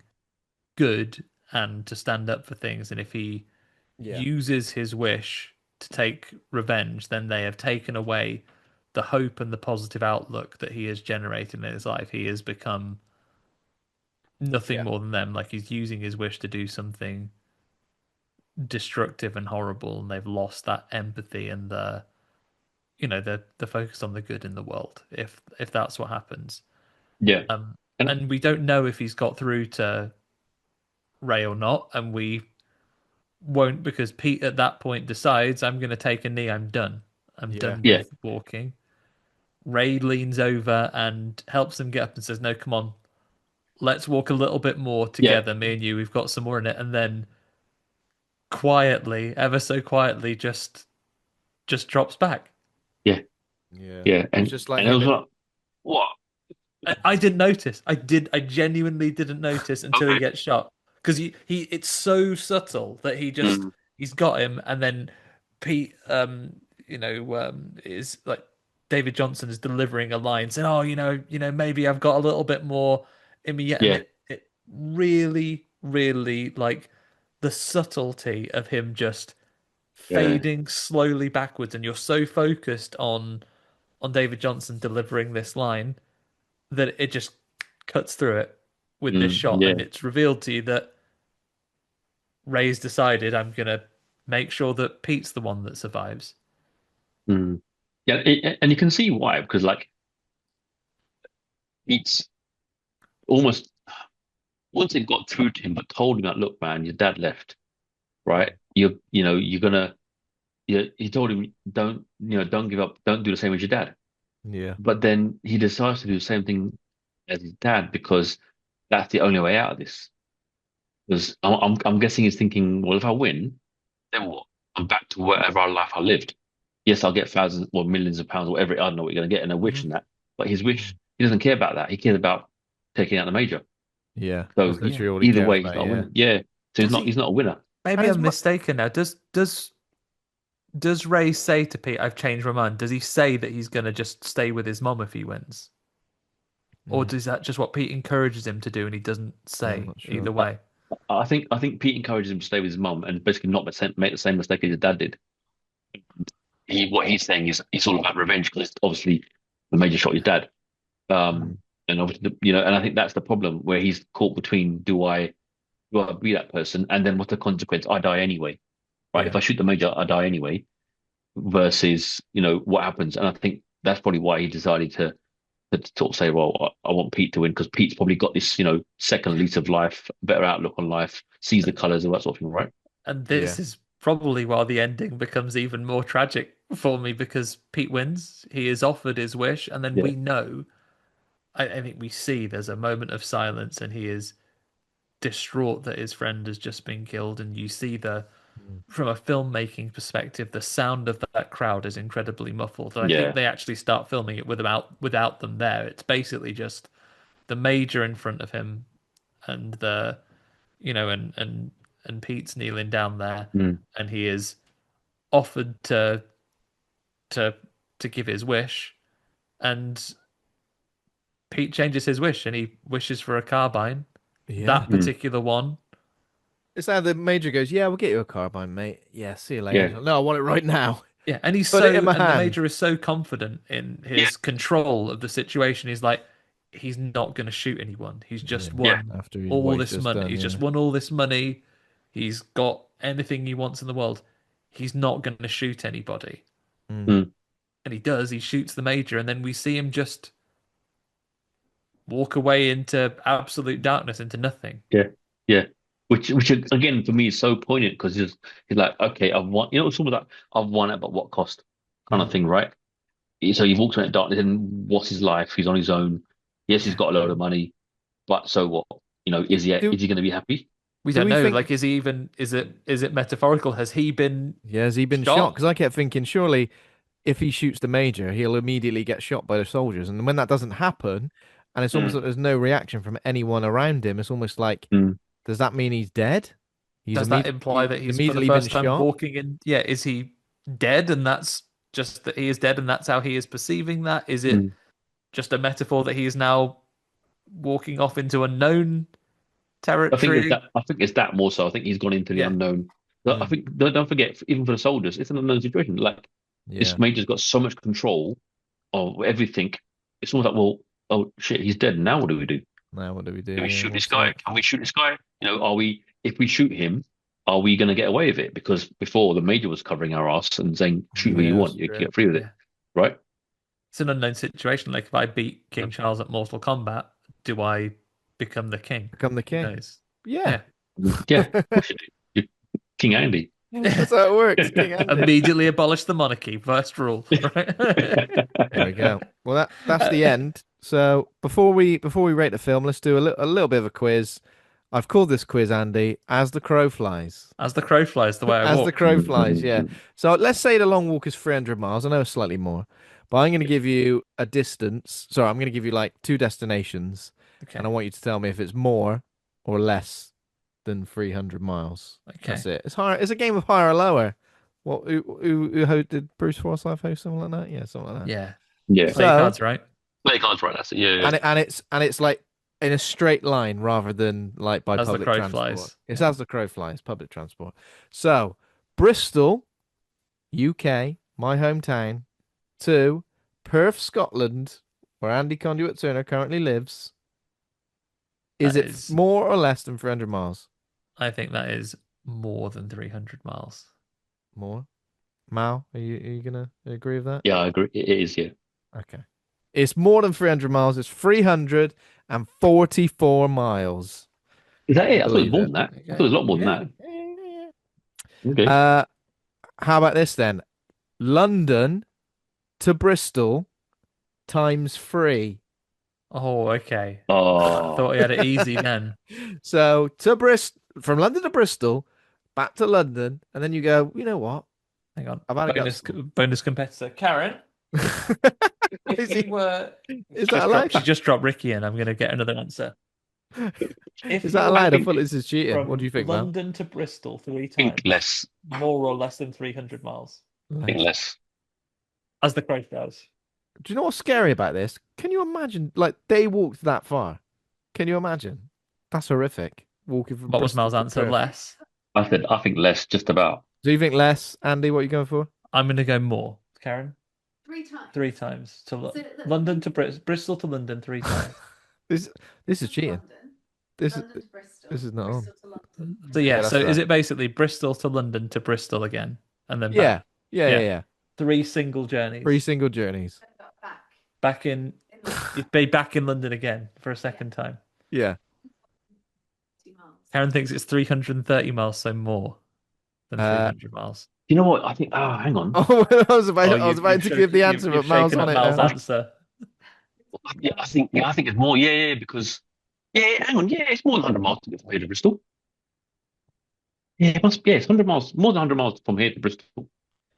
good and to stand up for things. And if he yeah, uses his wish to take revenge, then they have taken away the hope and the positive outlook that he has generated in his life. He has become nothing yeah, more than them. Like he's using his wish to do something destructive and horrible, and they've lost that empathy and the focus on the good in the world. If that's what happens, yeah. um, And and we don't know if he's got through to Ray or not, and we won't because Pete at that point decides I'm going to take a knee. I'm done. I'm yeah, done yeah, with walking. Ray leans over and helps him get up and says, "No, come on, let's walk a little bit more yeah, together. Me and you, we've got some more in it." And then quietly, ever so quietly, just drops back. yeah, yeah. yeah. It's just like And it him was and like, what? I didn't notice. I genuinely didn't notice until he Okay. gets shot because it's so subtle that Mm. he's got him, and then Pete is like David Jonsson is delivering a line saying, "Oh, maybe I've got a little bit more in me yet," and Yeah, it really really like the subtlety of him just yeah, fading slowly backwards, and you're so focused on David Jonsson delivering this line that it just cuts through it with this shot, yeah, and it's revealed to you that Ray's decided I'm gonna make sure that Pete's the one that survives. mm. Yeah. And you can see why, because like it's almost once it got through to him, but told him that, look, man, your dad left, right? You're gonna. Yeah, he told him, don't give up, don't do the same as your dad. yeah, But then he decides to do the same thing as his dad because that's the only way out of this. Because I'm guessing he's thinking, well, if I win, then what? I'm back to whatever life I lived. Yes, I'll get thousands or millions of pounds, whatever. I don't know what you're going to get in a wish Mhm. and that. But his wish, he doesn't care about that. He cares about taking out the major. Yeah. So That's Yeah. literally all he either cares way, he's about. not a Yeah, winner. Yeah. So Does he's he? not a winner. and Maybe as I'm much. mistaken now. Does Ray say to Pete, "I've changed my mind"? Does he say that he's gonna just stay with his mom if he wins? or Mm. is that just what Pete encourages him to do, and he doesn't Yeah, I'm say not sure. either way? I think Pete encourages him to stay with his mum and basically not make the same mistake as his dad did. What he's saying is it's all about revenge because obviously the major shot his dad. Mm. Um, and obviously, and I think that's the problem where he's caught between do I be that person, and then what's the consequence? I die anyway, right? If Yeah. I shoot the major, I die anyway. Versus, what happens, and I think that's probably why he decided to sort of say, well, I want Pete to win because Pete's probably got this, second lease of life, better outlook on life, sees the colors, all that sort of thing, right? And Yeah. this is probably why the ending becomes even more tragic for me because Pete wins. He is offered his wish, and then Yeah, we know. I think we see there's a moment of silence, and he is distraught that his friend has just been killed. And you see Mm. from a filmmaking perspective, the sound of that crowd is incredibly muffled. And I think yeah, they actually start filming it without them there. It's basically just the major in front of him, and the you know, and Pete's kneeling down there, mm, and he is offered to to give his wish, and Pete changes his wish, and he wishes for a carbine, Yeah. that mm, particular one. It's how the major goes, yeah, we'll get you a carbine, mate. Yeah, see you later. yeah, He's like, no, I want it right now. Yeah, and Put it in my and the hand. major is so confident in yeah, his control of the situation. He's like, he's not going to shoot anyone. He's Yeah. just yeah, won After what all he's this just money. done, He's just yeah. won all this money. He's got anything he wants in the world. He's not going to shoot anybody. Mm. mm, And he does. He shoots the major, and then we see him just walk away into absolute darkness, into nothing. yeah, yeah. Which again for me is so poignant because he's like, okay, I've won. It's almost like I've won it, but what cost, kind of Mm. thing, right? So he walks in that darkness, and what's his life? He's on his own. Yes, he's Yeah. got a load of money, but so what? Is he Do going to be happy? We do don't we know. think Like, is he even? Is it metaphorical? Has he been yeah, has he been shot? shot? Because I kept thinking surely if he shoots the major, he'll immediately get shot by the soldiers. And when that doesn't happen, and it's almost Mm, like there's no reaction from anyone around him, it's almost like, mm. does that mean he's dead? Does that imply that He's he's for the immediately been first time shot. walking in? Yeah, is he dead and that's just that he is dead and that's how he is perceiving that? Is it Mm. just a metaphor that he is now walking off into unknown I think it's territory? that. I think it's that more so. I think he's gone into the Yeah. unknown. But I Mm. think don't forget, even for the soldiers, it's an unknown situation. Like this Yeah. major's got so much control of everything. It's almost like, well, oh shit, he's dead. Now what do we do? Now what do we do? Do we Yeah, shoot this what's guy? next? Can we shoot this guy? Are we? If we shoot him, are we going to get away with it? Because before the major was covering our ass and saying, shoot who you Yeah, want, that's you can true. get free with it, Yeah. right? It's an unknown situation. Like if I beat King Charles at Mortal Kombat, do I become the king? Become the Who king. knows? Yeah. Yeah. Yeah, of course you do. You're King Andy. That's how it works, King Andy. Immediately abolish the monarchy. First rule, right? There we go. Well, that's the end. So before we rate the film, let's do a little bit of a quiz. I've called this quiz, Andy, as the crow flies. As the crow flies, the way I As the walk. crow flies, yeah. So let's say the long walk is 300 miles. I know it's slightly more, but I'm going to give you a distance. Sorry, I'm going to give you like two destinations, and Okay. I want you to tell me if it's more or less than 300 miles. Okay. That's it. It's higher. It's a game of higher or lower. What? Did Bruce Forsyth host something like that? Yeah, something like that. Yeah. Yeah, Play your So cards right. play cards right. That's it. Yeah, yeah. and it's like in a straight line rather than like by As the public crow transport. flies. It's Yeah. as the crow flies, public transport. So Bristol, UK, my hometown, to Perth, Scotland, where Andy Conduit Turner currently lives. Is That it is, more or less than 300 miles? I think that is more than 300 miles. More? Mal, are you gonna agree with that? Yeah, I agree. It is. Yeah. Okay. It's more than 300 miles. It's 344 miles. Is that Can it? you I thought it was believe more it? than that. I thought it Okay. was a lot more than Yeah. that. Yeah. Okay. How about this then? London to Bristol times three. Oh, okay. Oh, Thought he had it easy then. So to from London to Bristol, back to London, and then you go, you know what? Hang on. I've had a Bonus gut. bonus competitor. Karen, if Is you were is that allowed? she just dropped Ricky in, I'm gonna get another answer. If Is you that were allowed? I to thought this is cheating. What do from you think, Mal? London to Bristol three think times, less. more or less than 300 miles, I think less. as the crow flies. Do you know what's scary about this? Can you imagine? Like they walked that far. Can you imagine? That's horrific. Walking from What was Bristol Mel's to answer? Perth. Less. I think less, just about. Do you think less, Andy? What are you going for? I'm going to go more. Karen? Three times to London to Bristol to London 3 times. This this is cheating. This is this is not on. So yeah, Yeah, so that's is right. it basically Bristol to London to Bristol again and then Yeah, back? yeah, yeah, Yeah, yeah. three single Three journeys. single journeys. Back in You'd be back in London again for a second time. Yeah. Karen thinks it's 330 miles, so more than Uh, 300 miles. You know what? I think. Ah, hang on. oh, Oh, I was you've about to give the answer, you've but Mal's shaken on up it Mal's now. answer. Yeah, I think it's more. Yeah, yeah, because yeah, hang on. Yeah, it's more than 100 miles to get from here to Bristol. Yeah, it must be. Yeah, it's 100 miles, more than 100 miles from here to Bristol.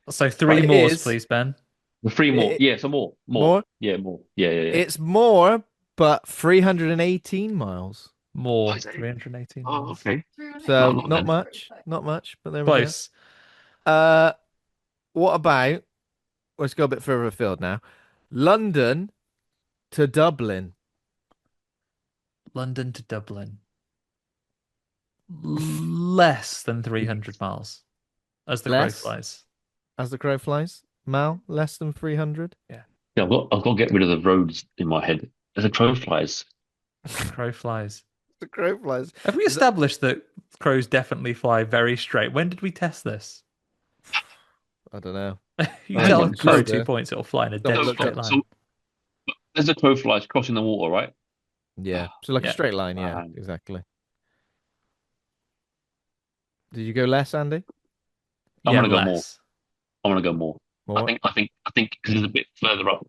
So But three It mores, is. please, Ben. the three more. It, Yeah, so more. more. Yeah, more. Yeah, yeah, yeah. It's more, but 318 miles. Oh, More, is that it? 318 Oh, miles. okay. Not a So lot not then. much, not much, but there we go. Close. Uh, what about? Let's go a bit further afield now. London to Dublin. London to Dublin. Less than 300 miles as the crow Less, flies. as the crow flies. Mal, less than 300. Yeah, Yeah, I've got to get rid of the roads in my head. As a crow flies. the crow flies. The crow flies. Have we Is that, established that crows definitely fly very straight? When did we test this? I don't know. You I Hang tell a on. think crow just 2 points, it'll fly in a someone dead looked straight up. line. As a crow flies crossing the water, right? Yeah. So like a Yeah, straight line. Yeah, Man. exactly. Did you go less, Andy? I'm yeah, gonna go more. less. I'm gonna go more. More. I think because it's a bit further up,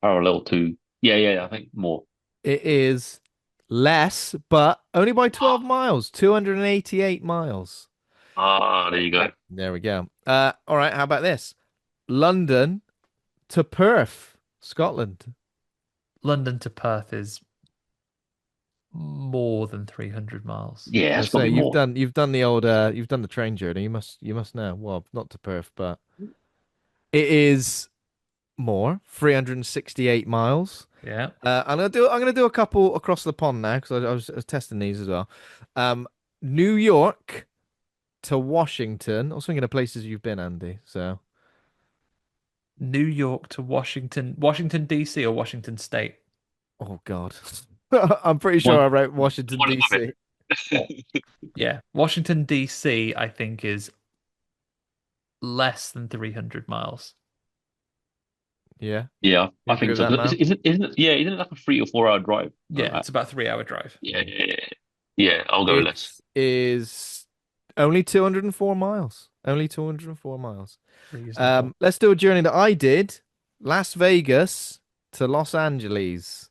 parallel to. Yeah, yeah, yeah, I think more. It is less, but only by 12 miles. 288 miles. Ah, there you go. There we go. All right. How about this? London to Perth, Scotland. London to Perth is more than 300 miles. Yeah, I that's got to say be more. you've done the old you've done the train journey. You must know. Well, not to Perth, but it is more 368 miles. Yeah. I'm gonna do a couple across the pond now because I was testing these as well. Um, New York to Washington. I was thinking of places you've been, Andy. So New York to Washington, Washington DC or Washington State? oh God, I'm pretty sure One, I wrote Washington one above DC. it. Yeah, Washington DC, I think is less than 300 miles. Yeah, Yeah, you I agree think with so. that, 'Cause Mal? Isn't it? Yeah, isn't it like a 3 or 4 hour drive? Yeah, it's about 3 hour drive. Yeah, yeah, yeah. Yeah, I'll go It less. is only 204 miles. Only 204 miles. Reasonable. Let's do a journey that I did. Las Vegas to Los Angeles.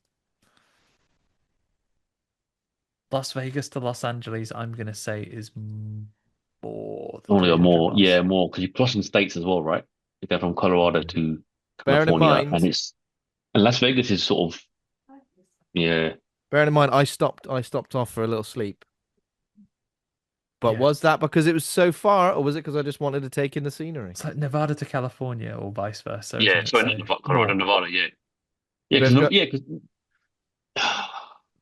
Las Vegas to Los Angeles, I'm gonna say is more than Only go 300 more. miles. Yeah, more because you're crossing states as well, right? You go from Colorado to Bearing in California, mind, and Las Vegas is sort of yeah. bearing in mind, I stopped off for a little sleep. But Yeah, was that because it was so far, or was it because I just wanted to take in the scenery? it's like Nevada to California or vice versa, Yeah, isn't it? sorry, So not Nevada, Colorado, more. Nevada. Yeah, You both got yeah, because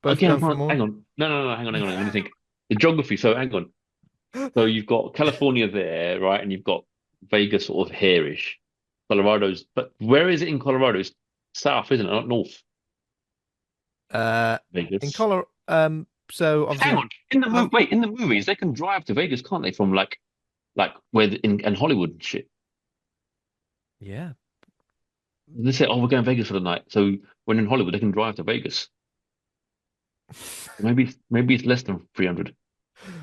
both again, going for more? hang on. No, hang on. Let me think. The geography. So hang on. So you've got California there, right? And you've got Vegas sort of hairish. Colorado's, but where is it in Colorado? It's south, isn't it? Not north. Uh, in Vegas. Colorado, so Hang obviously, on. In the Cal- wait, in the movies, they can drive to Vegas, can't they? From like where in Hollywood and shit. yeah. They say, "Oh, we're going to Vegas for the night." So when in Hollywood, they can drive to Vegas. Maybe it's less than 300. Yeah,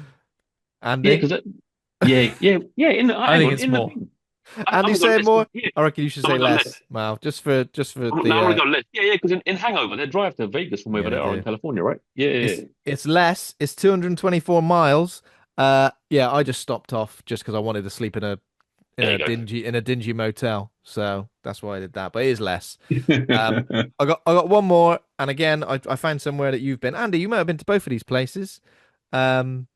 Andy, because yeah. In the I hang think on, it's in the more. thing, Andy, I'm gonna go say less. more. Yeah, I reckon you should I'm say gonna go less, less. Mal, just for No, the I'm gonna go less. Yeah. Because in Hangover, they drive to Vegas from wherever yeah, they they are in do. California, right? Yeah, yeah, It's less. It's 224 miles. Yeah, I just stopped off just because I wanted to sleep There you in a dingy motel. So that's why I did that. But it is less. Um, go. I got one more, and again, I found somewhere that you've been. Andy, you might have been to both of these places. Um,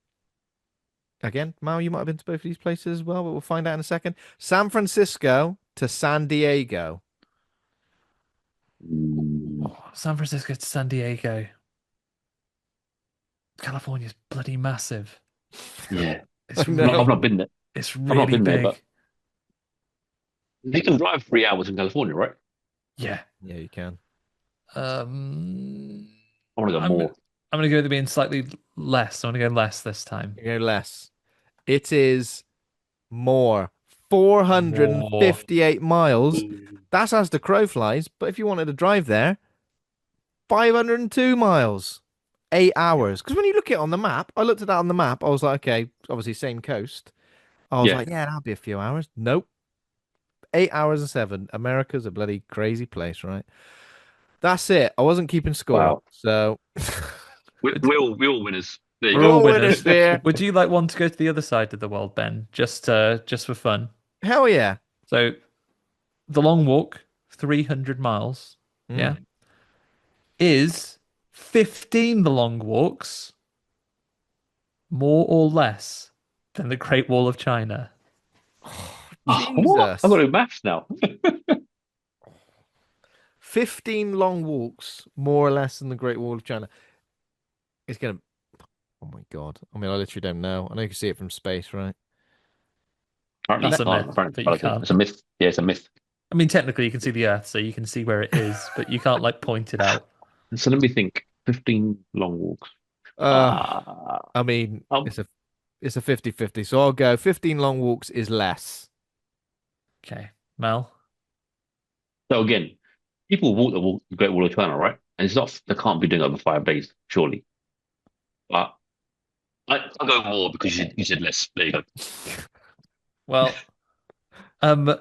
again, Mal, you might have been to both of these places as well, but we'll find out in a second. San Francisco to San Diego. San Francisco to San Diego. California's bloody massive. Yeah. It's No. I've really, not been there. it's I've not really been there, but big. they can drive 3 hours in California, right? Yeah. Yeah, you can. Um, I want to go I'm more. I'm gonna go with it being slightly less. I'm gonna go less this time. You go less. It is more. 458 More. miles. Ooh. That's as the crow flies. But if you wanted to drive there, 502 miles. 8 hours. Because when you look at it on the map, I looked at that on the map. I was like, okay, obviously same coast. I was Yeah. like, yeah, that'll be a few hours. Nope. 8 hours and seven. America's a bloody crazy place, right? That's it. I wasn't keeping score. Wow. So Would, We're all winners. There you we're we're go. all all winners winners. there. Would you like one to go to the other side of the world, Ben? Just for fun. Hell yeah. So the long walk, 300 miles, yeah, Mm. is 15 the long walks, more or less than the Great Wall of China. Oh, what? I've got Jesus. to do maths now. 15 long walks, more or less than the Great Wall of China. It's gonna. Oh my God. I mean, I literally don't know. I know you can see it from space, right? Apparently That's you a can't. myth, Apparently, but you it's can't. a myth. Yeah, it's a myth. I mean, technically, you can see the Earth, so you can see where it is, but you can't like point it out. So let me think. 15 long walks. Uh, Uh, I mean, um, it's a 50-50. So I'll go 15 long walks is less. Okay, Mel. so again, people walk the Great Wall of China, right? And it's not, they can't be doing it over 5 days, surely. But I'll go more because you said less. There you go. Well, um,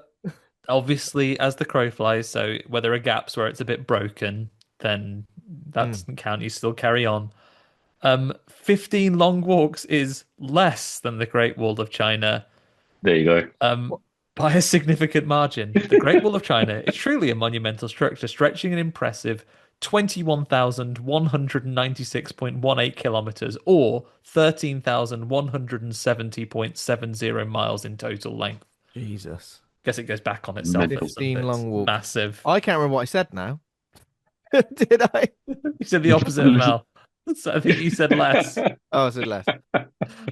obviously, as the crow flies, so where there are gaps where it's a bit broken, then that Mm. doesn't count. You still carry on. 15 long walks is less than the Great Wall of China, There you go. um, What? by a significant margin. The Great Wall of China is truly a monumental structure, stretching an impressive 21,196.18 kilometers or 13,170.70 miles in total length. Jesus. Guess it goes back on itself at Mental. some 15 bits. long walks. Massive. I can't remember what I said now. Did I? You said the opposite of Mel. So I think you said less. Oh, I said less.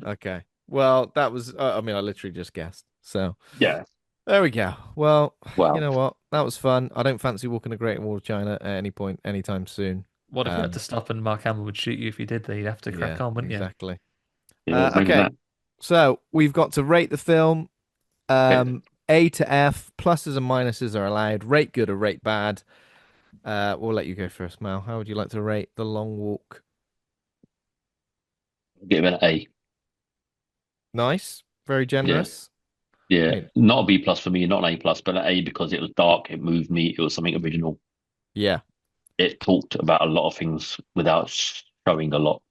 Okay. Well, that was, I mean, I literally just guessed. So Yeah. there we go. Well, you Wow. know what? That was fun. I don't fancy walking the Great Wall of China at any point, anytime soon. What if you had to Um, stop and Mark Hamill would shoot you if you did that? You'd have to crack yeah, on, wouldn't you? exactly. Yeah, imagine Okay. that. So we've got to rate the film. Okay. A to F. Pluses and minuses are allowed. Rate good or rate bad. We'll let you go first, Mal. How would you like to rate The Long Walk? Give it an A. Nice. Very Yeah. generous. I Yeah. mean, Not a B plus for me, not an A plus, but an A because it was dark, it moved me, it was something original. yeah. It talked about a lot of things without showing a lot.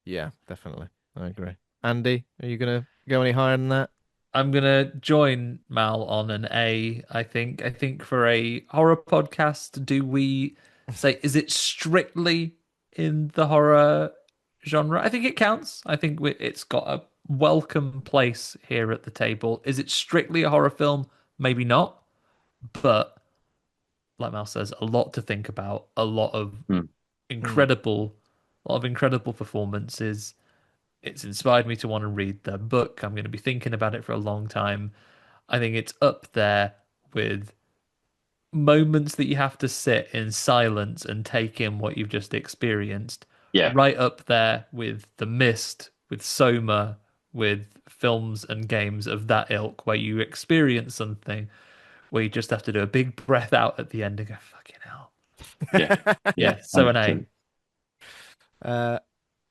Yeah, definitely. I agree. Andy, are you gonna go any higher than that? I'm gonna join Mal on an A, I think. I think for a horror podcast, do we say is it strictly in the horror genre? I think it counts. I think it's got a welcome place here at the table. Is it strictly a horror film? Maybe not, but like Mal says, a lot to think about, Hmm. Hmm. incredible, a lot of incredible performances. It's inspired me to want to read the book. I'm going to be thinking about it for a long time. I think it's up there with moments that you have to sit in silence and take in what you've just experienced. Yeah. Right up there with The Mist, with Soma, with films and games of that ilk, where you experience something where you just have to do a big breath out at the end and go, fucking hell. Yeah. Yeah. Yeah, so an A. 100%. Uh,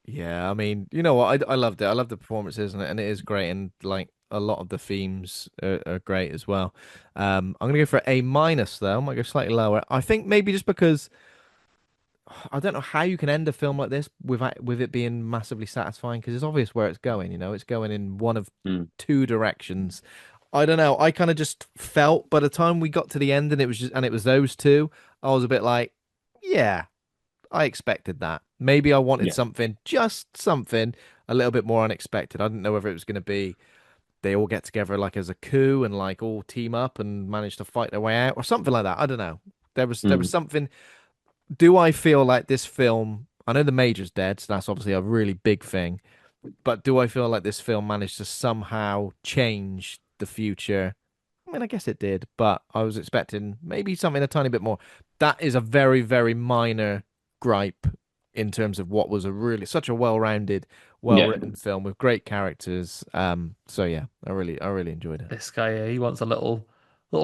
yeah, I mean, you know what? I loved it. I love the performances and it is great, and like a lot of the themes are great as well. I'm gonna go for A minus though. I might go slightly lower. I think maybe just because I don't know how you can end a film like this with it being massively satisfying because it's obvious where it's going. You know, it's going in one of Mm. two directions. I don't know. I kind of just felt by the time we got to the end and it was those two, I was a bit like, yeah, I expected that. Maybe I wanted Yeah. something, just something a little bit more unexpected. I didn't know whether it was going to be they all get together like as a coup and like all team up and manage to fight their way out or something like that. I don't know. There was Mm. something. do I feel like this film? I know the Major's dead, so that's obviously a really big thing. But do I feel like this film managed to somehow change the future? I mean, I guess it did, but I was expecting maybe something a tiny bit more. That is a very, very minor gripe in terms of what was a really such a well-rounded, Yeah. well-written film with great characters. So yeah, I really enjoyed it. This guy here, he wants a little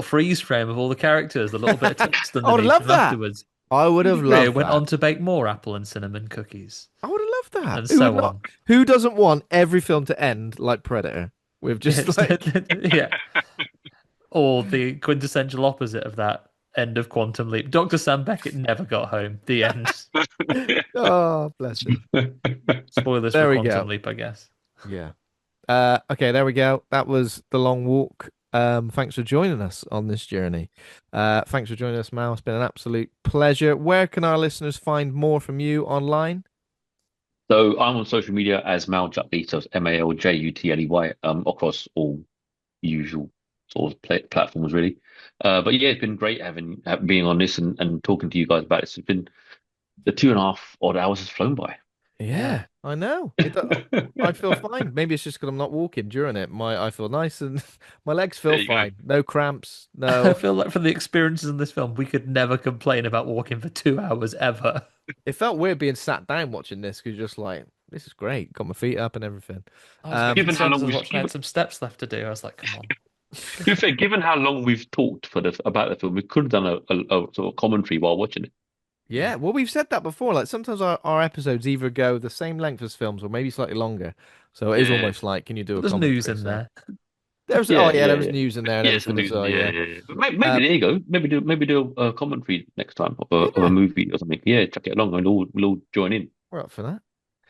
freeze frame of all the characters, a little bit of text I would have underneath loved them that. afterwards. I would Judy have Greer loved went that. on to bake more apple and cinnamon cookies, I would have loved that. and Who would so not? on. Who doesn't want every film to end like Predator with just It's like, yeah, or the quintessential opposite of that end of Quantum Leap. Dr. Sam Beckett never got home. The end. oh, bless him. Spoilers for There we Quantum go. Leap, I guess. Yeah. Okay, there we go. That was the long walk. Thanks for joining us on this journey. Thanks for joining us, Mal. It's been an absolute pleasure. Where can our listeners find more from you online? So I'm on social media as Mal Jutley, so it's Maljutley, across all usual sort of platforms, really. But yeah, it's been great being on this and talking to you guys about it. It's been the 2.5 odd hours has flown by. Yeah. Yeah, I know. I feel fine. Maybe it's just because I'm not walking during it. I feel nice and my legs There feel you go. fine. No cramps. I No. feel like from the experiences in this film, we could never complain about walking for 2 hours ever. It felt weird being sat down watching this because you're just like, this is great. Got my feet up and everything. I was a bit Um, Given how concerned as long I was we've watching. I had some steps left to do. I was like, come on. to be fair, given how long we've talked about the film, we could have done a sort of commentary while watching it. Yeah, well, we've said that before. Like sometimes our episodes either go the same length as films or maybe slightly longer. So it is Yeah, almost like, can you do But a there's news commentary? in So there. there's, oh yeah, yeah, yeah, there was yeah. news in there and Yeah, some everything as news. well. Yeah, Yeah. yeah, yeah. But maybe Uh, there you go. Maybe do a commentary next time of a yeah, movie or something. Yeah, chuck it along and we'll all join in. we're up for that.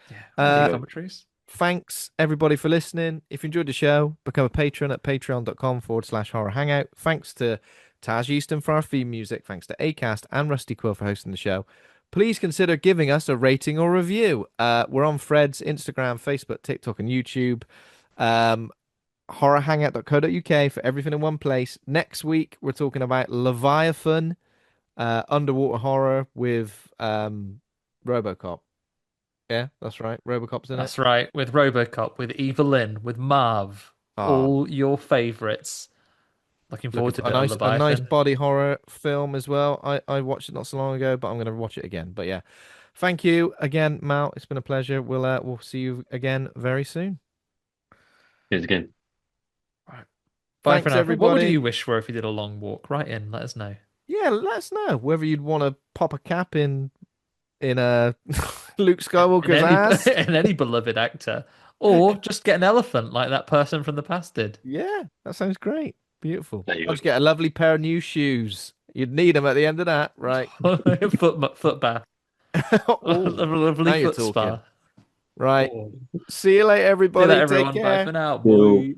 Yeah, we can There do you Uh, go. commentaries. thanks everybody for listening. If you enjoyed the show, become a patron at patreon.com/horror hangout. Thanks to Taj Easton for our theme music. Thanks to Acast and Rusty Quill for hosting the show. Please consider giving us a rating or review. We're on Threads, Instagram, Facebook, TikTok, and YouTube. Um, horrorhangout.co.uk for everything in one place. Next week, we're talking about Leviathan, underwater horror with RoboCop. Yeah, that's right. RoboCop's in it. That's right. With RoboCop, with Evelyn, with Marv, Ah, all your favorites. Looking looking forward to for a bit of a nice Leviathan. body horror film as well. I watched it not so long ago, but I'm going to watch it again. But yeah, thank you again, Mal. It's been a pleasure. We'll see you again very soon. Here's again. Right. Bye for Thanks now. What would everybody. you wish for if you did a long walk? Write in, let us know. Yeah, let us know whether you'd want to pop a cap in Luke In Skywalker's any ass. in any beloved actor. Or just get an elephant like that person from the past did. Yeah, that sounds great. Beautiful. There you I'll go. just get a lovely pair of new shoes. You'd need them at the end of that, right? Foot bath. A Oh, lovely now you're foot talking. spa. Right. Oh. See you later, See you later, everybody. Take everyone. Bye care. for now. Cool. Bye.